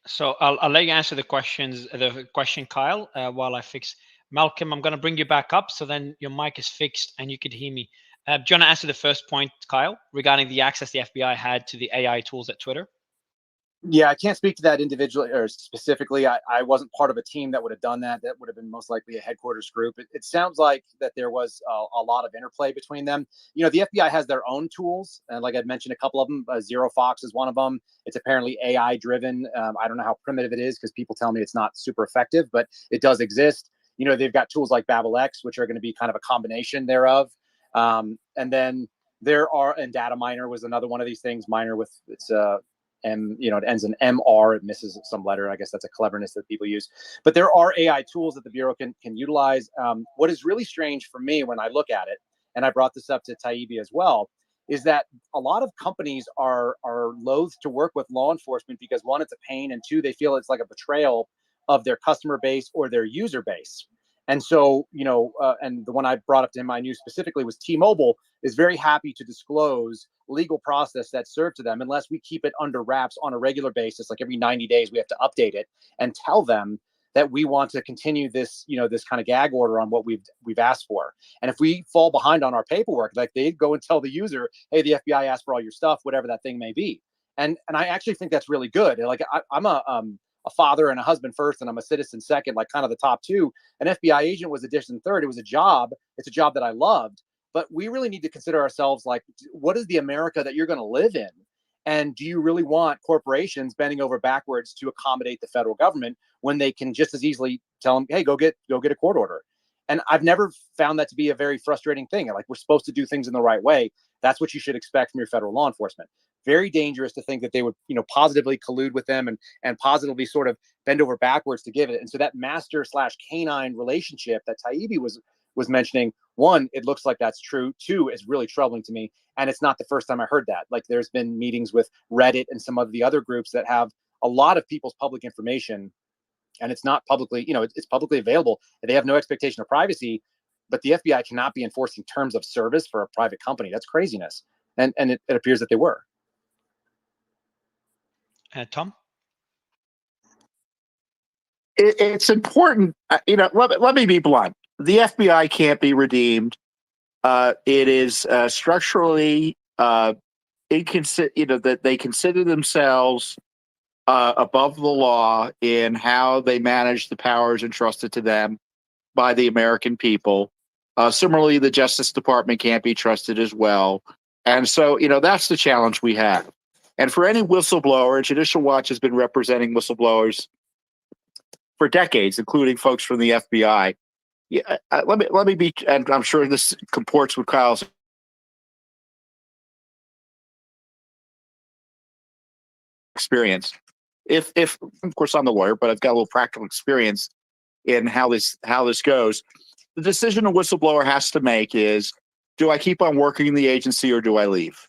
Speaker 1: So I'll let you answer the question, Kyle, while I fix. Malcolm, I'm going to bring you back up so then your mic is fixed and you could hear me. Do you want to answer the first point, Kyle, regarding the access the FBI had to the AI tools at Twitter?
Speaker 18: Yeah, I can't speak to that individually or specifically. I wasn't part of a team that would have done that. That would have been most likely a headquarters group. It sounds like that there was a lot of interplay between them. The FBI has their own tools. And like I'd mentioned, a couple of them, Zero Fox is one of them. It's apparently AI driven. I don't know how primitive it is because people tell me it's not super effective, but it does exist. They've got tools like BabelX, which are going to be kind of a combination thereof. And then and Data Miner was another one of these things. Miner with its it ends in MR, it misses some letter. I guess that's a cleverness that people use. But there are AI tools that the Bureau can utilize. What is really strange for me when I look at it, and I brought this up to Taibbi as well, is that a lot of companies are loath to work with law enforcement because one, it's a pain, and two, they feel it's like a betrayal of their customer base or their user base. And so, and the one I brought up to him, I knew specifically was T-Mobile is very happy to disclose legal process that's served to them unless we keep it under wraps on a regular basis. Like every 90 days, we have to update it and tell them that we want to continue this, this kind of gag order on what we've asked for. And if we fall behind on our paperwork, like they go and tell the user, hey, the FBI asked for all your stuff, whatever that thing may be. And I actually think that's really good. Like I'm a father and a husband first, and I'm a citizen second, like kind of the top two. An FBI agent was a distant third. It was a job. It's a job that I loved. But we really need to consider ourselves like, what is the America that you're going to live in? And do you really want corporations bending over backwards to accommodate the federal government when they can just as easily tell them, hey, go get a court order? And I've never found that to be a very frustrating thing. Like, we're supposed to do things in the right way. That's what you should expect from your federal law enforcement. Very dangerous to think that they would, positively collude with them and positively sort of bend over backwards to give it. And so that master/canine relationship that Taibbi was mentioning One, it looks like that's true. Two, it's really troubling to me. And it's not the first time I heard that. Like there's been meetings with Reddit and some of the other groups that have a lot of people's public information, and it's not publicly, it's publicly available. And they have no expectation of privacy, but the FBI cannot be enforcing terms of service for a private company. That's craziness. And it appears that they were.
Speaker 1: Tom?
Speaker 12: It's important. Let me be blunt. The FBI can't be redeemed. It is structurally inconsistent. That they consider themselves above the law in how they manage the powers entrusted to them by the American people. Similarly, the Justice Department can't be trusted as well. And so, that's the challenge we have. And for any whistleblower, Judicial Watch has been representing whistleblowers for decades, including folks from the FBI. Yeah, let me be, and I'm sure this comports with Kyle's experience. If of course I'm the lawyer, but I've got a little practical experience in how this goes. The decision a whistleblower has to make is, do I keep on working in the agency or do I leave?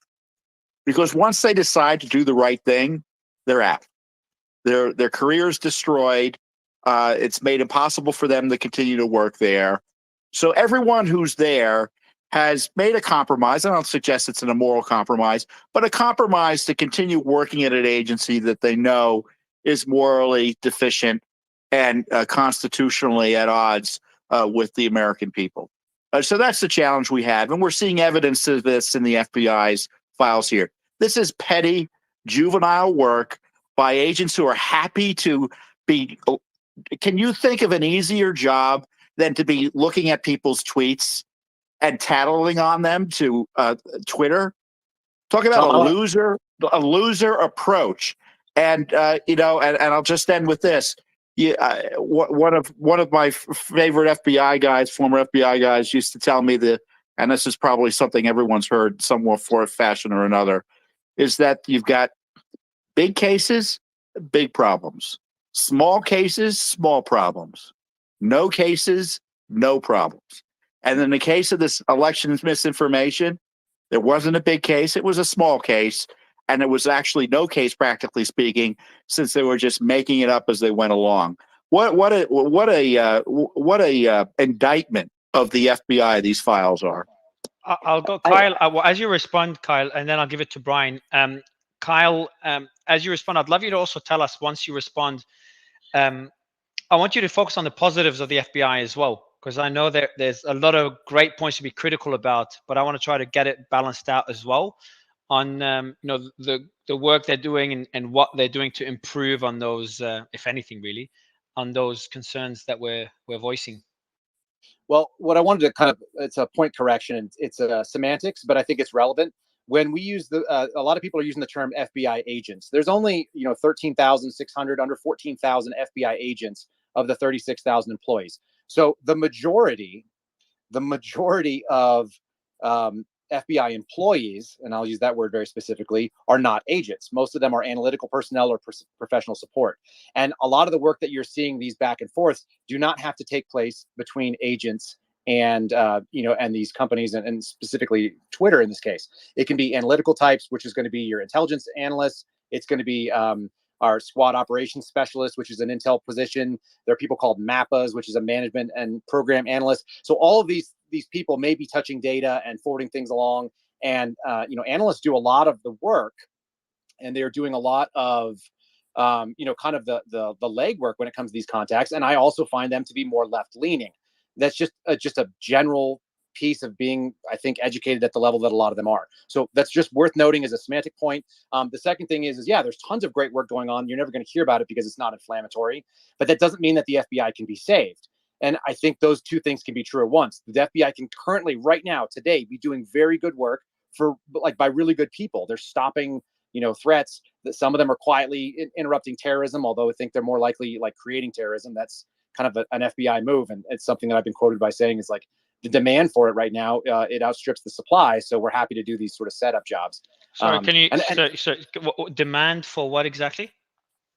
Speaker 12: Because once they decide to do the right thing, they're out. Their career is destroyed. It's made impossible for them to continue to work there. So everyone who's there has made a compromise. I don't suggest it's an immoral compromise, but a compromise to continue working at an agency that they know is morally deficient and constitutionally at odds with the American people. So that's the challenge we have. And we're seeing evidence of this in the FBI's files here. This is petty, juvenile work by agents who are happy to be. Can you think of an easier job than to be looking at people's tweets and tattling on them to Twitter? Talk about a loser approach. And and I'll just end with this. One of my favorite FBI guys, former FBI guys, used to tell me and this is probably something everyone's heard some fashion or another, is that you've got big cases, big problems. Small cases, small problems. No cases, no problems. And in the case of this elections misinformation, there wasn't a big case. It was a small case. And it was actually no case, practically speaking, since they were just making it up as they went along. What a indictment of the FBI these files are.
Speaker 1: I'll go, Kyle. As you respond, Kyle, and then I'll give it to Brian. Kyle, as you respond, I'd love you to also tell us once you respond. I want you to focus on the positives of the FBI as well, because I know there's a lot of great points to be critical about, but I want to try to get it balanced out as well on the work they're doing and what they're doing to improve on those, if anything, really, on those concerns that we're voicing.
Speaker 18: Well, what I wanted to it's a point correction. It's semantics, but I think it's relevant. When we use a lot of people are using the term FBI agents. There's only 13,600, under 14,000 FBI agents of the 36,000 employees. So the majority of FBI employees, and I'll use that word very specifically, are not agents. Most of them are analytical personnel or professional support. And a lot of the work that you're seeing, these back and forths, do not have to take place between agents and and these companies, and specifically Twitter in this case. It can be analytical types, which is going to be your intelligence analysts. It's going to be our squad operations specialist, which is an intel position. There are people called MAPAs, which is a management and program analyst. So all of these people may be touching data and forwarding things along. And analysts do a lot of the work, and they're doing a lot of kind of the legwork when it comes to these contacts. And I also find them to be more left leaning. That's just a general piece of being, I think, educated at the level that a lot of them are. So that's just worth noting as a semantic point. The second thing is there's tons of great work going on. You're never going to hear about it because it's not inflammatory, but that doesn't mean that the FBI can be saved. And I think those two things can be true at once. The FBI can currently, right now, today, be doing very good work by really good people. They're stopping, threats. That some of them are quietly interrupting terrorism, although I think they're more likely creating terrorism. That's kind of an FBI move, and it's something that I've been quoted by saying is the demand for it right now, it outstrips the supply. So we're happy to do these sort of setup jobs.
Speaker 1: Sorry, can you demand for what exactly?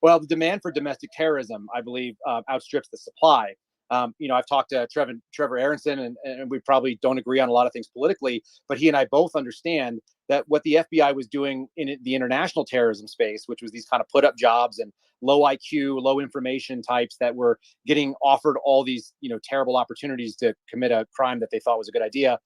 Speaker 18: Well, the demand for domestic terrorism, I believe, outstrips the supply. I've talked to Trevor Aronson, and we probably don't agree on a lot of things politically, but he and I both understand that what the FBI was doing in the international terrorism space, which was these kind of put up jobs and low IQ, low information types that were getting offered all these, terrible opportunities to commit a crime that they thought was a good idea.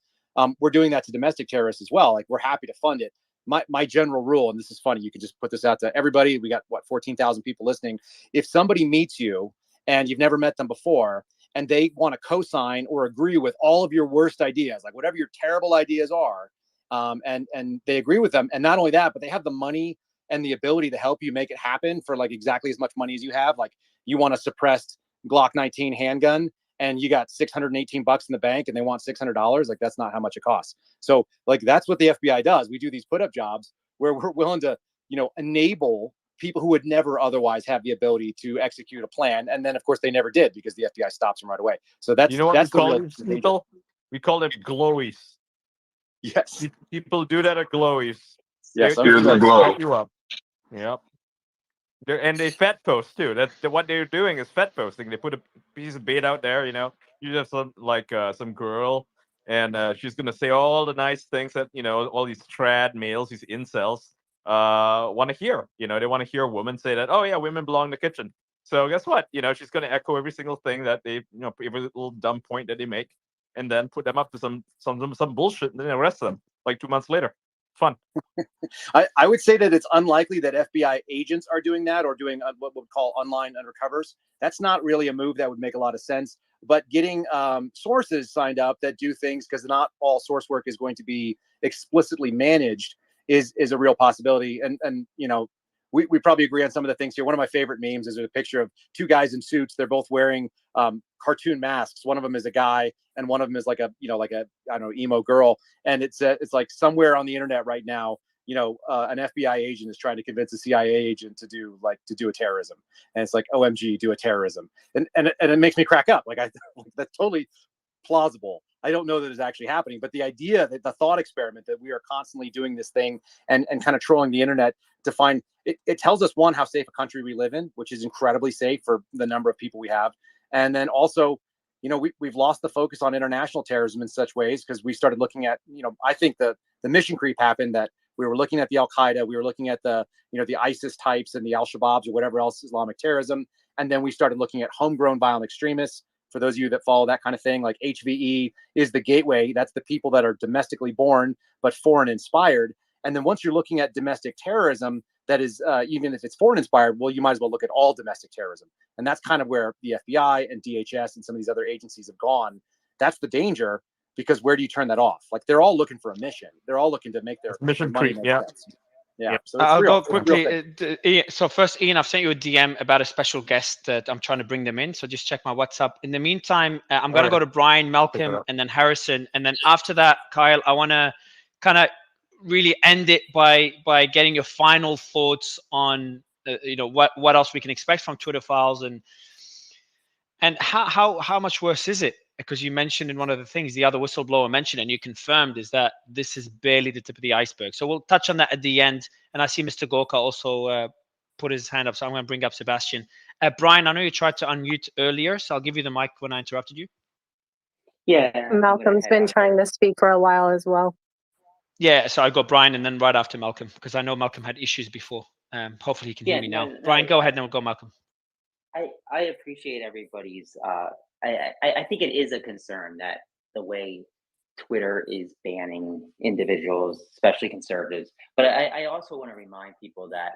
Speaker 18: We're doing that to domestic terrorists as well. Like, we're happy to fund it. My general rule, and this is funny, you could just put this out to everybody. We got 14,000 people listening. If somebody meets you and you've never met them before, and they want to co-sign or agree with all of your worst ideas, like whatever your terrible ideas are, and they agree with them, and not only that, but they have the money and the ability to help you make it happen for like exactly as much money as you have. Like, you want a suppressed Glock 19 handgun, and you got $618 in the bank, and they want $600. Like, that's not how much it costs. So, like, that's what the FBI does. We do these put up jobs where we're willing to, enable people who would never otherwise have the ability to execute a plan. And then, of course, they never did because the FBI stops them right away. So that's
Speaker 19: what
Speaker 18: that's
Speaker 19: we call
Speaker 18: the
Speaker 19: these people? We call them glowies.
Speaker 18: Yes.
Speaker 19: People do that at glowies.
Speaker 18: Yes,
Speaker 19: They
Speaker 17: Here's a glow.
Speaker 19: set you up. Yep. And they fed post too. That's what they're doing is fed posting. They put a piece of bait out there. You have some girl, and she's gonna say all the nice things that all these trad males, these incels, want to hear. They want to hear a woman say that. Oh yeah, women belong in the kitchen. So guess what? She's gonna echo every single thing that they, every little dumb point that they make, and then put them up to some bullshit, and then arrest them like 2 months later. Fun.
Speaker 18: I would say that it's unlikely that FBI agents are doing that or doing what we'll call online undercovers. That's not really a move that would make a lot of sense. But getting sources signed up that do things, because not all source work is going to be explicitly managed, is a real possibility. And we probably agree on some of the things here. One of my favorite memes is a picture of two guys in suits. They're both wearing cartoon masks. One of them is a guy, and one of them is like a I don't know, emo girl. And it's like somewhere on the internet right now, an FBI agent is trying to convince a CIA agent to do a terrorism, and it's like, OMG, do a terrorism, and it makes me crack up. Like, that's totally plausible. I don't know that it's actually happening, but the idea, that the thought experiment that we are constantly doing this thing and kind of trolling the internet to find it tells us, one, how safe a country we live in, which is incredibly safe for the number of people we have, and then also, we've lost the focus on international terrorism in such ways because we started looking at, I think the mission creep happened, that we were looking at the Al Qaeda, we were looking at the ISIS types and the Al Shabaabs or whatever else, Islamic terrorism, and then we started looking at homegrown violent extremists. For those of you that follow that kind of thing, like HVE is the gateway. That's the people that are domestically born but foreign inspired. And then once you're looking at domestic terrorism, that is, even if it's foreign inspired, well, you might as well look at all domestic terrorism. And that's kind of where the FBI and DHS and some of these other agencies have gone. That's the danger, because where do you turn that off? Like, they're all looking for a mission. They're all looking to make their
Speaker 19: mission
Speaker 18: money
Speaker 19: creep.
Speaker 18: make
Speaker 19: Yeah.
Speaker 18: sense. Yeah. So
Speaker 1: I'll
Speaker 18: real.
Speaker 1: go quickly. So first, Ian, I've sent you a DM about a special guest that I'm trying to bring them in. So just check my WhatsApp. In the meantime, I'm going to go to Brian, Malcolm, and then Harrison. And then after that, Kyle, I want to kind of really end it by getting your final thoughts on, what else we can expect from Twitter files, and how much worse is it? Because you mentioned in one of the things, the other whistleblower mentioned, and you confirmed, is that this is barely the tip of the iceberg. So we'll touch on that at the end. And I see Mr. Gorka also put his hand up, so I'm going to bring up Sebastian. Brian, I know you tried to unmute earlier, so I'll give you the mic when I interrupted you.
Speaker 6: Yeah.
Speaker 4: Malcolm's been trying to speak for a while as well.
Speaker 1: Yeah, so I got Brian, and then right after Malcolm, because I know Malcolm had issues before. Hopefully he can hear me now. Brian, go ahead, and then we'll go Malcolm.
Speaker 6: I appreciate everybody's. I think it is a concern that the way Twitter is banning individuals, especially conservatives. But I also want to remind people that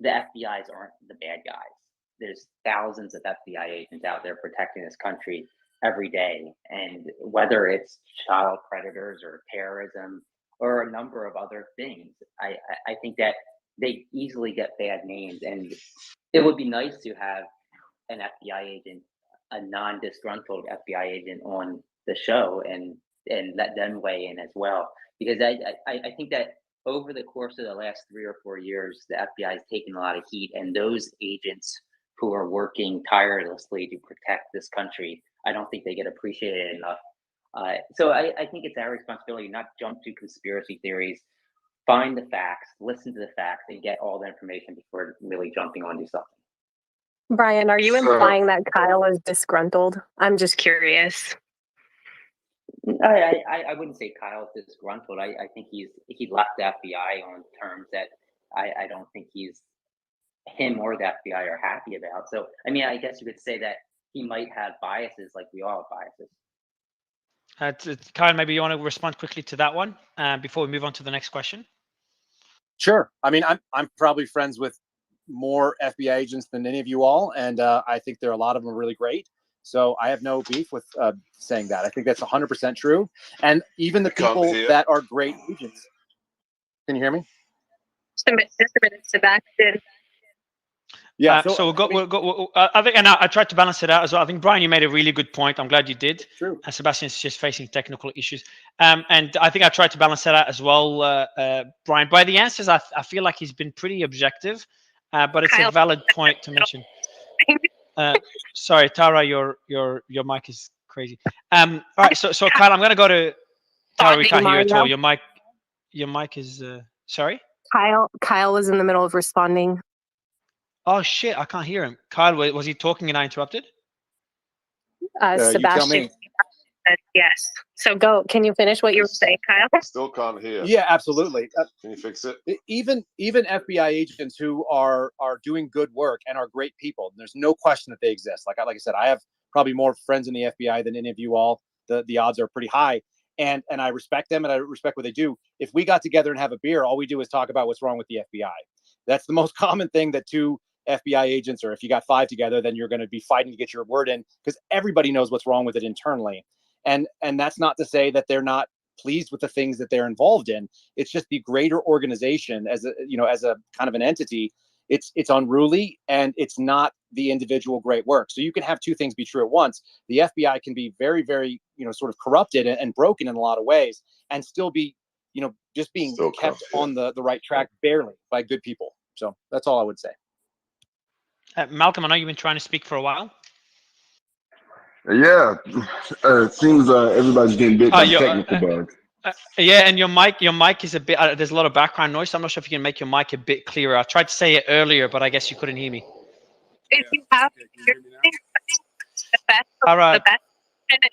Speaker 6: the FBI's aren't the bad guys. There's thousands of FBI agents out there protecting this country every day, and whether it's child predators or terrorism or a number of other things, I think that they easily get bad names, and it would be nice to have an FBI agent, a non-disgruntled FBI agent, on the show and let them weigh in as well. Because I think that over the course of the last 3 or 4 years, the FBI has taken a lot of heat, and those agents who are working tirelessly to protect this country, I don't think they get appreciated enough. So I think it's our responsibility not jump to conspiracy theories, find the facts, listen to the facts, and get all the information before really jumping onto something.
Speaker 4: Brian, are you
Speaker 17: So
Speaker 4: implying that Kyle is disgruntled? I'm just curious.
Speaker 6: I wouldn't say Kyle's disgruntled. I think he left the FBI on terms that I don't think him or the FBI are happy about. So I mean, I guess you could say that he might have biases, like we all have biases.
Speaker 1: Kyle, maybe you want to respond quickly to that one before we move on to the next question.
Speaker 18: Sure. I mean, I'm probably friends with more FBI agents than any of you all, and I think there are a lot of them really great. So I have no beef with saying that. I think that's 100% true. And even the people that are great agents. Can you hear me?
Speaker 4: Just a minute, Sebastian.
Speaker 18: Yeah.
Speaker 1: So we'll go. I think, and I tried to balance it out as well. I think, Brian, you made a really good point. I'm glad you did.
Speaker 18: True.
Speaker 1: Sebastian's just facing technical issues. And I think I tried to balance that out as well, Brian. By the answers, I feel like he's been pretty objective, but it's a valid point to mention. Sorry, Tara, your mic is crazy. All right, so Kyle, I'm gonna go to Tara. We can't hear you at all. Your mic is sorry.
Speaker 4: Kyle was in the middle of responding.
Speaker 1: Oh shit, I can't hear him. Kyle, was he talking and I interrupted?
Speaker 4: Sebastian.
Speaker 18: You tell me.
Speaker 4: Yes. So go. Can you finish what you were saying, Kyle?
Speaker 20: Still can't hear.
Speaker 18: Yeah, absolutely.
Speaker 20: Can you fix it?
Speaker 18: Even FBI agents who are doing good work and are great people, there's no question that they exist. Like I said, I have probably more friends in the FBI than any of you all. The odds are pretty high, and I respect them and I respect what they do. If we got together and have a beer, all we do is talk about what's wrong with the FBI. That's the most common thing that two FBI agents, or if you got 5 together, then you're going to be fighting to get your word in, because everybody knows what's wrong with it internally. And that's not to say that they're not pleased with the things that they're involved in. It's just the greater organization as a kind of an entity. It's unruly, and it's not the individual great work. So you can have two things be true at once. The FBI can be very, very, sort of corrupted and broken in a lot of ways, and still be, just being kept on the right track barely by good people. So that's all I would say.
Speaker 1: Malcolm, I know you've been trying to speak for a while.
Speaker 17: Yeah, it seems everybody's getting bit by technical bugs.
Speaker 1: Yeah, and your mic is a bit. There's a lot of background noise. So I'm not sure if you can make your mic a bit clearer. I tried to say it earlier, but I guess you couldn't hear me.
Speaker 4: If you have the best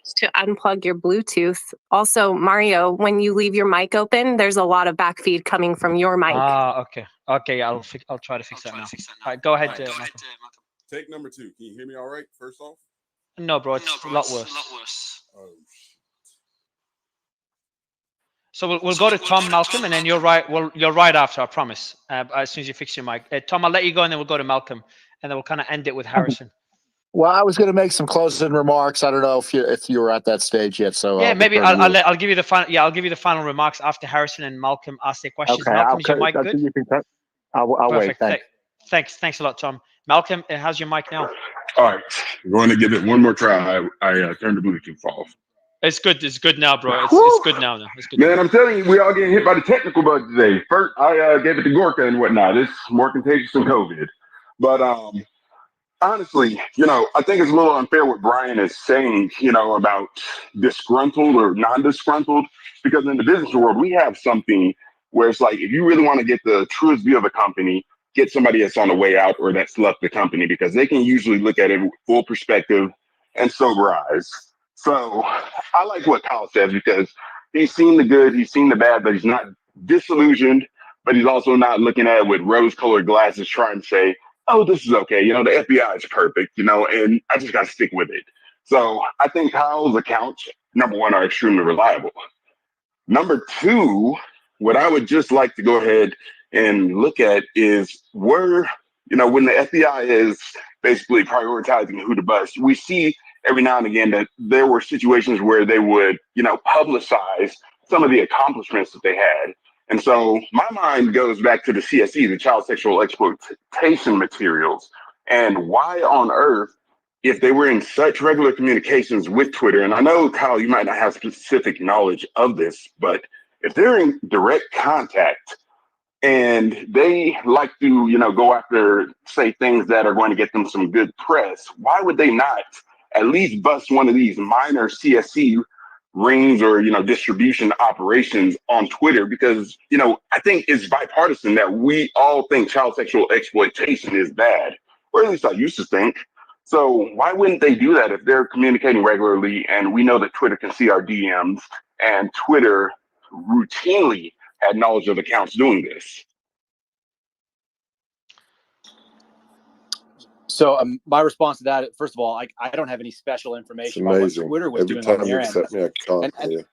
Speaker 4: is to unplug your Bluetooth. Also, Mario, when you leave your mic open, there's a lot of backfeed coming from your mic.
Speaker 1: Okay. I'll try to fix that now. All right, go ahead, Malcolm.
Speaker 20: Take number 2. Can you hear me all right? First off.
Speaker 1: No, bro, it's a lot worse.
Speaker 20: Oh,
Speaker 1: so we'll go to Tom, Malcolm, and then you're right. Well, you're right after, I promise. As soon as you fix your mic, Tom, I'll let you go, and then we'll go to Malcolm, and then we'll kind of end it with Harrison.
Speaker 12: Well, I was going to make some closing remarks. I don't know if you were at that stage yet. So
Speaker 1: yeah, maybe I'll give you the final. Yeah, I'll give you the final remarks after Harrison and Malcolm ask their questions.
Speaker 12: Okay,
Speaker 1: Malcolm, is your mic good?
Speaker 12: I'll wait.
Speaker 1: Thanks a lot, Tom. Malcolm, how's your mic now?
Speaker 17: All right, we're going to give it one more try. I turned the Bluetooth off.
Speaker 1: It's good now, bro. It's good now. It's good.
Speaker 17: Man, I'm telling you, we all getting hit by the technical bug today. First, I gave it to Gorka and whatnot. It's more contagious than COVID. But honestly, I think it's a little unfair what Brian is saying, about disgruntled or non-disgruntled, because in the business world, we have something where it's like, if you really want to get the truest view of a company, get somebody that's on the way out or that's left the company, because they can usually look at it with full perspective and sober eyes. So I like what Kyle says, because he's seen the good, he's seen the bad, but he's not disillusioned, but he's also not looking at it with rose-colored glasses trying to say, oh, this is okay. The FBI is perfect, and I just got to stick with it. So I think Kyle's accounts, number one, are extremely reliable. Number two, what I would just like to go ahead and look at is when the FBI is basically prioritizing who to bust, we see every now and again that there were situations where they would, publicize some of the accomplishments that they had. And so my mind goes back to the CSE, the child sexual exploitation materials, and why on earth, if they were in such regular communications with Twitter, and I know, Kyle, you might not have specific knowledge of this, but if they're in direct contact and they like to, go after, say, things that are going to get them some good press, why would they not at least bust one of these minor CSE rings or, distribution operations on Twitter? Because, I think it's bipartisan that we all think child sexual exploitation is bad. or at least I used to think. So why wouldn't they do that if they're communicating regularly and we know that Twitter can see our DMs and Twitter routinely had knowledge of accounts doing this?
Speaker 18: So my response to that, first of all, I don't have any special information about what Twitter was doing on their end. And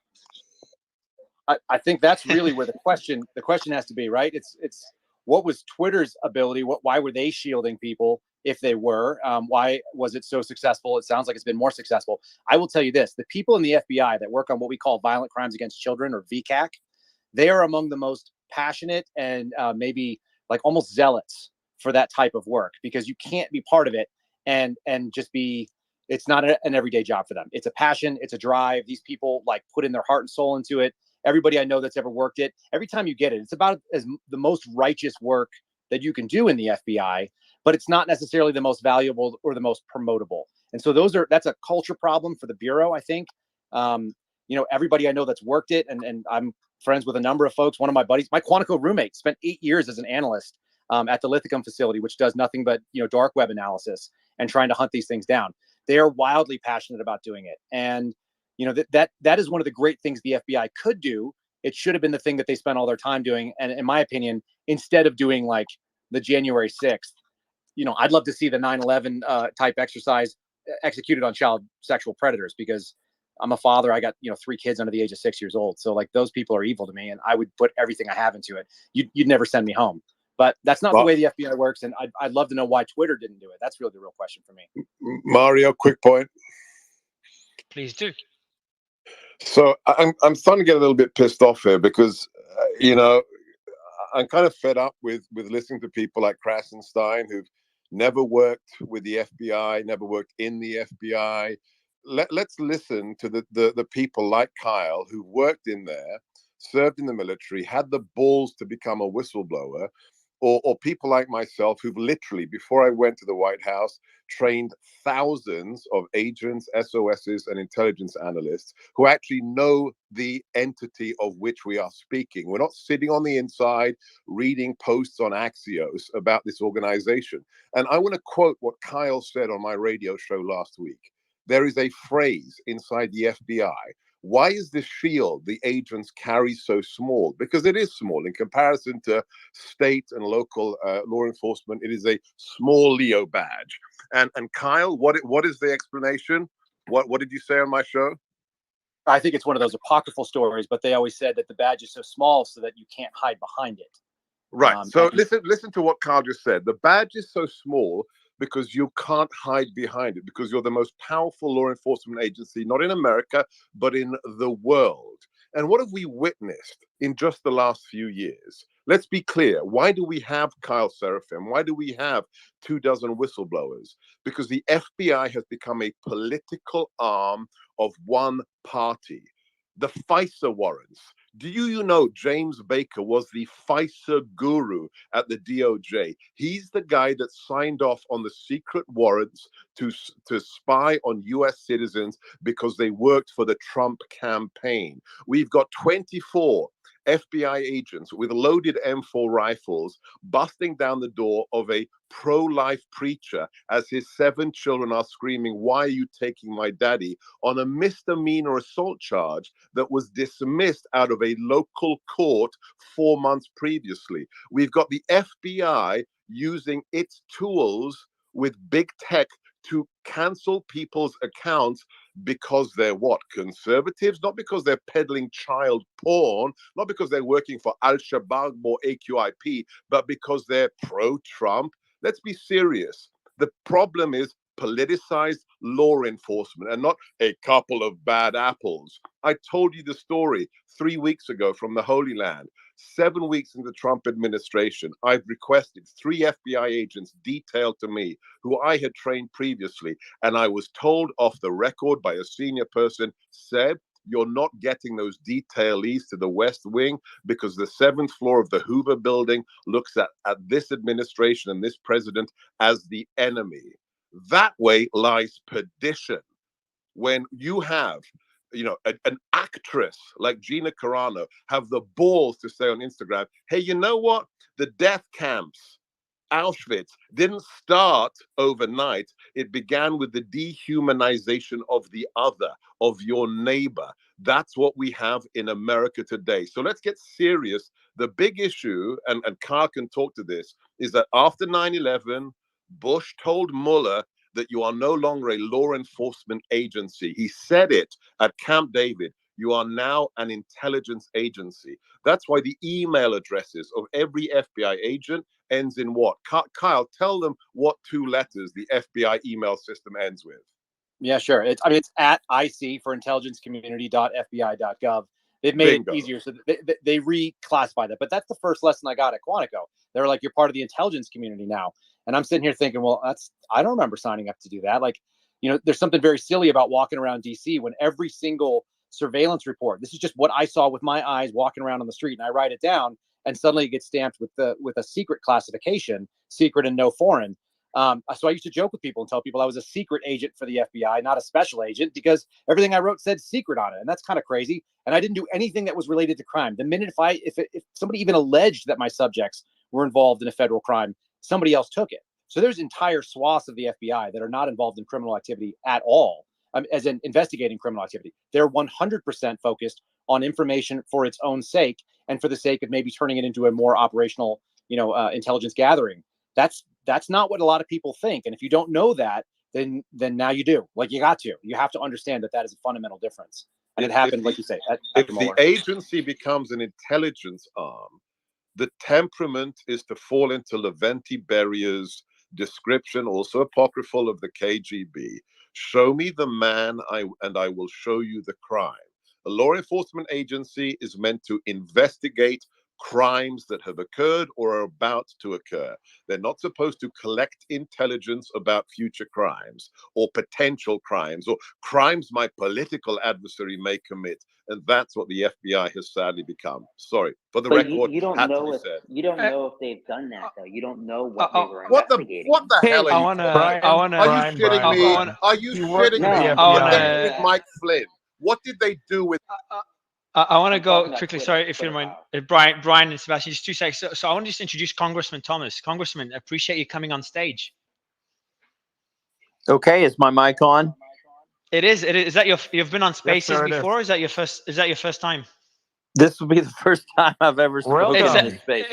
Speaker 18: I think that's really where the question has to be, right? It's what was Twitter's ability? Why were they shielding people if they were? Why was it so successful? It sounds like it's been more successful. I will tell you this: the people in the FBI that work on what we call violent crimes against children, or VCAC, they are among the most passionate and maybe like almost zealots for that type of work, because you can't be part of it and just be. It's not an everyday job for them. It's a passion. It's a drive. These people like put in their heart and soul into it. Everybody I know that's ever worked it, every time you get it, it's about as the most righteous work that you can do in the FBI, but it's not necessarily the most valuable or the most promotable. And so that's a culture problem for the Bureau, I think. Everybody I know that's worked it, and I'm friends with a number of folks. One of my buddies, my Quantico roommate, spent 8 years as an analyst at the Lithicum facility, which does nothing but dark web analysis and trying to hunt these things down. They are wildly passionate about doing it, and that is one of the great things the FBI could do. It should have been the thing that they spent all their time doing. And in my opinion, instead of doing like the January 6th, I'd love to see the 9/11 type exercise executed on child sexual predators, because I'm a father. I got 3 kids under the age of 6 years old. So like those people are evil to me, and I would put everything I have into it. You'd never send me home. But that's not the way the FBI works, and I'd love to know why Twitter didn't do it. That's really the real question for me.
Speaker 21: Mario, quick point.
Speaker 1: Please do.
Speaker 21: So I'm starting to get a little bit pissed off here because, I'm kind of fed up with listening to people like Krasenstein, who've never worked with the FBI, never worked in the FBI. Let's listen to the people like Kyle, who worked in there, served in the military, had the balls to become a whistleblower, or people like myself who've literally, before I went to the White House, trained thousands of agents, SOSs, and intelligence analysts who actually know the entity of which we are speaking. We're not sitting on the inside reading posts on Axios about this organization. And I want to quote what Kyle said on my radio show last week. There is a phrase inside the FBI. Why is the shield the agents carry so small? Because it is small in comparison to state and local law enforcement. It is a small Leo badge. And Kyle, what is the explanation? What did you say on my show?
Speaker 18: I think it's one of those apocryphal stories, but they always said that the badge is so small so that you can't hide behind it.
Speaker 21: Right. So listen to what Kyle just said. The badge is so small because you can't hide behind it, because you're the most powerful law enforcement agency, not in America, but in the world. And what have we witnessed in just the last few years? Let's be clear. Why do we have Kyle Serafin? Why do we have 24 whistleblowers? Because the FBI has become a political arm of one party. The FISA warrants. Do you know James Baker was the FISA guru at the DOJ? He's the guy that signed off on the secret warrants to spy on US citizens because they worked for the Trump campaign. We've got 24 FBI agents with loaded M4 rifles busting down the door of a pro-life preacher as his 7 children are screaming, "Why are you taking my daddy?" on a misdemeanor assault charge that was dismissed out of a local court 4 months previously. We've got the FBI using its tools with big tech to cancel people's accounts because they're what? Conservatives? Not because they're peddling child porn, not because they're working for Al-Shabaab or AQIP, but because they're pro-Trump. Let's be serious. The problem is politicized law enforcement and not a couple of bad apples. I told you the story 3 weeks ago from the Holy Land. 7 weeks in the Trump administration, I've requested 3 FBI agents detailed to me who I had trained previously. And I was told off the record by a senior person, Seb, you're not getting those detailees to the West Wing because the 7th floor of the Hoover building looks at this administration and this president as the enemy. That way lies perdition. When you have an actress like Gina Carano have the balls to say on Instagram, hey, you know what? The death camps Auschwitz didn't start overnight. It began with the dehumanization of the other, of your neighbor. That's what we have in America today. So let's get serious. The big issue, and Carl can talk to this, is that after 9/11, Bush told Mueller that you are no longer a law enforcement agency. He said it at Camp David. You are now an intelligence agency. That's why the email addresses of every FBI agent ends in what? Kyle, tell them what 2 letters the FBI email system ends with.
Speaker 18: Yeah, sure. It's at IC for intelligencecommunity.fbi.gov. They've made it easier, so they reclassify that. But that's the first lesson I got at Quantico. They were like, "You're part of the intelligence community now," and I'm sitting here thinking, "Well, I don't remember signing up to do that." Like, there's something very silly about walking around DC when every single surveillance report. This is just what I saw with my eyes walking around on the street, and I write it down, and suddenly it gets stamped with a secret classification, secret and no foreign. So I used to joke with people and tell people I was a secret agent for the FBI, not a special agent, because everything I wrote said secret on it. And that's kind of crazy. And I didn't do anything that was related to crime. The minute if somebody even alleged that my subjects were involved in a federal crime, somebody else took it. So there's entire swaths of the FBI that are not involved in criminal activity at all, as in investigating criminal activity. They're 100% focused on information for its own sake and for the sake of maybe turning it into a more operational, intelligence gathering. That's not what a lot of people think. And if you don't know that, then now you do. Like, you have to understand that is a fundamental difference. And it happened, like you say,
Speaker 21: if the agency becomes an intelligence arm, the temperament is to fall into Leventi Berrier's description, also apocryphal, of the KGB. Show me the man, and I will show you the crime. A law enforcement agency is meant to investigate crimes that have occurred or are about to occur. They're not supposed to collect intelligence about future crimes or potential crimes or crimes my political adversary may commit. And that's what the FBI has sadly become. Sorry, for the record,
Speaker 6: you don't
Speaker 21: had
Speaker 6: know
Speaker 21: to be
Speaker 6: if
Speaker 21: said.
Speaker 6: you don't know if they've done that though. You don't know what they were
Speaker 21: What the
Speaker 6: investigating.
Speaker 21: hell are you talking about? Are you shitting me? Are you shitting me? What did they do with Mike Flynn? What did they do with?
Speaker 1: I want to go quickly. Sorry, if you don't mind, Brian and Sebastian, just 2 seconds. So I want to just introduce Congressman Thomas. Congressman, appreciate you coming on stage.
Speaker 7: Okay, is my mic on?
Speaker 1: It is. Is that you've been on Spaces before? Is that your first time?
Speaker 7: This will be the first time I've ever spoken in this space.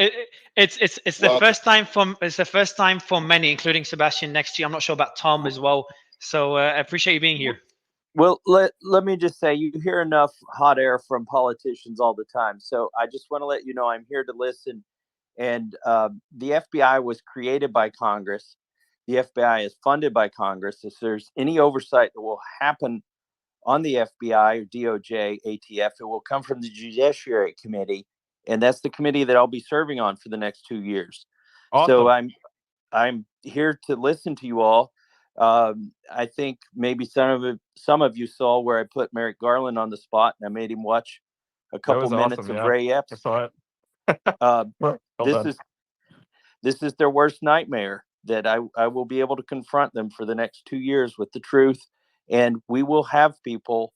Speaker 1: It's the first time for many, including Sebastian next to you. I'm not sure about Tom as well. So I appreciate you being here.
Speaker 7: Well, let me just say, you hear enough hot air from politicians all the time. So I just want to let you know I'm here to listen. And the FBI was created by Congress. The FBI is funded by Congress. If there's any oversight that will happen on the FBI or DOJ, ATF, it will come from the Judiciary Committee. And that's the committee that I'll be serving on for the next 2 years. Awesome. So I'm here to listen to you all. I think maybe some of you saw where I put Merrick Garland on the spot and I made him watch a couple minutes of Ray Epps.
Speaker 19: I saw it.
Speaker 7: This is their worst nightmare, that I will be able to confront them for the next 2 years with the truth. And we will have people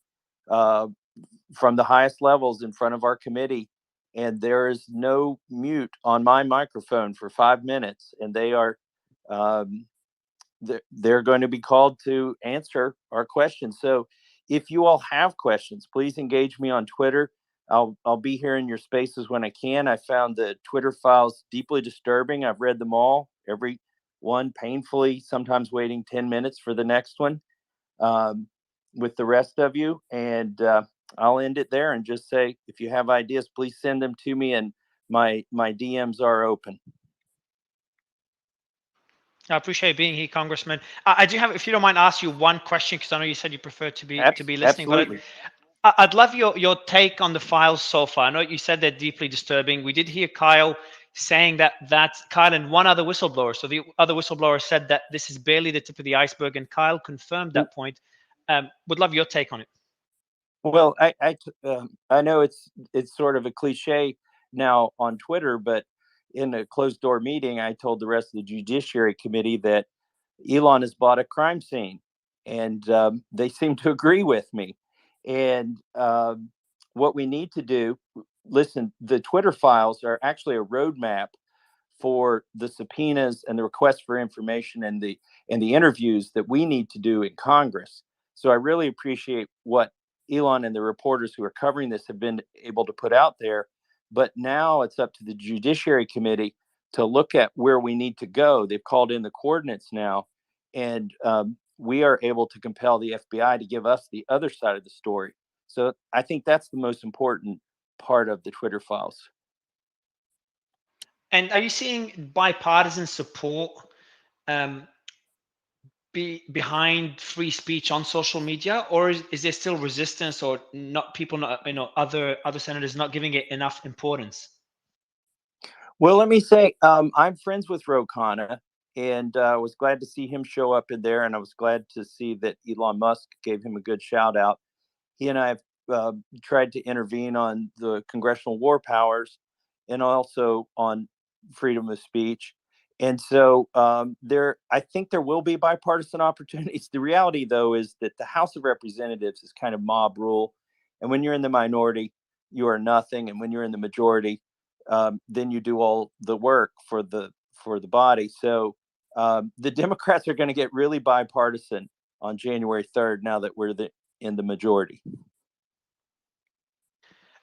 Speaker 7: from the highest levels in front of our committee. And there is no mute on my microphone for 5 minutes. And they are they're going to be called to answer our questions. So if you all have questions, please engage me on Twitter. I'll be here in your spaces when I can. I found the Twitter files deeply disturbing. I've read them all, every one painfully, sometimes waiting 10 minutes for the next one with the rest of you. And I'll end it there and just say, if you have ideas, please send them to me, and my DMs are open.
Speaker 1: I appreciate being here, Congressman. I do have, if you don't mind, ask you one question, because I know you said you prefer to be listening.
Speaker 7: Absolutely.
Speaker 1: But I'd love your take on the files so far. I know you said they're deeply disturbing. We did hear Kyle saying that Kyle and one other whistleblower. So the other whistleblower said that this is barely the tip of the iceberg, and Kyle confirmed that point. Would love your take on it.
Speaker 7: Well, I know it's sort of a cliche now on Twitter, but in a closed door meeting, I told the rest of the Judiciary Committee that Elon has bought a crime scene, and they seem to agree with me. And what we need to do, listen, the Twitter files are actually a roadmap for the subpoenas and the requests for information and the interviews that we need to do in Congress. So I really appreciate what Elon and the reporters who are covering this have been able to put out there. But now it's up to the Judiciary Committee to look at where we need to go. They've called in the coordinates now, and we are able to compel the FBI to give us the other side of the story. So I think that's the most important part of the Twitter files.
Speaker 1: And are you seeing bipartisan support behind free speech on social media, or is there still resistance, or not people, not, other senators not giving it enough importance?
Speaker 7: Well, let me say, I'm friends with Ro Khanna, and I was glad to see him show up in there, and I was glad to see that Elon Musk gave him a good shout out. He and I have tried to intervene on the congressional war powers and also on freedom of speech. And so I think there will be bipartisan opportunities. The reality, though, is that the House of Representatives is kind of mob rule. And when you're in the minority, you are nothing. And when you're in the majority, then you do all the work for the body. So the Democrats are going to get really bipartisan on January 3rd now that we're in the majority.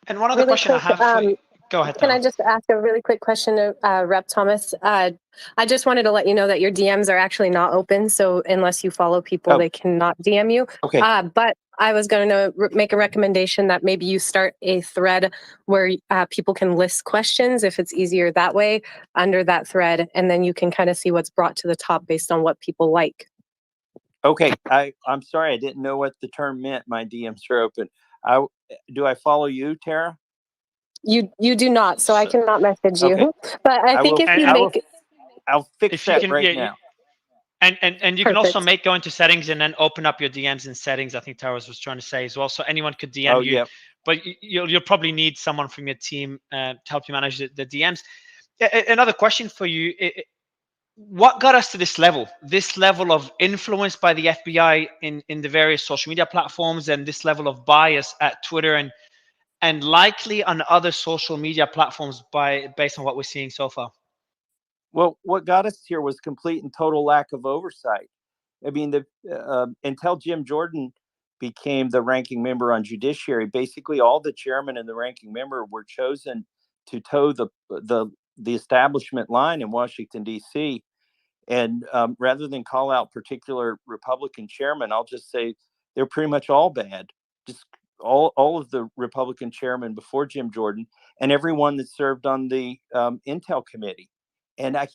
Speaker 1: And one other question I have for you. Go ahead,
Speaker 4: Can I just ask a really quick question, Rep. Thomas? I just wanted to let you know that your DMs are actually not open. So unless you follow people, they cannot DM you.
Speaker 7: Okay.
Speaker 4: But I was going to make a recommendation that maybe you start a thread where people can list questions if it's easier that way under that thread. And then you can kind of see what's brought to the top based on what people like.
Speaker 7: Okay. I'm sorry. I didn't know what the term meant. My DMs are open. Do I follow you, Tara?
Speaker 4: You do not, so I cannot message you.
Speaker 7: Okay.
Speaker 4: But I think if you make
Speaker 7: I'll fix that right now.
Speaker 1: And you can also go into settings and then open up your DMs in settings. I think Tara was trying to say as well. So anyone could DM you, but you'll probably need someone from your team to help you manage the DMs. Another question for you. What got us to this level of influence by the FBI in the various social media platforms, and this level of bias at Twitter and likely on other social media platforms based on what we're seeing so far?
Speaker 7: Well, what got us here was complete and total lack of oversight. I mean, until Jim Jordan became the ranking member on Judiciary, basically all the chairman and the ranking member were chosen to toe the establishment line in Washington, D.C. And rather than call out particular Republican chairmen, I'll just say they're pretty much all bad. Just all of the Republican chairmen before Jim Jordan and everyone that served on the Intel committee. And I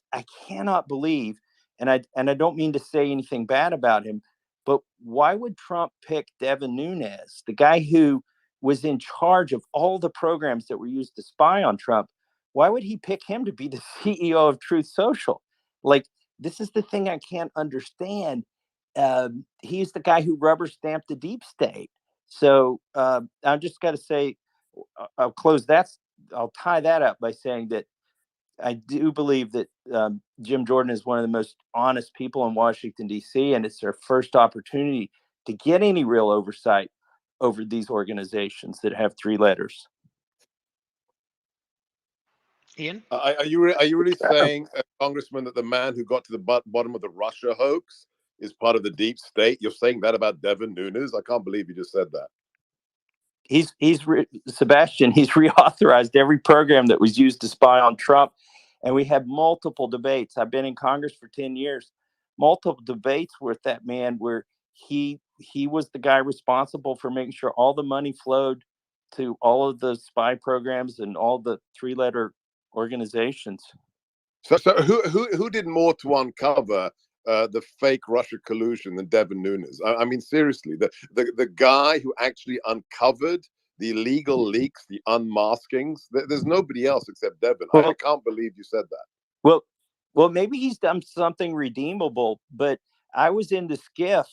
Speaker 7: cannot believe, and I don't mean to say anything bad about him, but why would Trump pick Devin Nunes, the guy who was in charge of all the programs that were used to spy on Trump? Why would he pick him to be the CEO of Truth Social? Like, this is the thing I can't understand. He's the guy who rubber stamped the deep state. So I've just got to say, I'll tie that up by saying that I do believe that Jim Jordan is one of the most honest people in Washington, D.C., and it's their first opportunity to get any real oversight over these organizations that have three letters.
Speaker 1: Ian?
Speaker 21: Are you really saying, Congressman, that the man who got to the bottom of the Russia hoax is part of the deep state? You're saying that about Devin Nunes? I can't believe you just said that.
Speaker 7: Sebastian, he's reauthorized every program that was used to spy on Trump. And we had multiple debates. I've been in Congress for 10 years, multiple debates with that man where he was the guy responsible for making sure all the money flowed to all of the spy programs and all the three-letter organizations.
Speaker 21: So who did more to uncover the fake Russia collusion than Devin Nunes? I mean, seriously, the guy who actually uncovered the illegal leaks, the unmaskings. There's nobody else except Devin. I can't believe you said that.
Speaker 7: Well, maybe he's done something redeemable, but I was in the skiff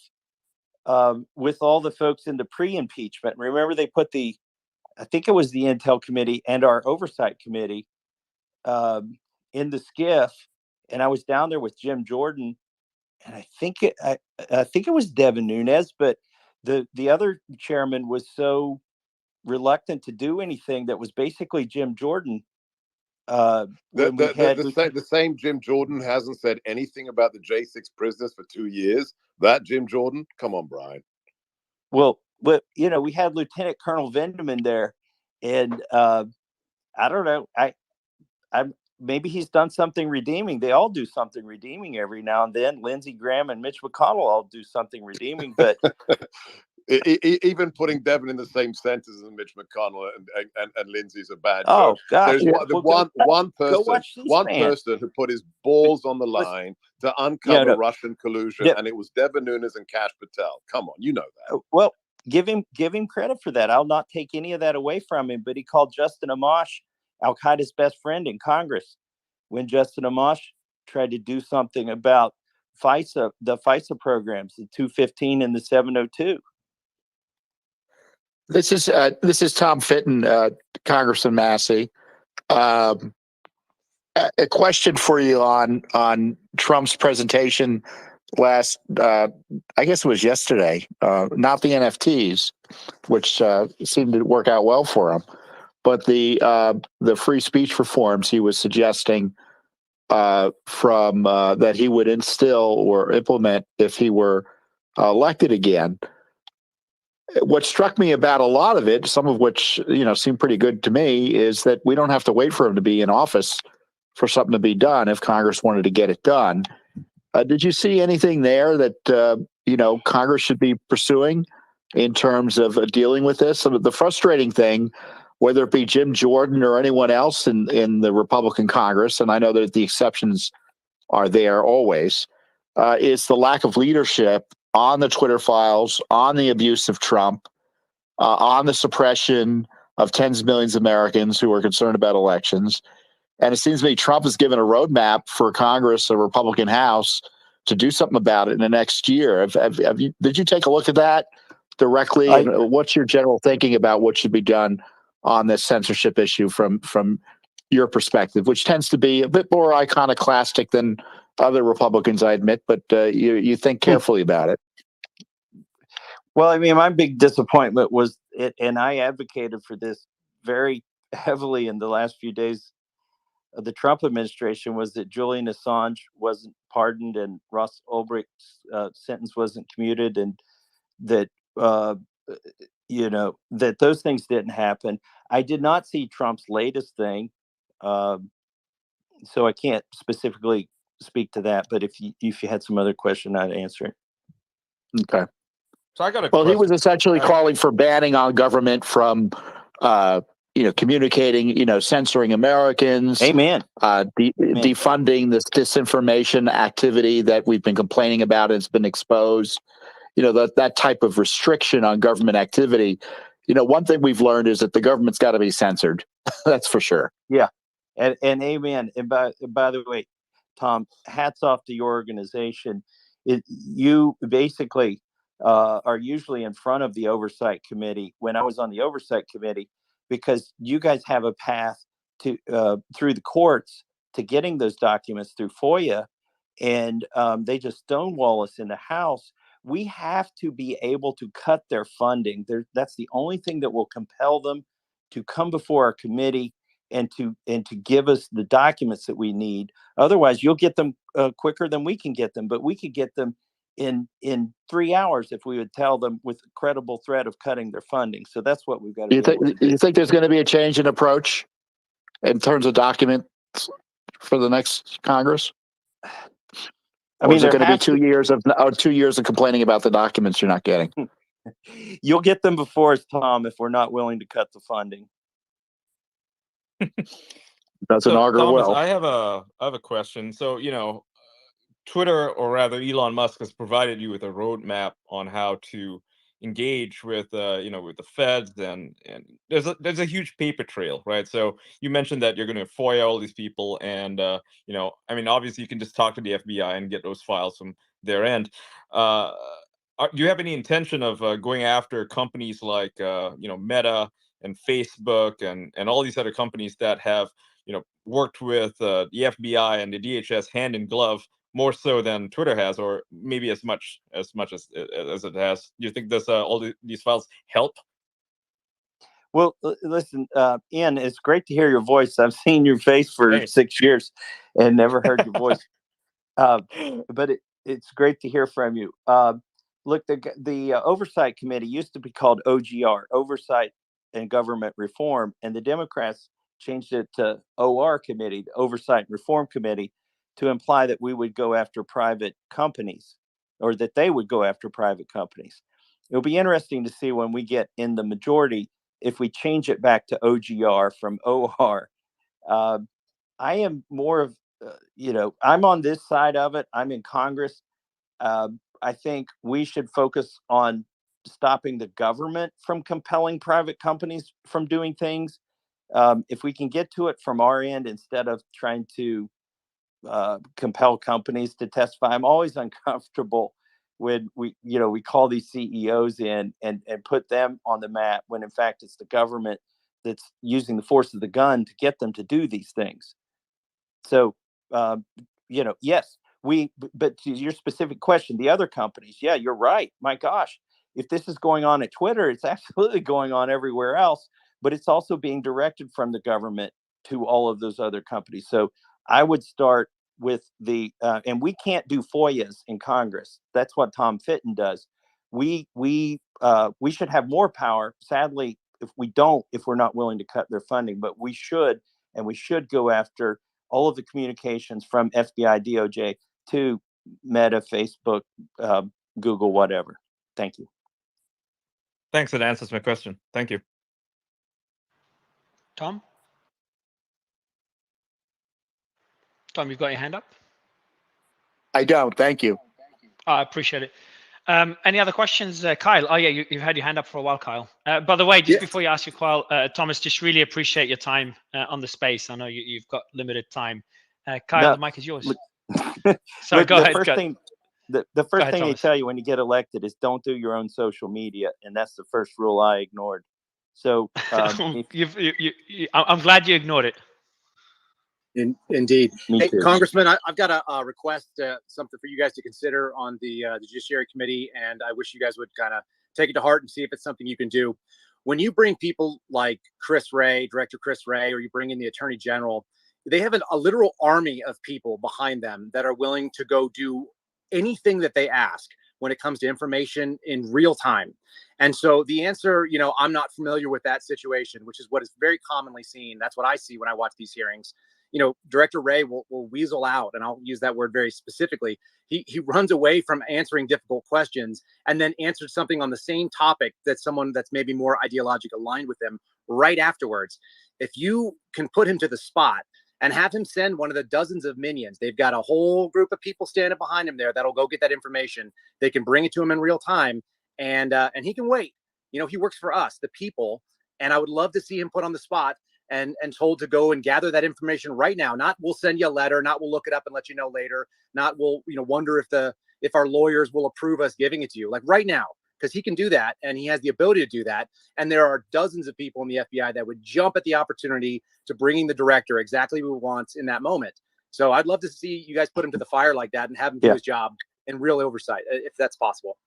Speaker 7: with all the folks in the pre-impeachment. Remember, they put I think it was the Intel committee and our oversight committee in the skiff, and I was down there with Jim Jordan, and I think it was Devin Nunes, but the other chairman was so reluctant to do anything that was basically Jim Jordan.
Speaker 2: when we had
Speaker 21: the same Jim Jordan hasn't said anything about the J6 prisoners for 2 years. That Jim Jordan, come on, Brian.
Speaker 7: Well, we had Lieutenant Colonel Vendeman there, and I don't know. I maybe he's done something redeeming. They all do something redeeming every now and then. Lindsey Graham and Mitch McConnell all do something redeeming, but
Speaker 21: even putting Devin in the same sentence as Mitch McConnell and Lindsey's a bad
Speaker 7: oh
Speaker 21: joke.
Speaker 7: gosh,
Speaker 21: There's one person who put his balls on the line to uncover Russian collusion, and it was Devin Nunes and Kash Patel. Come on, you know that.
Speaker 7: Well, give him credit for that. I'll not take any of that away from him. But he called Justin Amash Al Qaeda's best friend in Congress when Justin Amash tried to do something about the FISA programs, the 215 and the 702.
Speaker 12: This is Tom Fitton, Congressman Massey. A question for you on Trump's presentation last, I guess it was yesterday, not the NFTs, which seemed to work out well for him, but the free speech reforms he was suggesting from that he would instill or implement if he were elected again. What struck me about a lot of it, some of which seemed pretty good to me, is that we don't have to wait for him to be in office for something to be done if Congress wanted to get it done. Did you see anything there that Congress should be pursuing in terms of dealing with this? So the frustrating thing, whether it be Jim Jordan or anyone else in the Republican Congress, and I know that the exceptions are there always, is the lack of leadership on the Twitter files, on the abuse of Trump, on the suppression of tens of millions of Americans who are concerned about elections. And it seems to me Trump has given a roadmap for Congress, a Republican House, to do something about it in the next year. Did you take a look at that directly? And what's your general thinking about what should be done on this censorship issue from your perspective, which tends to be a bit more iconoclastic than other Republicans, I admit, but you think carefully about it?
Speaker 7: Well, I mean, my big disappointment was it, and I advocated for this very heavily in the last few days of the Trump administration, was that Julian Assange wasn't pardoned and Ross Ulbricht's sentence wasn't commuted, and that that those things didn't happen. I did not see Trump's latest thing, so I can't specifically speak to that. But if you had some other question, I'd answer it.
Speaker 12: Okay.
Speaker 19: So I got a
Speaker 12: Well,
Speaker 19: question.
Speaker 12: he was essentially calling for banning on government from, communicating, censoring Americans.
Speaker 7: Amen.
Speaker 12: Defunding this disinformation activity that we've been complaining about. It's been exposed. That type of restriction on government activity. One thing we've learned is that the government's got to be censored. That's for sure.
Speaker 7: Yeah, and amen. And by the way, Tom, hats off to your organization. You basically are usually in front of the oversight committee when I was on the oversight committee, because you guys have a path to through the courts to getting those documents through FOIA, and they just stonewall us in the House. We have to be able to cut their funding. That's the only thing that will compel them to come before our committee and to give us the documents that we need. Otherwise, you'll get them quicker than we can get them, but we could get them in 3 hours if we would tell them with a credible threat of cutting their funding. So that's what we've got to do.
Speaker 12: You think there's going to be a change in approach in terms of documents for the next Congress? Or is it going to be 2 years of 2 years of complaining about the documents you're not getting?
Speaker 7: You'll get them before us, Tom, if we're not willing to cut the funding.
Speaker 12: Doesn't augur
Speaker 19: Thomas,
Speaker 12: well.
Speaker 19: I have a question. So, Twitter, or rather Elon Musk, has provided you with a roadmap on how to engage with with the feds, and there's a huge paper trail, right? So you mentioned that you're going to FOIA all these people, and obviously you can just talk to the FBI and get those files from their end. Do you have any intention of going after companies like Meta and Facebook and all these other companies that have worked with the FBI and the DHS hand in glove, more so than Twitter has, or maybe as much as it has? Do you think this all these files help?
Speaker 7: Well, listen, Ian, it's great to hear your voice. I've seen your face for 6 years and never heard your voice. But it's great to hear from you. Look, the Oversight Committee used to be called OGR, Oversight and Government Reform, and the Democrats changed it to OR Committee, the Oversight and Reform Committee, to imply that we would go after private companies, or that they would go after private companies. It'll be interesting to see when we get in the majority if we change it back to OGR from OR. I am more of, I'm on this side of it. I'm in Congress. I think we should focus on stopping the government from compelling private companies from doing things. If we can get to it from our end instead of trying to compel companies to testify, I'm always uncomfortable when we call these CEOs in and put them on the map when in fact it's the government that's using the force of the gun to get them to do these things. So, yes, but to your specific question, the other companies, yeah, you're right. My gosh, if this is going on at Twitter, it's absolutely going on everywhere else, but it's also being directed from the government to all of those other companies. So I would start with and we can't do FOIAs in Congress. That's what Tom Fitton does. We should have more power. Sadly, if we're not willing to cut their funding, but we should go after all of the communications from FBI, DOJ to Meta, Facebook, Google, whatever. Thank you.
Speaker 19: Thanks. That answers my question. Thank you.
Speaker 1: Tom, you've got your hand up?
Speaker 12: I don't. Thank you.
Speaker 1: I appreciate it. Any other questions, Kyle? Oh yeah, you've had your hand up for a while, Kyle. By the way, just before you ask your Kyle, Thomas, just really appreciate your time on the space. I know you've got limited time. Kyle, the mic is yours. Sorry, go ahead.
Speaker 7: The first thing they tell you when you get elected is don't do your own social media, and that's the first rule I ignored. So
Speaker 1: I'm glad you ignored it.
Speaker 18: Indeed. Hey,
Speaker 7: too.
Speaker 18: Congressman, I've got a request, something for you guys to consider on the Judiciary Committee, and I wish you guys would kind of take it to heart and see if it's something you can do. When you bring people like Chris Wray, Director Chris Wray, or you bring in the Attorney General, they have a literal army of people behind them that are willing to go do anything that they ask when it comes to information in real time. And so the answer, I'm not familiar with that situation, which is what is very commonly seen. That's what I see when I watch these hearings. Director Wray will weasel out, and I'll use that word very specifically. He runs away from answering difficult questions and then answers something on the same topic that someone that's maybe more ideologically aligned with him right afterwards. If you can put him to the spot and have him send one of the dozens of minions, they've got a whole group of people standing behind him there that'll go get that information. They can bring it to him in real time, and he can wait. He works for us, the people, and I would love to see him put on the spot and told to go and gather that information right now. Not we'll send you a letter, not we'll look it up and let you know later, not we'll wonder if our lawyers will approve us giving it to you. Like right now, because he can do that and he has the ability to do that. And there are dozens of people in the FBI that would jump at the opportunity to bringing the director exactly what he wants in that moment. So I'd love to see you guys put him to the fire like that and have him do his job in real oversight, if that's possible.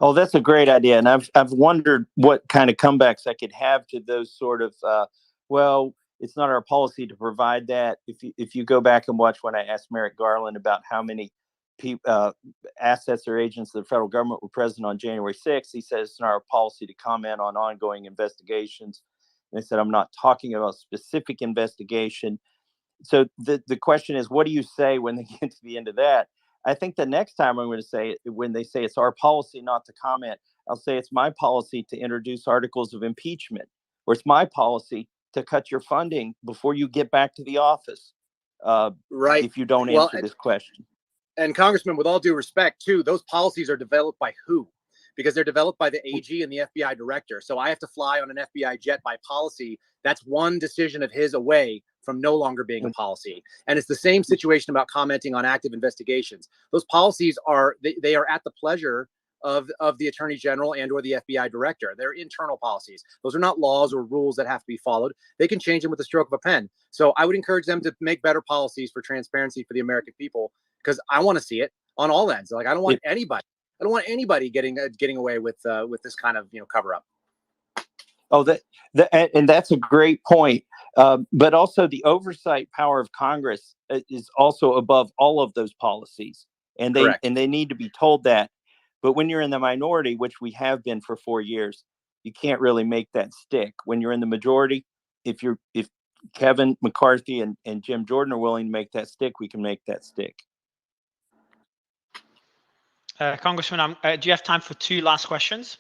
Speaker 7: Oh, that's a great idea. And I've wondered what kind of comebacks I could have to those sort of, well, it's not our policy to provide that. If you go back and watch when I asked Merrick Garland about how many assets or agents of the federal government were present on January 6th, he says it's not our policy to comment on ongoing investigations. And I said, I'm not talking about specific investigation. So the question is, what do you say when they get to the end of that? I think the next time I'm going to say it, when they say it's our policy not to comment, I'll say it's my policy to introduce articles of impeachment, or it's my policy to cut your funding before you get back to the office.
Speaker 18: Right.
Speaker 7: If you don't answer this question.
Speaker 18: And Congressman, with all due respect, too, those policies are developed by who? Because they're developed by the AG and the FBI director. So I have to fly on an FBI jet by policy. That's one decision of his away from no longer being a policy. And it's the same situation about commenting on active investigations. Those policies are, they are at the pleasure of the Attorney General and or the FBI director. They're internal policies. Those are not laws or rules that have to be followed. They can change them with the stroke of a pen. So I would encourage them to make better policies for transparency for the American people, because I want to see it on all ends. Like I don't want anybody getting away with this kind of cover up.
Speaker 7: Oh, and that's a great point. But also, the oversight power of Congress is also above all of those policies, and they need to be told that. But when you're in the minority, which we have been for 4 years, you can't really make that stick. When you're in the majority, if Kevin McCarthy and Jim Jordan are willing to make that stick, we can make that stick.
Speaker 1: Congressman, do you have time for 2 last questions?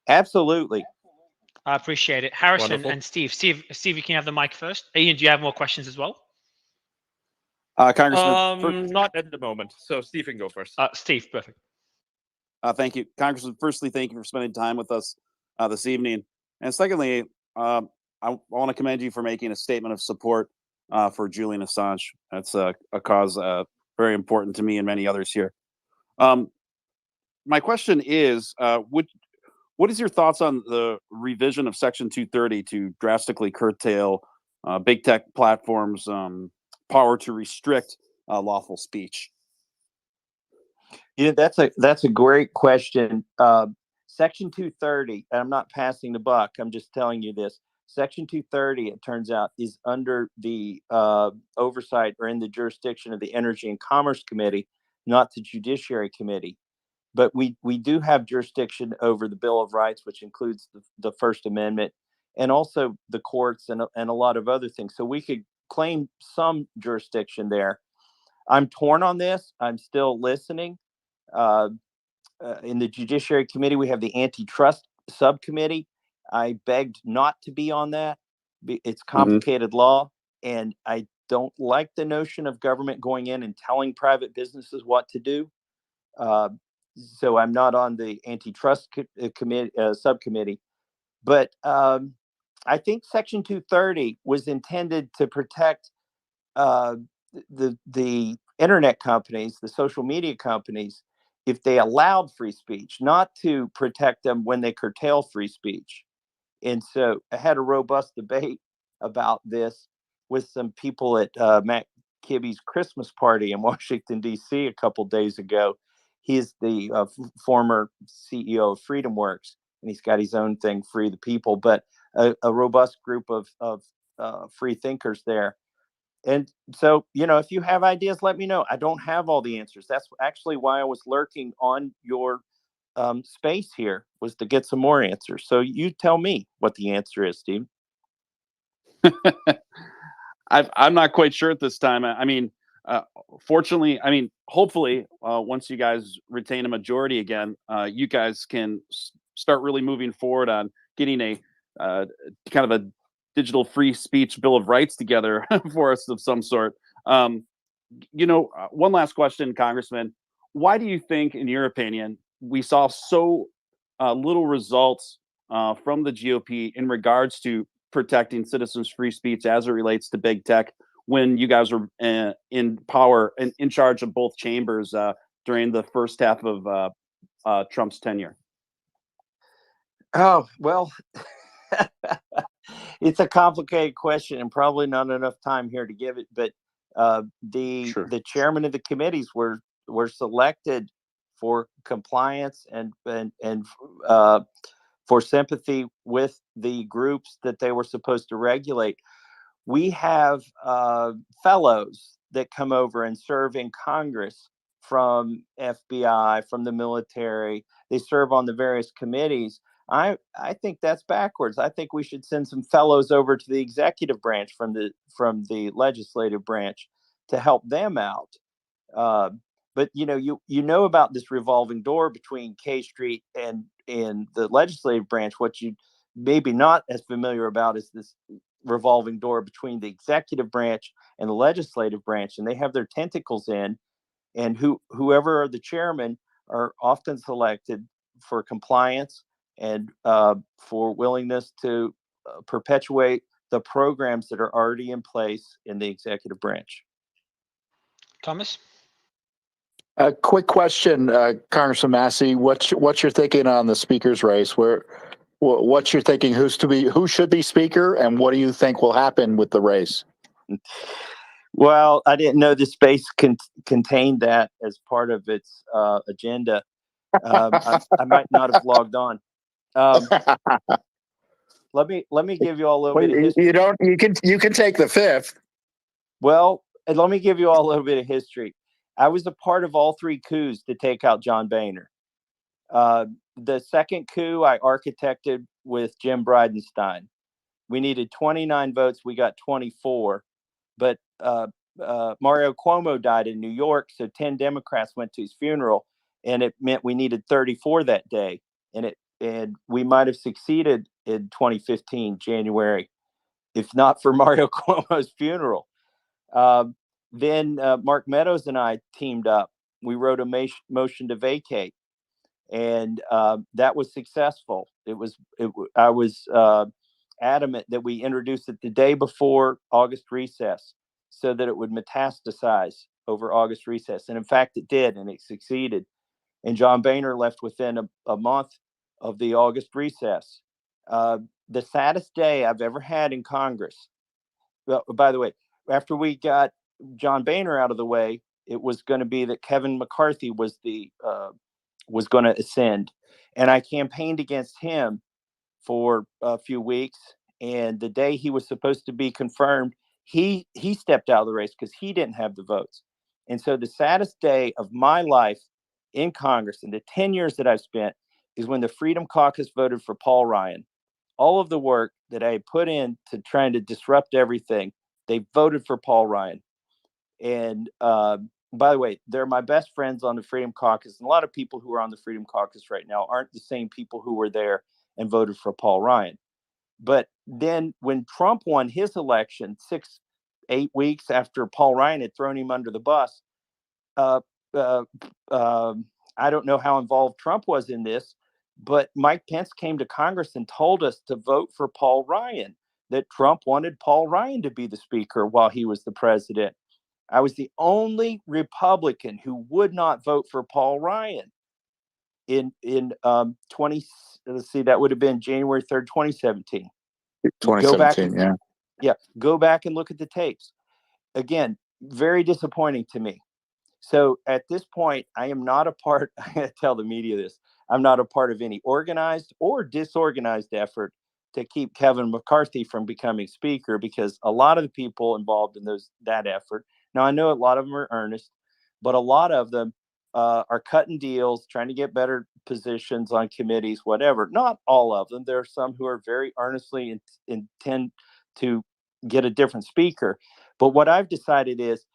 Speaker 7: Absolutely.
Speaker 1: I appreciate it. Harrison
Speaker 19: Wonderful.
Speaker 1: and Steve. Steve, you can have the mic first. Ian, do you have more questions as well?
Speaker 9: Congressman.
Speaker 19: Not at the moment. So Steve can go first.
Speaker 1: Steve, perfect.
Speaker 9: Thank you, Congressman. Firstly, thank you for spending time with us this evening. And secondly, I want to commend you for making a statement of support for Julian Assange. That's a cause very important to me and many others here. My question is, what is your thoughts on the revision of Section 230 to drastically curtail big tech platforms' power to restrict lawful speech?
Speaker 7: Yeah, that's a great question. Section 230, and I'm not passing the buck, I'm just telling you this. Section 230, it turns out, is under the oversight or in the jurisdiction of the Energy and Commerce Committee, not the Judiciary Committee. But we do have jurisdiction over the Bill of Rights, which includes the First Amendment, and also the courts and a lot of other things. So we could claim some jurisdiction there. I'm torn on this. I'm still listening. In the Judiciary Committee, we have the Antitrust Subcommittee. I begged not to be on that. It's complicated law, and I don't like the notion of government going in and telling private businesses what to do. So I'm not on the Antitrust Committee Subcommittee. But I think Section 230 was intended to protect the internet companies, the social media companies, if they allowed free speech, not to protect them when they curtail free speech. And so I had a robust debate about this with some people at Matt Kibbe's Christmas party in Washington, D.C. a couple days ago. He's the former CEO of FreedomWorks, and he's got his own thing, Free the People, but a robust group of free thinkers there. And so, if you have ideas, let me know. I don't have all the answers. That's actually why I was lurking on your space here, was to get some more answers. So you tell me what the answer is, Steve.
Speaker 9: I'm not quite sure at this time. Fortunately, hopefully, once you guys retain a majority again, you guys can start really moving forward on getting a kind of a digital free speech Bill of Rights together for us of some sort. One last question, Congressman. Why do you think, in your opinion, we saw so little results from the GOP in regards to protecting citizens' free speech as it relates to big tech when you guys were in power and in charge of both chambers during the first half of Trump's tenure?
Speaker 7: Oh, well, it's a complicated question and probably not enough time here to give it. But the chairman of the committees were selected for compliance and for sympathy with the groups that they were supposed to regulate. We have fellows that come over and serve in Congress from FBI, from the military. They serve on the various committees. I think that's backwards. I think we should send some fellows over to the executive branch from the legislative branch to help them out. But you know about this revolving door between K Street and the legislative branch. What you maybe not as familiar about is this revolving door between the executive branch and the legislative branch, and they have their tentacles in, and whoever are the chairmen are often selected for compliance and for willingness to perpetuate the programs that are already in place in the executive branch.
Speaker 1: Thomas?
Speaker 12: A quick question, Congressman Massey. What's your thinking on the speaker's race? What's your thinking? Who should be speaker, and what do you think will happen with the race?
Speaker 7: Well, I didn't know the space contained that as part of its agenda. I might not have logged on. let me give you all a little bit of history.
Speaker 12: You can take the fifth.
Speaker 7: Well, and let me give you all a little bit of history. I was a part of all three coups to take out John Boehner. The second coup I architected with Jim Bridenstine. We needed 29 votes. We got 24, but Mario Cuomo died in New York, so 10 Democrats went to his funeral, and it meant we needed 34 that day, and we might have succeeded in 2015 January, if not for Mario Cuomo's funeral. Then Mark Meadows and I teamed up. We wrote a motion to vacate, and that was successful. I was adamant that we introduced it the day before August recess so that it would metastasize over August recess. And in fact, it did, and it succeeded. And John Boehner left within a month of the August recess. The saddest day I've ever had in Congress. Well, by the way, after we got John Boehner out of the way, it was going to be that Kevin McCarthy was going to ascend. And I campaigned against him for a few weeks. And the day he was supposed to be confirmed, he stepped out of the race because he didn't have the votes. And so the saddest day of my life in Congress in the 10 years that I've spent is when the Freedom Caucus voted for Paul Ryan. All of the work that I put in to trying to disrupt everything, they voted for Paul Ryan. And by the way, they're my best friends on the Freedom Caucus. And a lot of people who are on the Freedom Caucus right now aren't the same people who were there and voted for Paul Ryan. But then when Trump won his election 6-8 weeks after Paul Ryan had thrown him under the bus, I don't know how involved Trump was in this, but Mike Pence came to Congress and told us to vote for Paul Ryan, that Trump wanted Paul Ryan to be the speaker while he was the president. I was the only Republican who would not vote for Paul Ryan in 20. Let's see, that would have been January 3rd, 2017.
Speaker 12: 2017,
Speaker 7: go back and look at the tapes. Again, very disappointing to me. So at this point, I am not a part. I tell the media this. I'm not a part of any organized or disorganized effort to keep Kevin McCarthy from becoming speaker, because a lot of the people involved in that effort. Now, I know a lot of them are earnest, but a lot of them are cutting deals, trying to get better positions on committees, whatever. Not all of them. There are some who are very earnestly intend to get a different speaker. But what I've decided is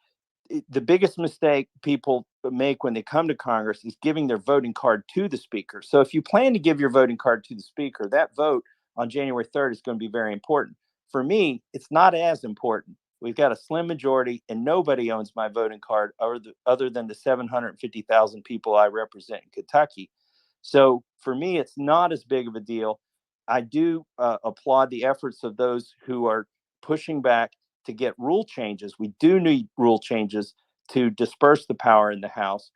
Speaker 7: the biggest mistake people make when they come to Congress is giving their voting card to the speaker. So if you plan to give your voting card to the speaker, that vote on January 3rd is going to be very important. For me, it's not as important. We've got a slim majority, and nobody owns my voting card other than the 750,000 people I represent in Kentucky. So for me, it's not as big of a deal. I do applaud the efforts of those who are pushing back to get rule changes. We do need rule changes to disperse the power in the House.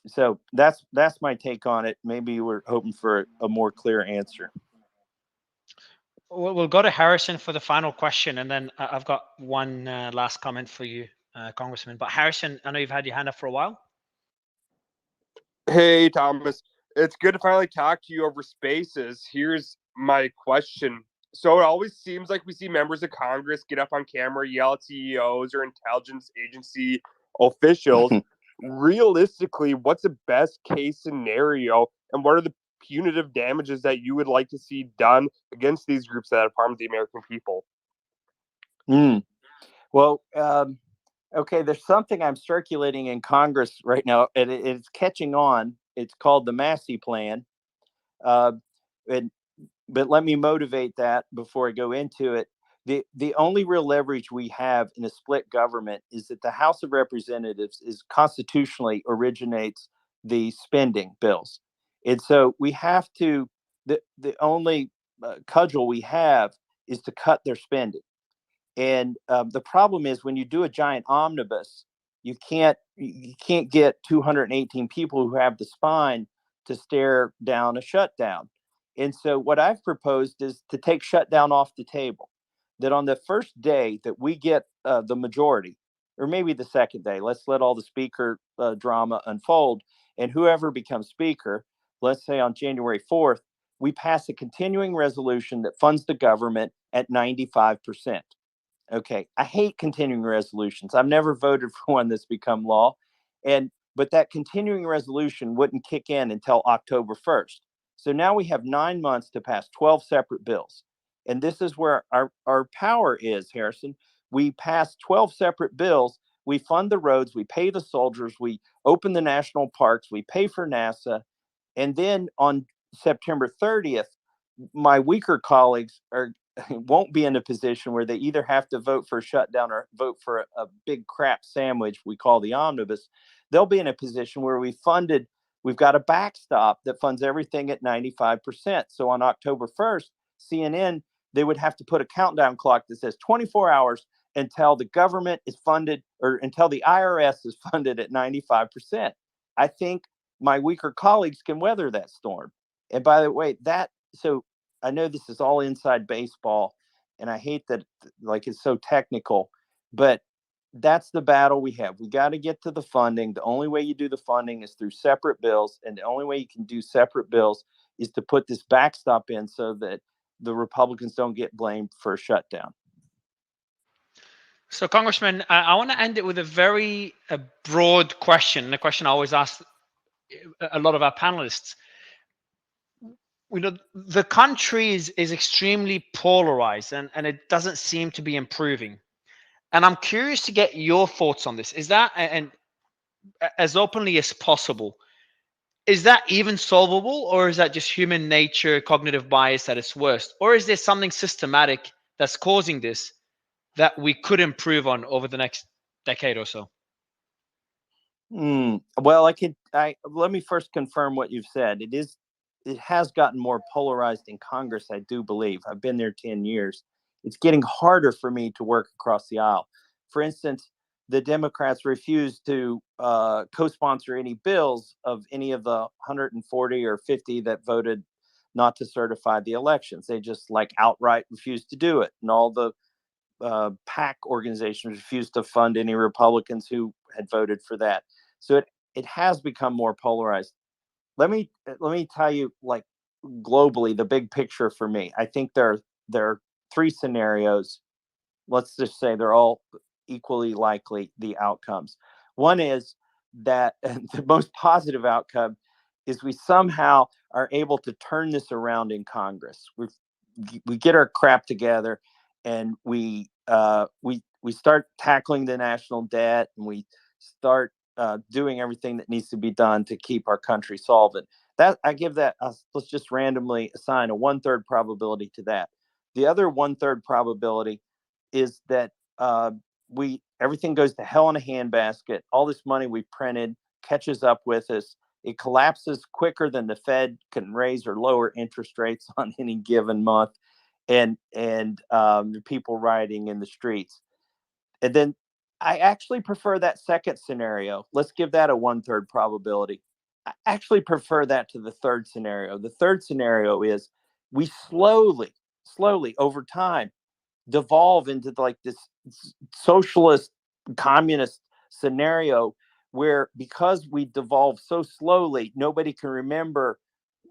Speaker 7: So that's my take on it. Maybe you were hoping for a more clear answer.
Speaker 1: We'll go to Harrison for the final question, and then I've got one last comment for you, Congressman. But Harrison, I know you've had your hand up for a while.
Speaker 15: Hey, Thomas. It's good to finally talk to you over Spaces. Here's my question. So it always seems like we see members of Congress get up on camera, yell at CEOs or intelligence agency officials. Realistically, what's the best case scenario, and what are the punitive damages that you would like to see done against these groups that have harmed the American people?
Speaker 7: Well, okay, there's something I'm circulating in Congress right now, and it's catching on. It's called the Massey Plan. But let me motivate that before I go into it. The only real leverage we have in a split government is that the House of Representatives is constitutionally originates the spending bills. And so we have to, the only cudgel we have is to cut their spending. And the problem is when you do a giant omnibus, you can't get 218 people who have the spine to stare down a shutdown. And so what I've proposed is to take shutdown off the table, that on the first day that we get the majority, or maybe the second day, let's let all the speaker drama unfold, and whoever becomes speaker, let's say on January 4th, we pass a continuing resolution that funds the government at 95%. Okay, I hate continuing resolutions. I've never voted for one that's become law. But that continuing resolution wouldn't kick in until October 1st. So now we have 9 months to pass 12 separate bills. And this is where our power is, Harrison. We pass 12 separate bills. We fund the roads. We pay the soldiers. We open the national parks. We pay for NASA. And then on September 30th, my weaker colleagues won't be in a position where they either have to vote for a shutdown or vote for a big crap sandwich we call the omnibus. They'll be in a position where we've got a backstop that funds everything at 95%. So on October 1st, CNN, they would have to put a countdown clock that says 24 hours until the government is funded, or until the IRS is funded at 95%. I think my weaker colleagues can weather that storm. And by the way, so I know this is all inside baseball, and I hate that it's so technical, but that's the battle we have. We got to get to the funding. The only way you do the funding is through separate bills, and the only way you can do separate bills is to put this backstop in so that the Republicans don't get blamed for a shutdown.
Speaker 1: So, Congressman, I want to end it with a very broad question, a question I always ask a lot of our panelists. The country is extremely polarized, and it doesn't seem to be improving. And I'm curious to get your thoughts on this. Is that, and as openly as possible, is that even solvable, or is that just human nature, cognitive bias at its worst? Or is there something systematic that's causing this that we could improve on over the next decade or so?
Speaker 7: Well, let me first confirm what you've said. It has gotten more polarized in Congress, I do believe. I've been there 10 years. It's getting harder for me to work across the aisle. For instance, the Democrats refused to co-sponsor any bills of any of the 140 or 50 that voted not to certify the elections. They just outright refused to do it. And all the PAC organizations refused to fund any Republicans who had voted for that. So it has become more polarized. Let me tell you, globally, the big picture for me. I think there are three scenarios. Let's just say they're all equally likely, the outcomes. One is that the most positive outcome is we somehow are able to turn this around in Congress. We get our crap together, and we start tackling the national debt, and we start doing everything that needs to be done to keep our country solvent. That I give that. Let's just randomly assign a 1/3 probability to that. The other 1/3 probability is that everything goes to hell in a handbasket. All this money we printed catches up with us. It collapses quicker than the Fed can raise or lower interest rates on any given month, and the people rioting in the streets. And then I actually prefer that second scenario. Let's give that a 1/3 probability. I actually prefer that to the third scenario. The third scenario is we slowly over time devolve into this socialist communist scenario where, because we devolve so slowly, nobody can remember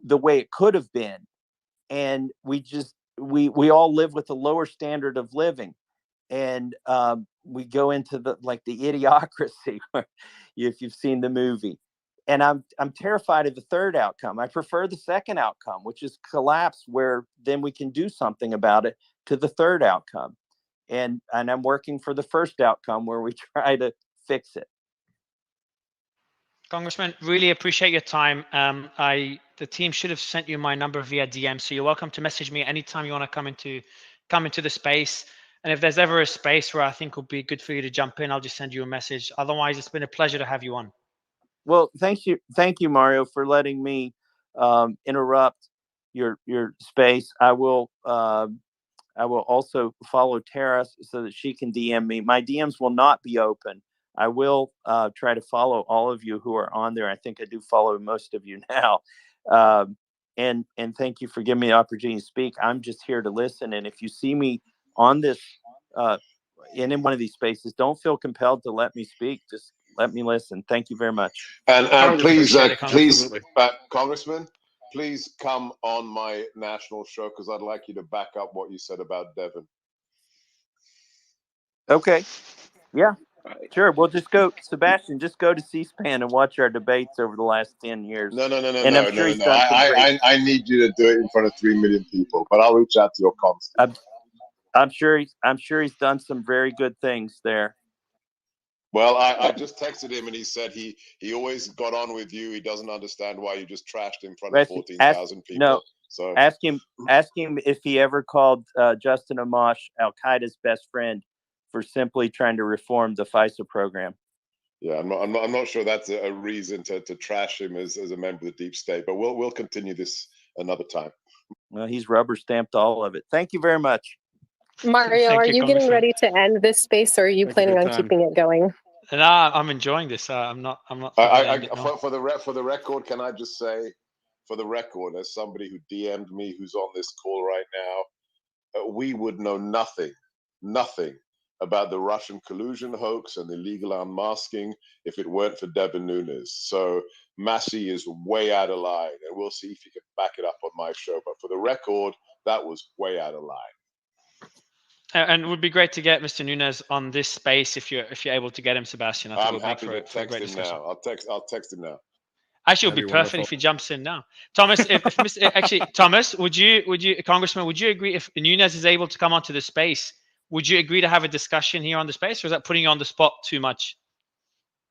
Speaker 7: the way it could have been. And we all live with a lower standard of living. And we go into the idiocracy, if you've seen the movie. And I'm terrified of the third outcome. I prefer the second outcome, which is collapse, where then we can do something about it, to the third outcome. And I'm working for the first outcome, where we try to fix it.
Speaker 1: Congressman, really appreciate your time. The team should have sent you my number via DM, so you're welcome to message me anytime you want to come into the space. And if there's ever a space where I think would be good for you to jump in, I'll just send you a message. Otherwise, it's been a pleasure to have you on.
Speaker 7: Well, thank you, Mario, for letting me interrupt your space. I will also follow Tara so that she can DM me. My DMs will not be open. I will try to follow all of you who are on there. I think I do follow most of you now. And thank you for giving me the opportunity to speak. I'm just here to listen. And if you see me on this in one of these spaces, don't feel compelled to let me speak. Just let me listen. Thank you very much.
Speaker 20: And please, Congressman,
Speaker 17: please come on my national show because I'd like you to back up what you said about Devin.
Speaker 7: Okay. Yeah. Sure. We'll just go, Sebastian. Just go to C-SPAN and watch our debates over the last 10 years.
Speaker 17: No.
Speaker 7: And I'm sure he's done some great.
Speaker 17: I need you to do it in front of 3 million people, but I'll reach out to your constant.
Speaker 7: I'm sure he's done some very good things there.
Speaker 17: Well, I just texted him and he said he always got on with you. He doesn't understand why you just trashed in front of 14,000 people.
Speaker 7: No. So ask him if he ever called Justin Amash Al-Qaeda's best friend for simply trying to reform the FISA program.
Speaker 17: Yeah, I'm not sure that's a reason to trash him as a member of the deep state, but we'll continue this another time.
Speaker 7: Well, he's rubber stamped all of it. Thank you very much.
Speaker 4: Mario, are you getting ready to end this space, or are you planning on keeping it going?
Speaker 1: No, I'm enjoying this. I'm not.
Speaker 17: For the record, can I just say, for the record, as somebody who DM'd me, who's on this call right now, we would know nothing about the Russian collusion hoax and illegal unmasking if it weren't for Devin Nunes. So Massey is way out of line, and we'll see if he can back it up on my show. But for the record, that was way out of line.
Speaker 1: And it would be great to get Mr. Nunes on this space if you're able to get him, Sebastian. I think
Speaker 17: I'm
Speaker 1: it would
Speaker 17: happy
Speaker 1: make for a great
Speaker 17: him
Speaker 1: discussion.
Speaker 17: now. I'll text him now.
Speaker 1: Actually, it would be perfect if he jumps in now. Thomas, Thomas, would you, Congressman, would you agree if Nunes is able to come onto the space? Would you agree to have a discussion here on the space, or is that putting you on the spot too much?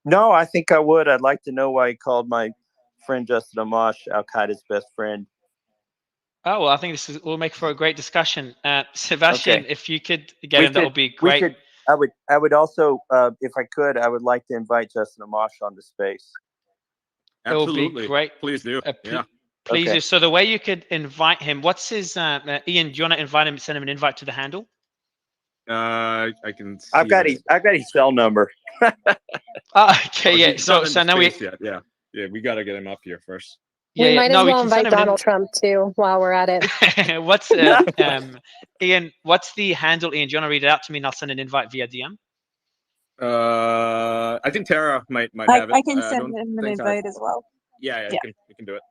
Speaker 7: No, I think I would. I'd like to know why he called my friend Justin Amash Al-Qaeda's best friend.
Speaker 1: Oh, well, I think will make for a great discussion. Sebastian, if you could get him, that would be great.
Speaker 7: I would also, if I could, I would like to invite Justin Amash on the space.
Speaker 1: It will be great.
Speaker 19: Please do.
Speaker 1: Please do. So the way you could invite him, what's his, Ian, do you want to invite him, send him an invite to the handle?
Speaker 19: I can see
Speaker 7: I've got his cell number.
Speaker 1: Okay, yeah. So now
Speaker 19: yeah, we got to get him up here first.
Speaker 4: We might as well invite Donald Trump too while we're at it.
Speaker 1: What's Ian? What's the handle, Ian? Do you want to read it out to me, and I'll send an invite via DM?
Speaker 19: I think Tara might have it.
Speaker 5: I can send him an invite as well.
Speaker 19: Yeah. You can do it.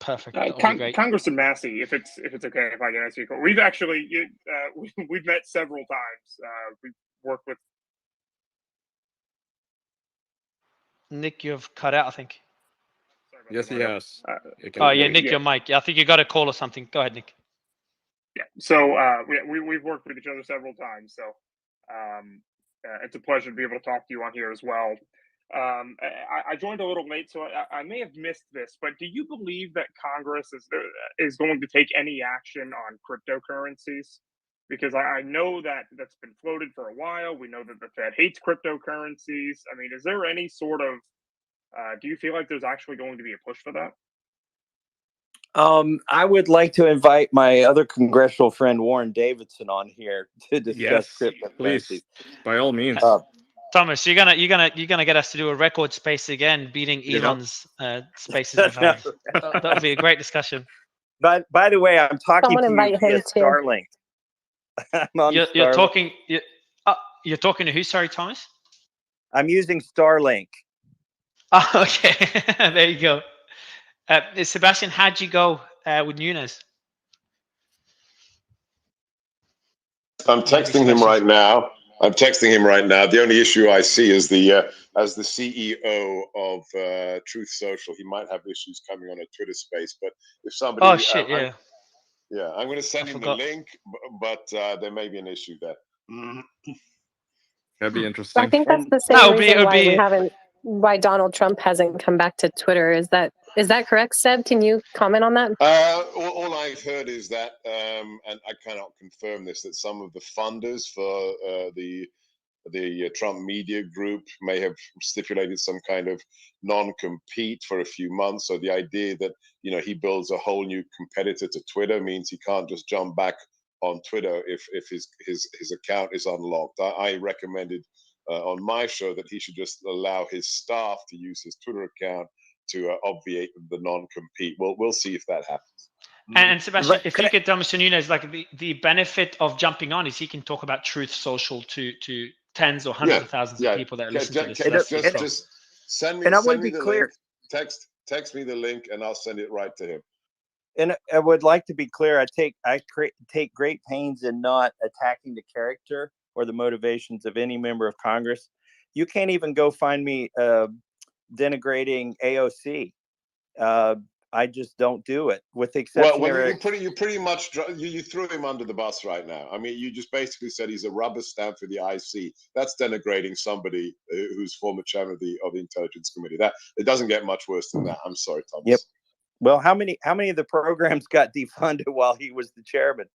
Speaker 1: Perfect.
Speaker 10: Congressman Massey, if it's okay, if I can ask you a question. We've actually we've met several times. We've worked with
Speaker 1: Nick. You've cut out, I think.
Speaker 19: Yes, he has.
Speaker 1: Nick, your mic. Yeah, I think you got a call or something. Go ahead, Nick.
Speaker 10: Yeah. So we've worked with each other several times. So it's a pleasure to be able to talk to you on here as well. I joined a little late, so I may have missed this, but do you believe that Congress is going to take any action on cryptocurrencies? Because I know that's been floated for a while. We know that the Fed hates cryptocurrencies. I mean, is there any sort of do you feel like there's actually going to be a push for that?
Speaker 7: I would like to invite my other congressional friend Warren Davidson on here to discuss cryptocurrencies.
Speaker 19: Please, by all means.
Speaker 1: Thomas, you're gonna get us to do a record space again, beating Elon's spaces. That would be a great discussion.
Speaker 7: But by the way, I'm talking to you via Starlink.
Speaker 1: You're talking. You're talking to who? Sorry, Thomas.
Speaker 7: I'm using Starlink.
Speaker 1: Oh, okay. There you go. Sebastian, how'd you go with Nunes?
Speaker 17: I'm texting him right now. The only issue I see is as the CEO of Truth Social, he might have issues coming on a Twitter space. But if somebody, I'm going to send him the link, but there may be an issue there.
Speaker 19: That'd be interesting.
Speaker 4: I think that's the same reason why Donald Trump hasn't come back to Twitter. Is that correct, Seb? Can you comment on that?
Speaker 17: All I've heard is that, and I cannot confirm this, that some of the funders for the Trump media group may have stipulated some kind of non-compete for a few months. So the idea that he builds a whole new competitor to Twitter means he can't just jump back on Twitter if his account is unlocked. I recommended on my show that he should just allow his staff to use his Twitter account to obviate the non-compete. We'll see if that happens.
Speaker 1: And Sebastian, if you could tell Mr. Nunes, like the benefit of jumping on is he can talk about Truth Social to tens or hundreds of thousands of people that listen to this.
Speaker 17: Just send me the link. Text me the link, and I'll send it right to him.
Speaker 7: And I would like to be clear. I take great pains in not attacking the character or the motivations of any member of Congress. You can't even go find me denigrating AOC. I just don't do it, with the exception.
Speaker 17: Well, you pretty much you threw him under the bus right now. I mean, you just basically said he's a rubber stamp for the IC. That's denigrating somebody who's former chairman of the Intelligence Committee. That it doesn't get much worse than that. I'm sorry, Thomas.
Speaker 7: Yep. Well, how many of the programs got defunded while he was the chairman?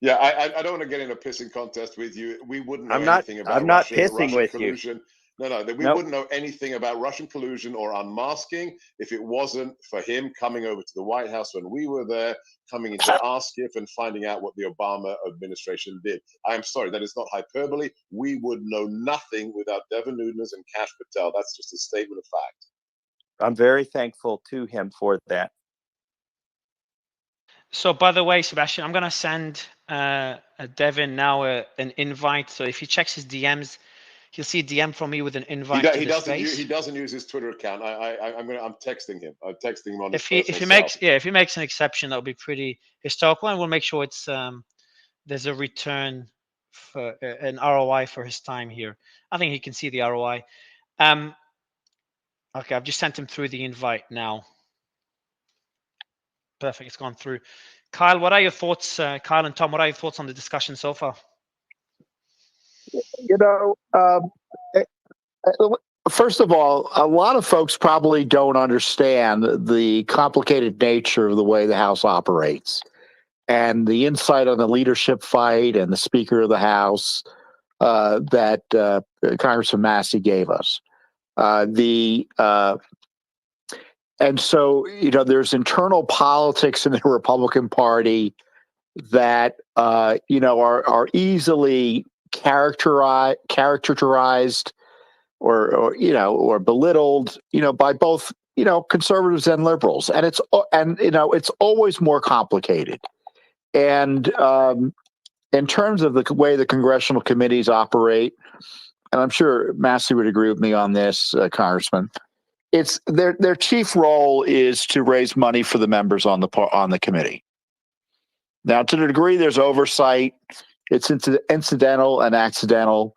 Speaker 17: Yeah, I don't want to get in a pissing contest with you. We wouldn't know anything about
Speaker 7: I'm not
Speaker 17: Russian
Speaker 7: pissing with
Speaker 17: collusion.
Speaker 7: you.
Speaker 17: No, we wouldn't know anything about Russian collusion or unmasking if it wasn't for him coming over to the White House when we were there, coming into our skiff and finding out what the Obama administration did. I am sorry, that is not hyperbole. We would know nothing without Devin Nunes and Kash Patel. That's just a statement of fact.
Speaker 7: I'm very thankful to him for that.
Speaker 1: So, by the way, Sebastian, I'm going to send Devin now an invite. So if he checks his DMs, he'll see a DM from me with an invite to the space.
Speaker 17: He doesn't use his Twitter account. I'm texting him. I'm texting him on his
Speaker 1: if he makes an exception, that'll be pretty historical, and we'll make sure it's there's a return for an ROI for his time here. I think he can see the ROI. Okay, I've just sent him through the invite now. Perfect, it's gone through. Kyle, what are your thoughts? Kyle and Tom, what are your thoughts on the discussion so far?
Speaker 12: First of all, a lot of folks probably don't understand the complicated nature of the way the House operates and the insight on the leadership fight and the Speaker of the House that Congressman Massey gave us. And so, there's internal politics in the Republican Party that, are easily characterized or belittled, by both, conservatives and liberals. And it's always more complicated. And in terms of the way the congressional committees operate, and I'm sure Massey would agree with me on this, Congressman, it's their chief role is to raise money for the members on the committee. Now, to the degree there's oversight, it's incidental and accidental.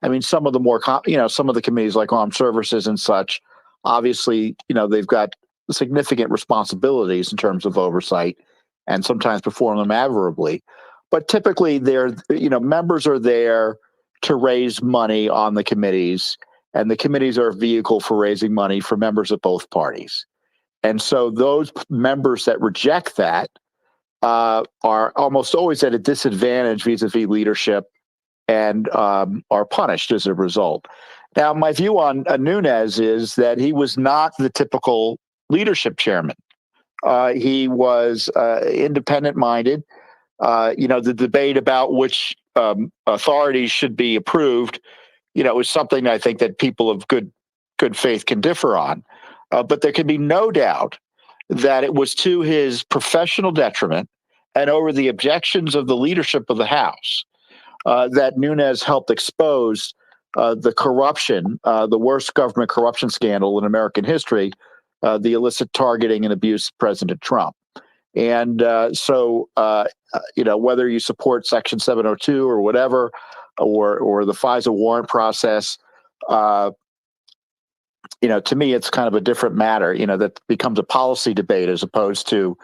Speaker 12: I mean, some of the more, some of the committees like Armed Services and such, obviously, they've got significant responsibilities in terms of oversight and sometimes perform them admirably. But typically, members are there to raise money on the committees, and the committees are a vehicle for raising money for members of both parties. And so those members that reject that are almost always at a disadvantage vis-a-vis leadership and are punished as a result. Now, my view on Nunes is that he was not the typical leadership chairman. He was independent-minded. The debate about which authorities should be approved, is something I think that people of good faith can differ on. But there can be no doubt that it was to his professional detriment and over the objections of the leadership of the House that Nunes helped expose the corruption, the worst government corruption scandal in American history, the illicit targeting and abuse of President Trump. And so, whether you support Section 702 or whatever, or the FISA warrant process, to me, it's kind of a different matter, that becomes a policy debate as opposed to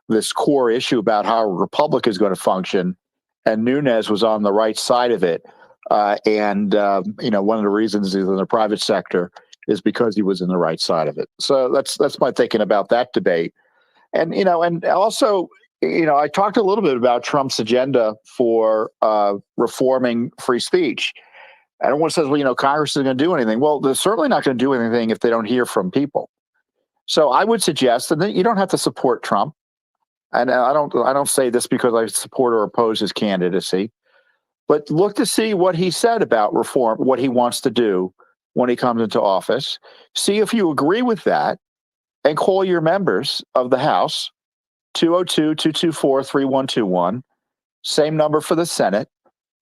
Speaker 12: this core issue about how a republic is going to function. And Nunes was on the right side of it. And one of the reasons he's in the private sector is because he was in the right side of it. So that's my thinking about that debate. And, and also, I talked a little bit about Trump's agenda for reforming free speech. Everyone says, well, Congress isn't going to do anything. Well, they're certainly not going to do anything if they don't hear from people. So I would suggest that you don't have to support Trump. And I don't say this because I support or oppose his candidacy, but look to see what he said about reform, what he wants to do when he comes into office. See if you agree with that, and call your members of the House, 202-224-3121, same number for the Senate,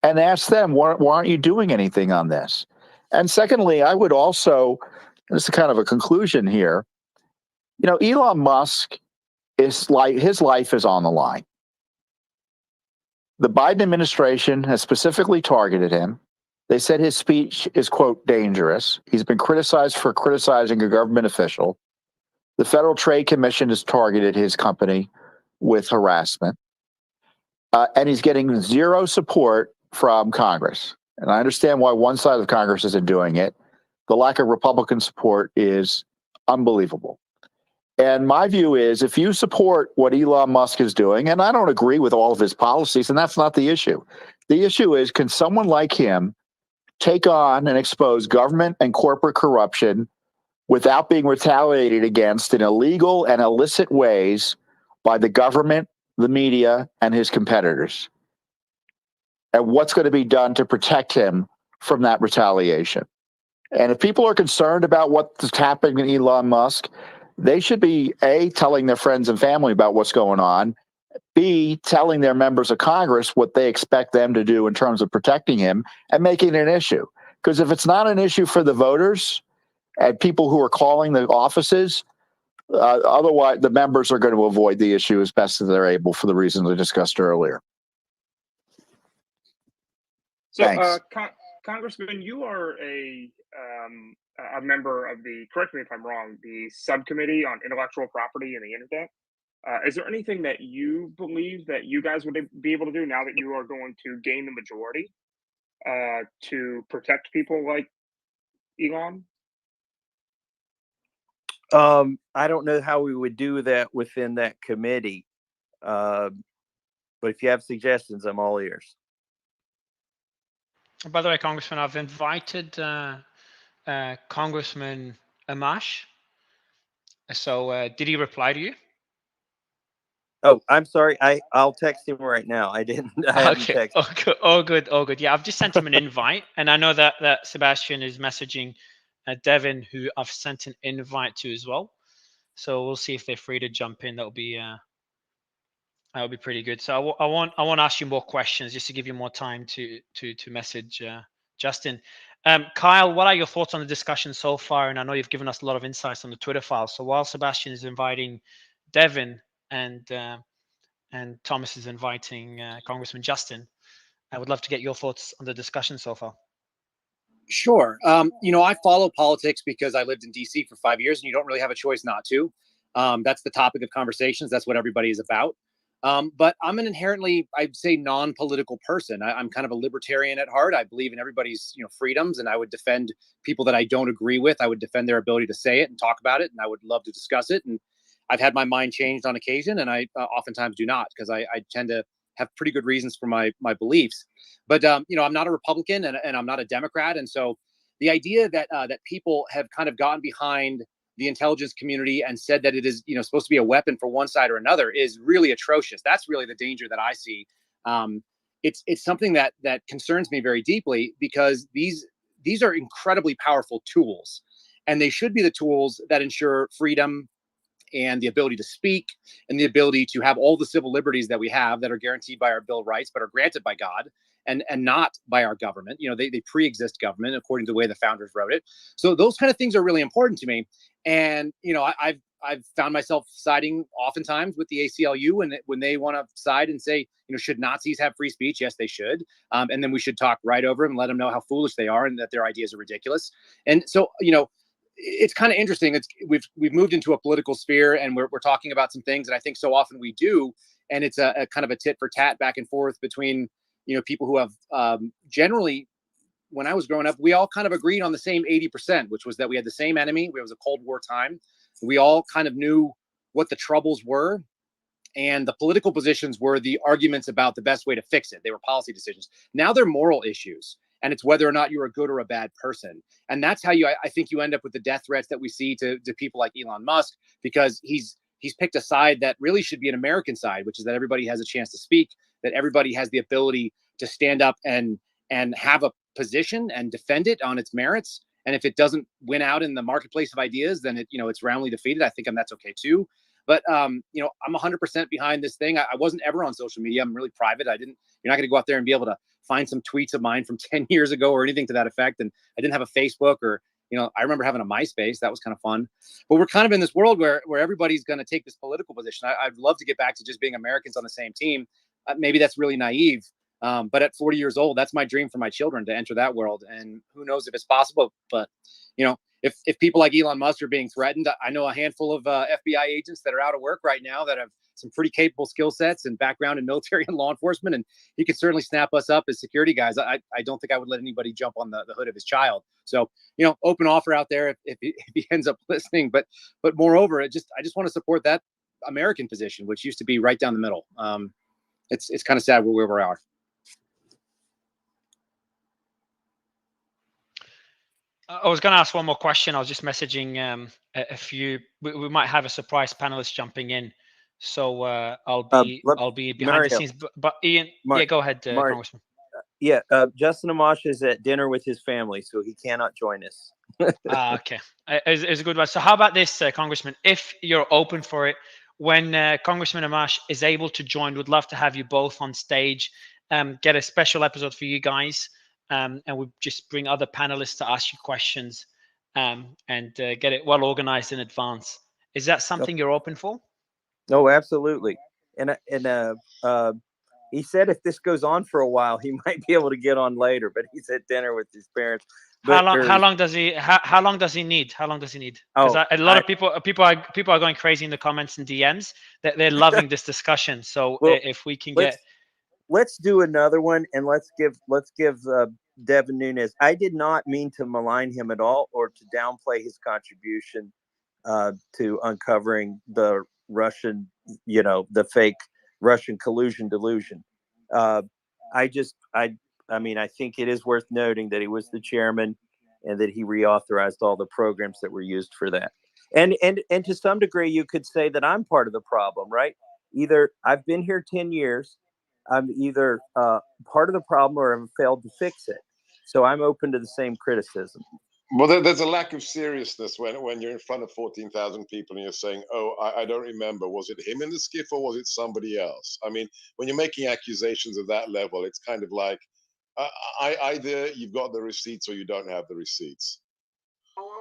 Speaker 12: and ask them, why aren't you doing anything on this? And secondly, I would also, this is kind of a conclusion here, You know, Elon Musk is like, his life is on the line. The Biden administration has specifically targeted him. They said his speech is, quote, dangerous. He's been criticized for criticizing a government official. The Federal Trade Commission has targeted his company with harassment. And he's getting zero support from Congress. And I understand why one side of Congress isn't doing it. The lack of Republican support is unbelievable. And my view is, if you support what Elon Musk is doing, and I don't agree with all of his policies, and that's not the issue. The issue is, can someone like him take on and expose government and corporate corruption without being retaliated against in illegal and illicit ways by the government, the media, and his competitors? And what's going to be done to protect him from that retaliation? And if people are concerned about what's happening to Elon Musk, they should be, A, telling their friends and family about what's going on, B, telling their members of Congress what they expect them to do in terms of protecting him and making it an issue. Because if it's not an issue for the voters and people who are calling the offices, otherwise the members are going to avoid the issue as best as they're able for the reasons I discussed earlier.
Speaker 10: So, Congressman, you are a member of the, correct me if I'm wrong, the subcommittee on intellectual property and the internet. Is there anything that you believe that you guys would be able to do now that you are going to gain the majority to protect people like Elon?
Speaker 7: I don't know how we would do that within that committee. But if you have suggestions, I'm all ears.
Speaker 1: By the way, Congressman, I've invited Congressman Amash. So did he reply to you?
Speaker 7: Oh, I'm sorry. I'll text him right now. I didn't. I haven't
Speaker 1: Okay.
Speaker 7: texted.
Speaker 1: All good. All good. Yeah, I've just sent him an invite, and I know that Sebastian is messaging Devin, who I've sent an invite to as well. So we'll see if they're free to jump in. That'll be pretty good. So I won't ask you more questions just to give you more time to message Justin. Kyle, what are your thoughts on the discussion so far? And I know you've given us a lot of insights on the Twitter file. So while Sebastian is inviting Devin and Thomas is inviting Congressman Justin, I would love to get your thoughts on the discussion so far.
Speaker 18: Sure. You know, I follow politics because I lived in DC for 5 years, and you don't really have a choice not to. That's the topic of conversations. That's what everybody is about. But I'm an inherently, I'd say, non-political person. I'm kind of a libertarian at heart. I believe in everybody's, freedoms, and I would defend people that I don't agree with. I would defend their ability to say it and talk about it, and I would love to discuss it. And I've had my mind changed on occasion, and I oftentimes do not, because I tend to have pretty good reasons for my beliefs. But I'm not a Republican and I'm not a Democrat, and so the idea that people have kind of gotten behind the intelligence community and said that it is supposed to be a weapon for one side or another is really atrocious. That's really the danger that I see. It's something that concerns me very deeply, because these are incredibly powerful tools, and they should be the tools that ensure freedom and the ability to speak and the ability to have all the civil liberties that we have that are guaranteed by our Bill of Rights, but are granted by God and not by our government. They pre-exist government according to the way the founders wrote it. So those kind of things are really important to me. And, I've found myself siding oftentimes with the ACLU when they want to side and say, should Nazis have free speech? Yes, they should. And then we should talk right over them and let them know how foolish they are and that their ideas are ridiculous. And so, it's kind of interesting. We've moved into a political sphere, and we're talking about some things that I think so often we do, and it's a kind of a tit for tat back and forth between people who have generally, when I was growing up, we all kind of agreed on the same 80%, which was that we had the same enemy. It was a Cold War time. We all kind of knew what the troubles were, and the political positions were the arguments about the best way to fix it. They were policy decisions. Now they're moral issues. And it's whether or not you're a good or a bad person. And that's how I think you end up with the death threats that we see to people like Elon Musk, because he's picked a side that really should be an American side, which is that everybody has a chance to speak, that everybody has the ability to stand up and have a position and defend it on its merits. And if it doesn't win out in the marketplace of ideas, then it's roundly defeated. I think that's okay too. But I'm 100% behind this thing. I wasn't ever on social media. I'm really private. You're not going to go out there and be able to find some tweets of mine from 10 years ago or anything to that effect. And I didn't have a Facebook or I remember having a MySpace. That was kind of fun. But we're kind of in this world where everybody's going to take this political position. I'd love to get back to just being Americans on the same team. Maybe that's really naive. But at 40 years old, that's my dream for my children, to enter that world. And who knows if it's possible. But, if people like Elon Musk are being threatened, I know a handful of FBI agents that are out of work right now that have some pretty capable skill sets and background in military and law enforcement. And he could certainly snap us up as security guys. I don't think I would let anybody jump on the hood of his child. So, open offer out there if he ends up listening. But moreover, I just want to support that American position, which used to be right down the middle. It's kind of sad where we are.
Speaker 1: I was going to ask one more question. I was just messaging a few. We might have a surprise panelist jumping in, so I'll be behind the scenes. But Ian, go ahead, Congressman.
Speaker 7: Justin Amash is at dinner with his family, so he cannot join us.
Speaker 1: Okay, it's a good one. So how about this, Congressman? If you're open for it, when Congressman Amash is able to join, we'd love to have you both on stage. Get a special episode for you guys. And we just bring other panelists to ask you questions and get it well organized in advance. Is that something you're open for?
Speaker 7: No, absolutely. And he said if this goes on for a while, he might be able to get on later. But he's at dinner with his parents. But
Speaker 1: how long does he need? How long does he need? Because a lot of people are going crazy in the comments and DMs. That they're loving this discussion. So if we can
Speaker 7: let's do another one, and let's give Devin Nunes. I did not mean to malign him at all or to downplay his contribution to uncovering the Russian, the fake Russian collusion delusion. I think it is worth noting that he was the chairman and that he reauthorized all the programs that were used for that. And to some degree, you could say that I'm part of the problem, right? Either I've been here 10 years, I'm either part of the problem or have failed to fix it. So I'm open to the same criticism.
Speaker 17: Well, there's a lack of seriousness when you're in front of 14,000 people and you're saying, oh, I don't remember. Was it him in the skiff or was it somebody else? I mean, when you're making accusations of that level, it's kind of like either you've got the receipts or you don't have the receipts.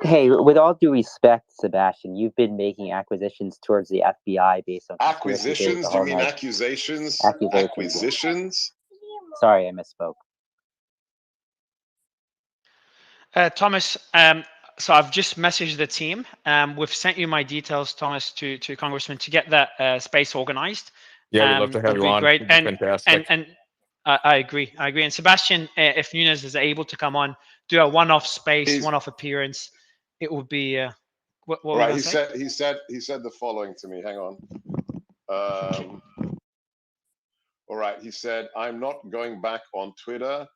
Speaker 6: Hey, with all due respect, Sebastian, you've been making acquisitions towards the FBI based on
Speaker 17: acquisitions. Do you mean accusations? Acquisitions.
Speaker 6: Sorry, I misspoke.
Speaker 1: Thomas, so I've just messaged the team. We've sent you my details, Thomas, to Congressman to get that space organized.
Speaker 19: Yeah, we'd love to have you on.
Speaker 1: Great.
Speaker 19: Fantastic.
Speaker 1: And I agree. And Sebastian, if Nunes is able to come on, do a one-off space, one-off appearance, it would be. What
Speaker 17: right. He said the following to me. Hang on. All right. He said, "I'm not going back on Twitter,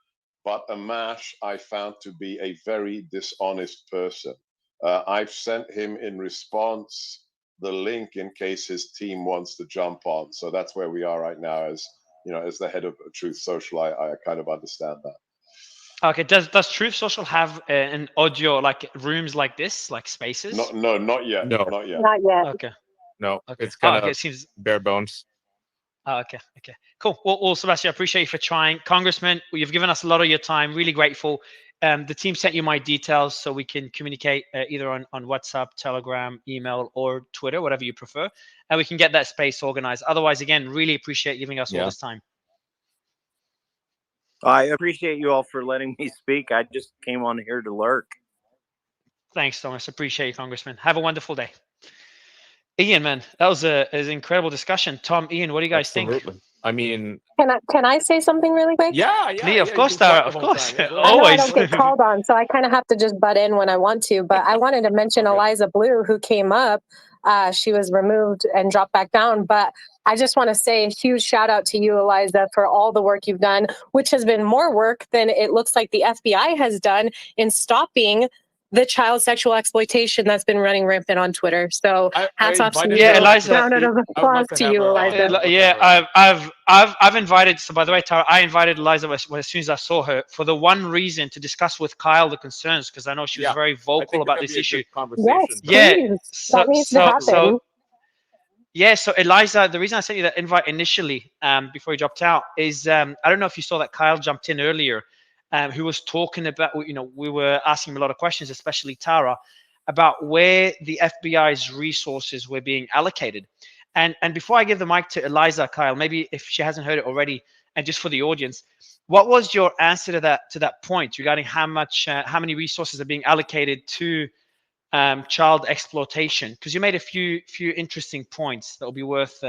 Speaker 17: but Amash I found to be a very dishonest person. I've sent him in response the link in case his team wants to jump on. So that's where we are right now. As as the head of Truth Social, I kind of understand that."
Speaker 1: Okay. Does Truth Social have an audio like rooms like this, like spaces?
Speaker 17: No, not yet.
Speaker 19: No,
Speaker 17: not yet.
Speaker 4: Not yet.
Speaker 1: Okay.
Speaker 19: No,
Speaker 1: okay.
Speaker 19: It's kind of
Speaker 1: it seems
Speaker 19: bare bones.
Speaker 1: Okay. Cool. Well, Sebastian, I appreciate you for trying. Congressman, you've given us a lot of your time. Really grateful. The team sent you my details so we can communicate either on WhatsApp, Telegram, email, or Twitter, whatever you prefer, and we can get that space organized. Otherwise, again, really appreciate giving us all this time.
Speaker 7: I appreciate you all for letting me speak. I just came on here to lurk.
Speaker 1: Thanks, Thomas. Appreciate you, Congressman. Have a wonderful day. Ian, man, that was an incredible discussion. Tom, Ian, what do you guys think?
Speaker 19: I mean,
Speaker 4: can I say something really quick?
Speaker 1: Yeah, of course, Tara, of course.
Speaker 4: I know
Speaker 1: Always.
Speaker 4: I don't get called on, so I kind of have to just butt in when I want to. But I wanted to mention Eliza Blue, who came up. She was removed and dropped back down. But I just want to say a huge shout out to you, Eliza, for all the work you've done, which has been more work than it looks like the FBI has done in stopping the child sexual exploitation that's been running rampant on Twitter. So hats off to you.
Speaker 1: Yeah, Eliza.
Speaker 4: Round of applause to you, Eliza.
Speaker 1: Yeah, I've invited. So by the way, Tara, I invited Eliza as soon as I saw her for the one reason to discuss with Kyle the concerns, because I know she was very vocal about this issue.
Speaker 4: Yes, please. That needs to happen.
Speaker 1: So Eliza, the reason I sent you that invite initially, before you dropped out, is I don't know if you saw that Kyle jumped in earlier. who was talking about, we were asking him a lot of questions, especially Tara, about where the FBI's resources were being allocated. And before I give the mic to Eliza, Kyle, maybe if she hasn't heard it already, and just for the audience, what was your answer to that point regarding how many resources are being allocated to child exploitation? Because you made a few interesting points that will be worth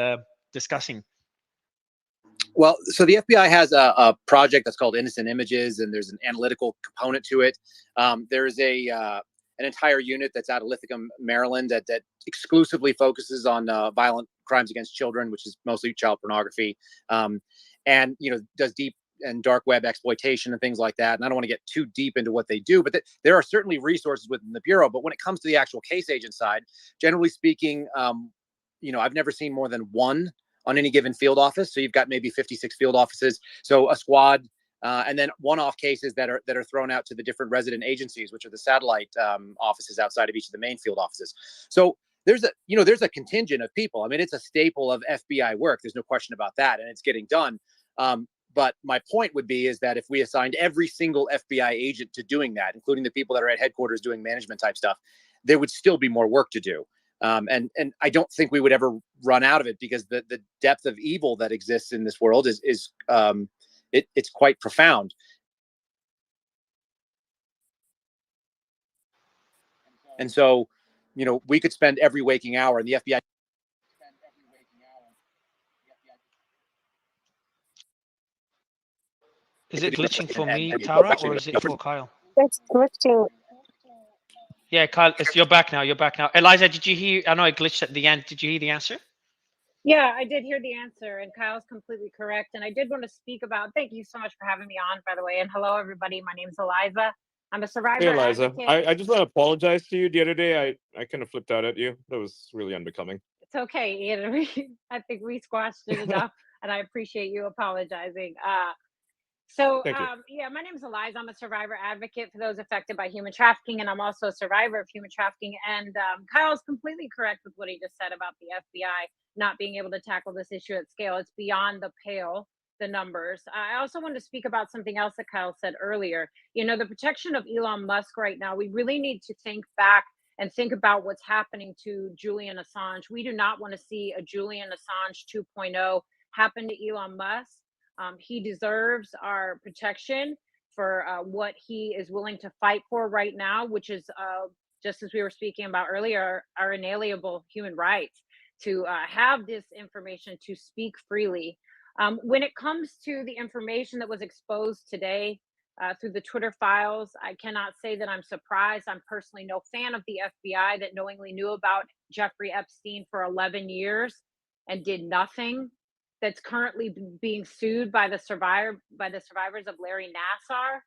Speaker 1: discussing.
Speaker 18: Well, so the FBI has a project that's called Innocent Images, and there's an analytical component to it. There's an entire unit that's out of Lithicum, Maryland, that exclusively focuses on violent crimes against children, which is mostly child pornography, and does deep and dark web exploitation and things like that. And I don't want to get too deep into what they do, but there are certainly resources within the Bureau. But when it comes to the actual case agent side, generally speaking, I've never seen more than one on any given field office. So you've got maybe 56 field offices. So a squad, and then one-off cases that are thrown out to the different resident agencies, which are the satellite offices outside of each of the main field offices. So there's a contingent of people. I mean, it's a staple of FBI work. There's no question about that, and it's getting done. But my point would be is that if we assigned every single FBI agent to doing that, including the people that are at headquarters doing management type stuff, there would still be more work to do. And I don't think we would ever run out of it, because the depth of evil that exists in this world is it's quite profound. And so, we could spend every waking hour, and the FBI.
Speaker 1: Is it glitching for me, Tara, or is it for Kyle?
Speaker 4: It's glitching.
Speaker 1: Yeah, Kyle, you're back now. You're back now. Eliza, did you hear? I know it glitched at the end. Did you hear the answer?
Speaker 5: Yeah, I did hear the answer, and Kyle's completely correct. And I did want to speak about, thank you so much for having me on, by the way. And hello, everybody. My name's Eliza. I'm a survivor.
Speaker 19: Hey, Eliza,
Speaker 5: advocate.
Speaker 19: I just want to apologize to you. The other day, I kind of flipped out at you. That was really unbecoming.
Speaker 5: It's okay, Ian. I think we squashed it enough, and I appreciate you apologizing. Yeah, my name is Eliza. I'm a survivor advocate for those affected by human trafficking, and I'm also a survivor of human trafficking. And Kyle's completely correct with what he just said about the FBI not being able to tackle this issue at scale. It's beyond the pale, the numbers. I also wanted to speak about something else that Kyle said earlier. The protection of Elon Musk right now, we really need to think back and think about what's happening to Julian Assange. We do not want to see a Julian Assange 2.0 happen to Elon Musk. He deserves our protection for what he is willing to fight for right now, which is, just as we were speaking about earlier, our inalienable human rights to have this information, to speak freely. When it comes to the information that was exposed today through the Twitter files, I cannot say that I'm surprised. I'm personally no fan of the FBI that knowingly knew about Jeffrey Epstein for 11 years and did nothing. That's currently being sued by the survivors of Larry Nassar.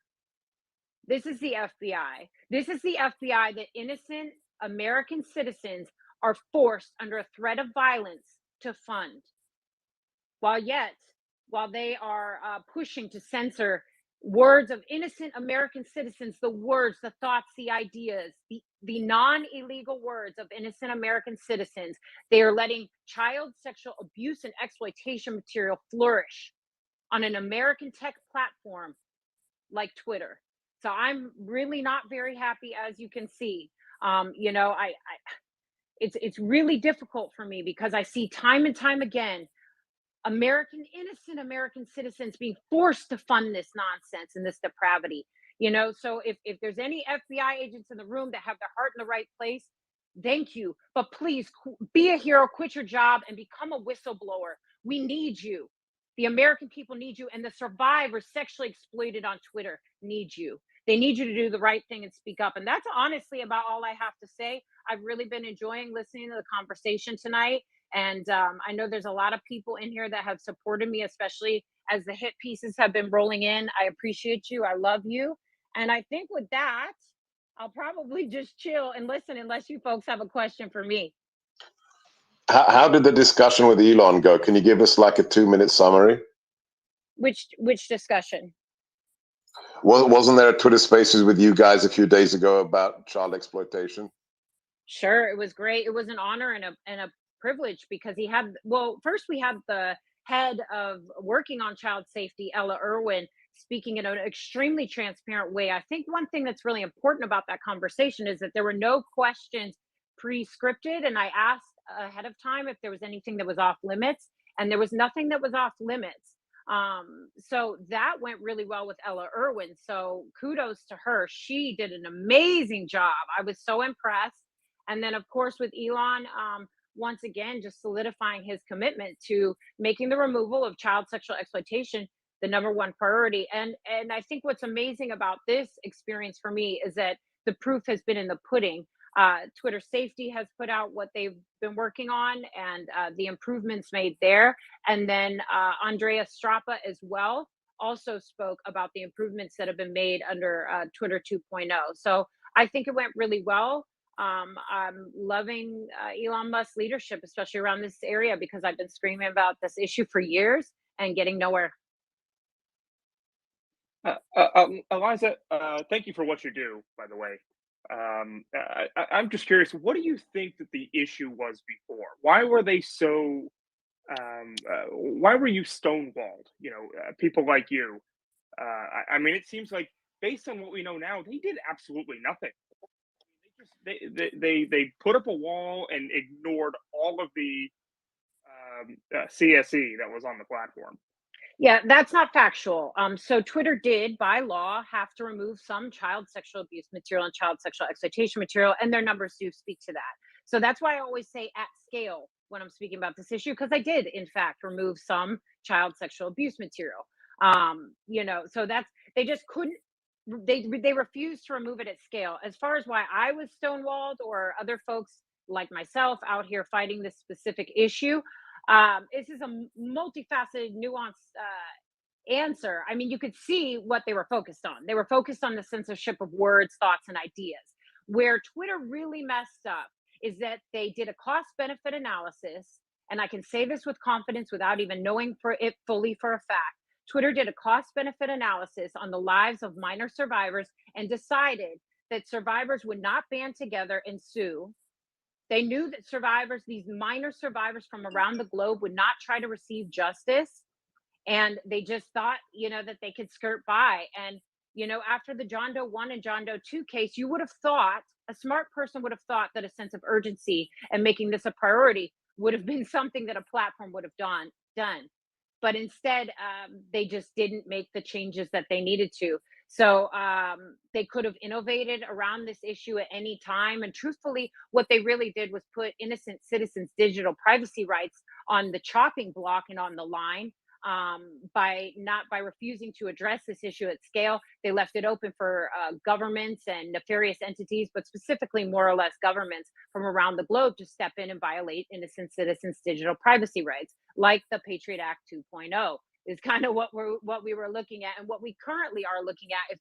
Speaker 5: This is the FBI. This is the FBI that innocent American citizens are forced under a threat of violence to fund. While they are pushing to censor words of innocent American citizens, the words, the thoughts, the ideas, the non-illegal words of innocent American citizens, they are letting child sexual abuse and exploitation material flourish on an American tech platform like Twitter. So I'm really not very happy, as you can see. It's really difficult for me, because I see time and time again innocent American citizens being forced to fund this nonsense and this depravity. So if there's any FBI agents in the room that have their heart in the right place, thank you. But please be a hero, quit your job, and become a whistleblower. We need you. The American people need you, and the survivors sexually exploited on Twitter need you. They need you to do the right thing and speak up. And that's honestly about all I have to say. I've really been enjoying listening to the conversation tonight. And I know there's a lot of people in here that have supported me, especially as the hit pieces have been rolling in. I appreciate you. I love you. And I think with that, I'll probably just chill and listen, unless you folks have a question for me.
Speaker 17: How did the discussion with Elon go? Can you give us like a 2-minute summary?
Speaker 5: Which discussion?
Speaker 17: Wasn't there a Twitter Spaces with you guys a few days ago about child exploitation?
Speaker 5: Sure, it was great. It was an honor and a privilege, because first we had the head of working on child safety, Ella Irwin,
Speaker 8: speaking in an extremely transparent way. I think one thing that's really important about that conversation is that there were no questions pre-scripted, and I asked ahead of time if there was anything that was off limits, and there was nothing that was off limits. So that went really well with Ella Irwin. So kudos to her. She did an amazing job. I was so impressed. And then, of course, with Elon, once again, just solidifying his commitment to making the removal of child sexual exploitation the number one priority. And I think what's amazing about this experience for me is that the proof has been in the pudding. Twitter Safety has put out what they've been working on and the improvements made there. And then Andrea Strappa as well also spoke about the improvements that have been made under Twitter 2.0. So I think it went really well. I'm loving Elon Musk's leadership, especially around this area, because I've been screaming about this issue for years and getting nowhere.
Speaker 10: Eliza, thank you for what you do, by the way. I'm just curious, what do you think that the issue was before? Why were they so, why were you stonewalled? You know, people like you. I mean, it seems like based on what we know now, they did absolutely nothing. They put up a wall and ignored all of the CSE that was on the platform.
Speaker 8: Yeah, that's not factual. So Twitter did, by law, have to remove some child sexual abuse material and child sexual exploitation material, and their numbers do speak to that. So that's why I always say at scale when I'm speaking about this issue, because I did, in fact, remove some child sexual abuse material. You know, so that's, they just couldn't, they refused to remove it at scale. As far as why I was stonewalled or other folks like myself out here fighting this specific issue, this is a multifaceted, nuanced answer. I mean, you could see what they were focused on. They were focused on the censorship of words, thoughts, and ideas. Where Twitter really messed up is that they did a cost-benefit analysis, and I can say this with confidence without even knowing for it fully for a fact. Twitter did a cost-benefit analysis on the lives of minor survivors and decided that survivors would not band together and sue. They knew that survivors, these minor survivors from around the globe, would not try to receive justice. And they just thought, you know, that they could skirt by. And, you know, after the John Doe 1 and John Doe 2 case, you would have thought, a smart person would have thought that a sense of urgency and making this a priority would have been something that a platform would have done. But instead, they just didn't make the changes that they needed to. So they could have innovated around this issue at any time. And truthfully, what they really did was put innocent citizens' digital privacy rights on the chopping block and on the line. By refusing to address this issue at scale. They left it open for governments and nefarious entities, but specifically more or less governments from around the globe to step in and violate innocent citizens' digital privacy rights, like the Patriot Act 2.0 is kind of what we were looking at, and what we currently are looking at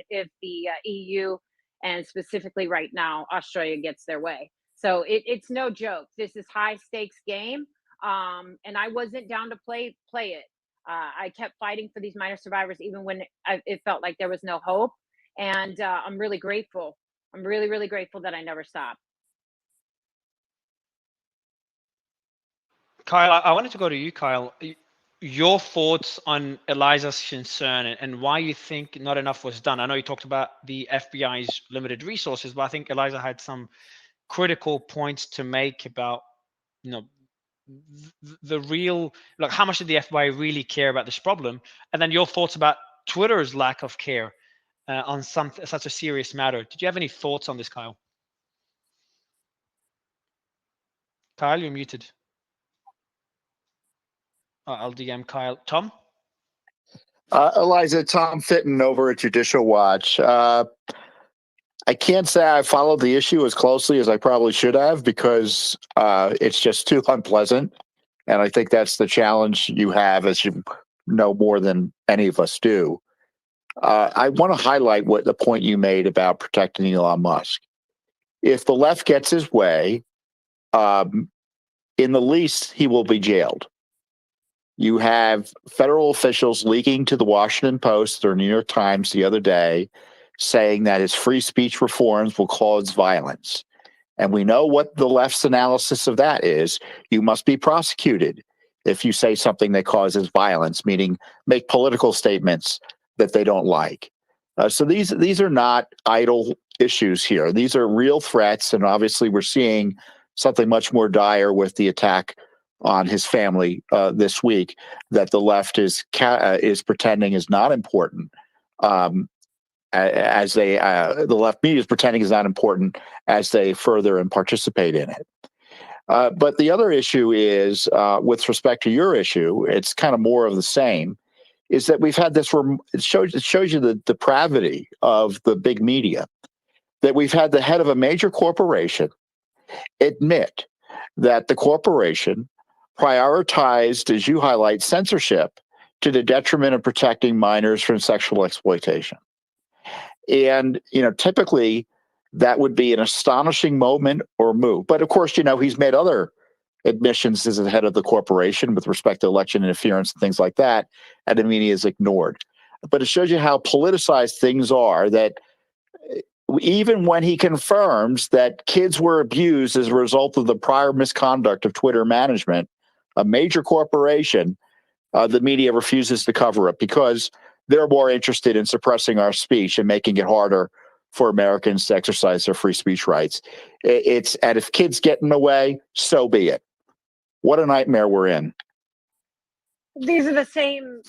Speaker 8: if the EU and specifically right now Australia gets their way. So it's no joke. This is high stakes game. And I wasn't down to play it. I kept fighting for these minor survivors, even when it felt like there was no hope. And I'm really grateful. I'm really, really grateful that I never stopped.
Speaker 1: Kyle, I wanted to go to you, Kyle. Your thoughts on Eliza's concern and why you think not enough was done. I know you talked about the FBI's limited resources, but I think Eliza had some critical points to make about, you know, the real, like, how much did the FBI really care about this problem, and then your thoughts about Twitter's lack of care on such a serious matter. Did you have any thoughts on this, Kyle? Kyle, you're muted. I'll DM Kyle. Tom?
Speaker 12: Eliza, Tom Fitton over at Judicial Watch. I can't say I followed the issue as closely as I probably should have, because it's just too unpleasant. And I think that's the challenge you have, as you know more than any of us do. I want to highlight what the point you made about protecting Elon Musk. If the left gets his way, in the least, he will be jailed. You have federal officials leaking to the Washington Post or New York Times the other day saying that his free speech reforms will cause violence. And we know what the left's analysis of that is. You must be prosecuted if you say something that causes violence, meaning make political statements that they don't like. So these are not idle issues here. These are real threats, and obviously we're seeing something much more dire with the attack on his family this week that the left is pretending is not important. As they the left media is pretending is not important as they further and participate in it. But the other issue is, with respect to your issue, it's kind of more of the same, is that we've had this, it shows you the depravity of the big media, that we've had the head of a major corporation admit that the corporation prioritized, as you highlight, censorship to the detriment of protecting minors from sexual exploitation. And, typically that would be an astonishing moment or move. But of course, he's made other admissions as the head of the corporation with respect to election interference and things like that, and the media is ignored. But it shows you how politicized things are, that even when he confirms that kids were abused as a result of the prior misconduct of Twitter management, a major corporation, the media refuses to cover it because they're more interested in suppressing our speech and making it harder for Americans to exercise their free speech rights. And if kids get in the way, so be it. What a nightmare we're in.
Speaker 8: These are the same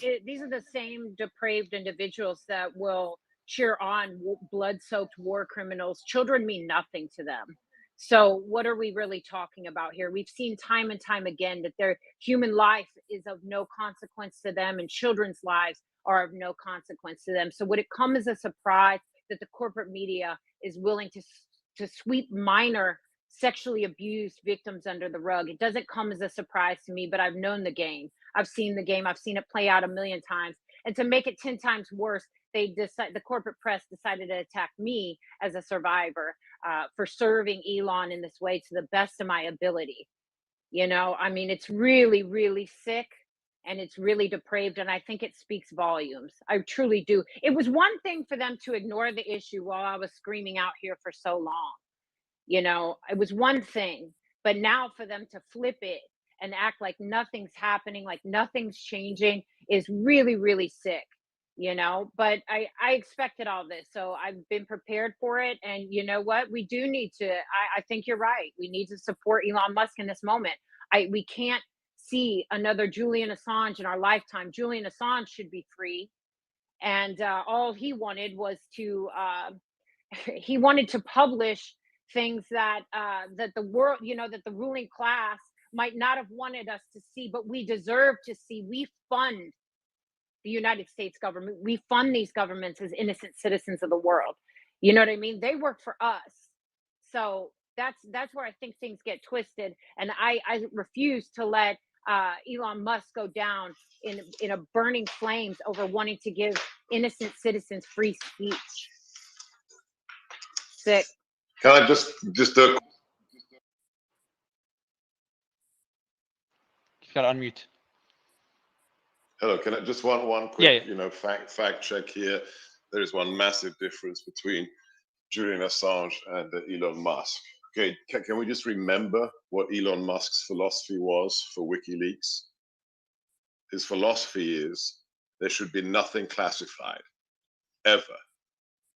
Speaker 8: depraved individuals that will cheer on blood-soaked war criminals. Children mean nothing to them. So what are we really talking about here? We've seen time and time again that their human life is of no consequence to them, and children's lives are of no consequence to them. So would it come as a surprise that the corporate media is willing to sweep minor sexually abused victims under the rug? It doesn't come as a surprise to me, but I've known the game. I've seen the game. I've seen it play out a million times. And to make it 10 times worse, the corporate press decided to attack me as a survivor for serving Elon in this way to the best of my ability. It's really, really sick, and it's really depraved, and I think it speaks volumes. I truly do. It was one thing for them to ignore the issue while I was screaming out here for so long. It was one thing, but now for them to flip it and act like nothing's happening, like nothing's changing, is really, really sick. But I expected all this, so I've been prepared for it. And you know what? We do need to, I think you're right. We need to support Elon Musk in this moment. We can't see another Julian Assange in our lifetime. Julian Assange should be free. And all he wanted was to, he wanted to publish things that that the world, that the ruling class might not have wanted us to see, but we deserve to see. We fund the United States government. We fund these governments as innocent citizens of the world. You know what I mean? They work for us. So that's where I think things get twisted. And I refuse to let Elon Musk go down in a burning flames over wanting to give innocent citizens free speech. Sick.
Speaker 20: Can I just
Speaker 1: You gotta unmute.
Speaker 20: hello? Can I just one quick
Speaker 1: Yeah.
Speaker 20: fact check here? There is one massive difference between Julian Assange and Elon Musk. Okay, can we just remember what Elon Musk's philosophy was for WikiLeaks? His philosophy is there should be nothing classified, ever.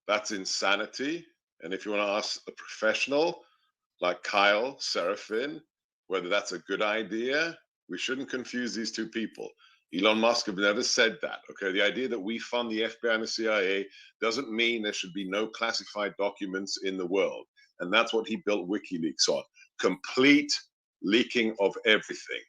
Speaker 20: That's insanity. And if you want to ask a professional like Kyle Seraphin whether that's a good idea, we shouldn't confuse these two people. Elon Musk have never said that. Okay, the idea that we fund the FBI and the CIA doesn't mean there should be no classified documents in the world. And that's what he built WikiLeaks on. Complete leaking of everything.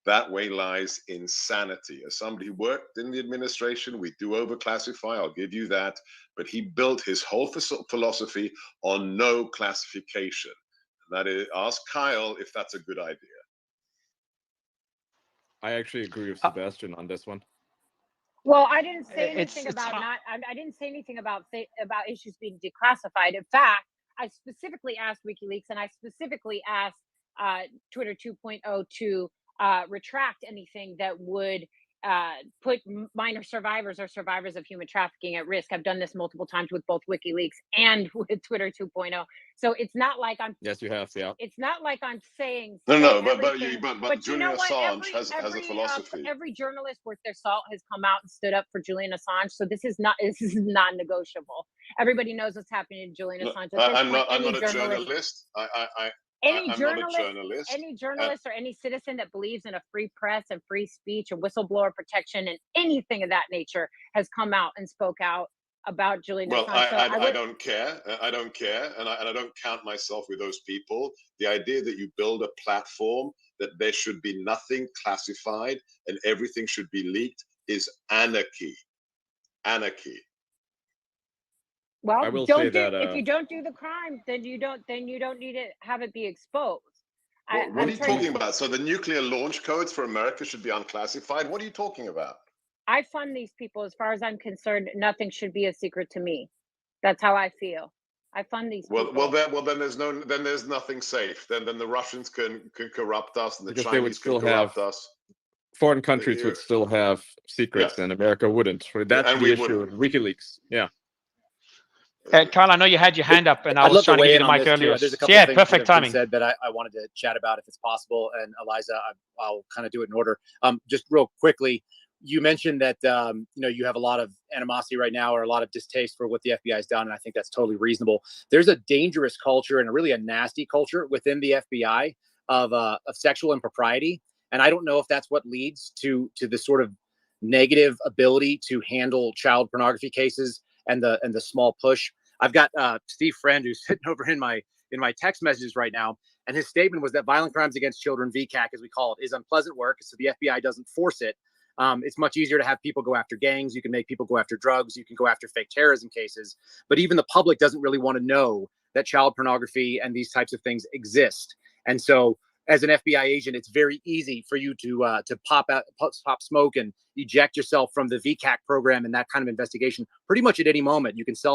Speaker 20: That way lies insanity. As somebody who worked in the administration, we do overclassify, I'll give you that. But he built his whole philosophy on no classification. And that is, ask Kyle if that's a good idea.
Speaker 19: I actually agree with Sebastian on this one.
Speaker 8: Well, I didn't say anything I didn't say anything about issues being declassified. In fact, I specifically asked WikiLeaks, and I specifically asked Twitter 2.0 to retract anything that would put minor survivors or survivors of human trafficking at risk. I've done this multiple times with both WikiLeaks and with Twitter 2.0. So it's not like I'm.
Speaker 19: Yes, you have. Yeah.
Speaker 8: It's not like I'm saying.
Speaker 20: No,
Speaker 8: everything,
Speaker 20: but
Speaker 8: you
Speaker 20: Julian
Speaker 8: know what?
Speaker 20: Assange has a philosophy.
Speaker 8: Every journalist worth their salt has come out and stood up for Julian Assange. So this is non-negotiable. Everybody knows what's happening to Julian Assange.
Speaker 20: I'm not a journalist.
Speaker 8: Any
Speaker 20: I'm
Speaker 8: journalist,
Speaker 20: not a journalist.
Speaker 8: any journalist or any citizen that believes in a free press and free speech and whistleblower protection and anything of that nature has come out and spoke out about Julian
Speaker 20: Well,
Speaker 8: Assange.
Speaker 20: I don't care. I don't care, and I don't count myself with those people. The idea that you build a platform that there should be nothing classified and everything should be leaked is anarchy. Anarchy.
Speaker 8: Well,
Speaker 19: I will say that
Speaker 8: if you don't do the crime, then you don't need to have it be exposed.
Speaker 20: What are you talking about? So the nuclear launch codes for America should be unclassified? What are you talking about?
Speaker 8: I fund these people. As far as I'm concerned, nothing should be a secret to me. That's how I feel. I fund these people.
Speaker 20: Well, then there's nothing safe. Then the Russians can corrupt us, and the
Speaker 19: Because
Speaker 20: Chinese can corrupt us.
Speaker 19: Foreign countries would still have secrets, and America wouldn't. That's
Speaker 20: and
Speaker 19: the
Speaker 20: we
Speaker 19: issue with WikiLeaks. Yeah.
Speaker 1: Carl, I know you had your hand up, and I
Speaker 18: I'd
Speaker 1: was
Speaker 18: love to
Speaker 1: trying to
Speaker 18: weigh
Speaker 1: give
Speaker 18: in
Speaker 1: you the
Speaker 18: on
Speaker 1: mic
Speaker 18: this
Speaker 1: earlier.
Speaker 18: too. There's a couple
Speaker 1: Yeah,
Speaker 18: of things that
Speaker 1: perfect
Speaker 18: have been
Speaker 1: timing.
Speaker 18: said that I wanted to chat about if it's possible. And Eliza, I'll kind of do it in order. Just real quickly, you mentioned that you have a lot of animosity right now or a lot of distaste for what the FBI has done, and I think that's totally reasonable. There's a dangerous culture and a nasty culture within the FBI of sexual impropriety, and I don't know if that's what leads to the sort of negative ability to handle child pornography cases and the small push. I've got Steve Friend, who's sitting over in my text messages right now, and his statement was that violent crimes against children, VCAC as we call it, is unpleasant work, so the FBI doesn't force it. It's much easier to have people go after gangs. You can make people go after drugs. You can go after fake terrorism cases. But even the public doesn't really want to know that child pornography and these types of things exist. And so as an FBI agent, it's very easy for you to pop smoke and eject yourself from the VCAC program and that kind of investigation pretty much at any moment. You can sell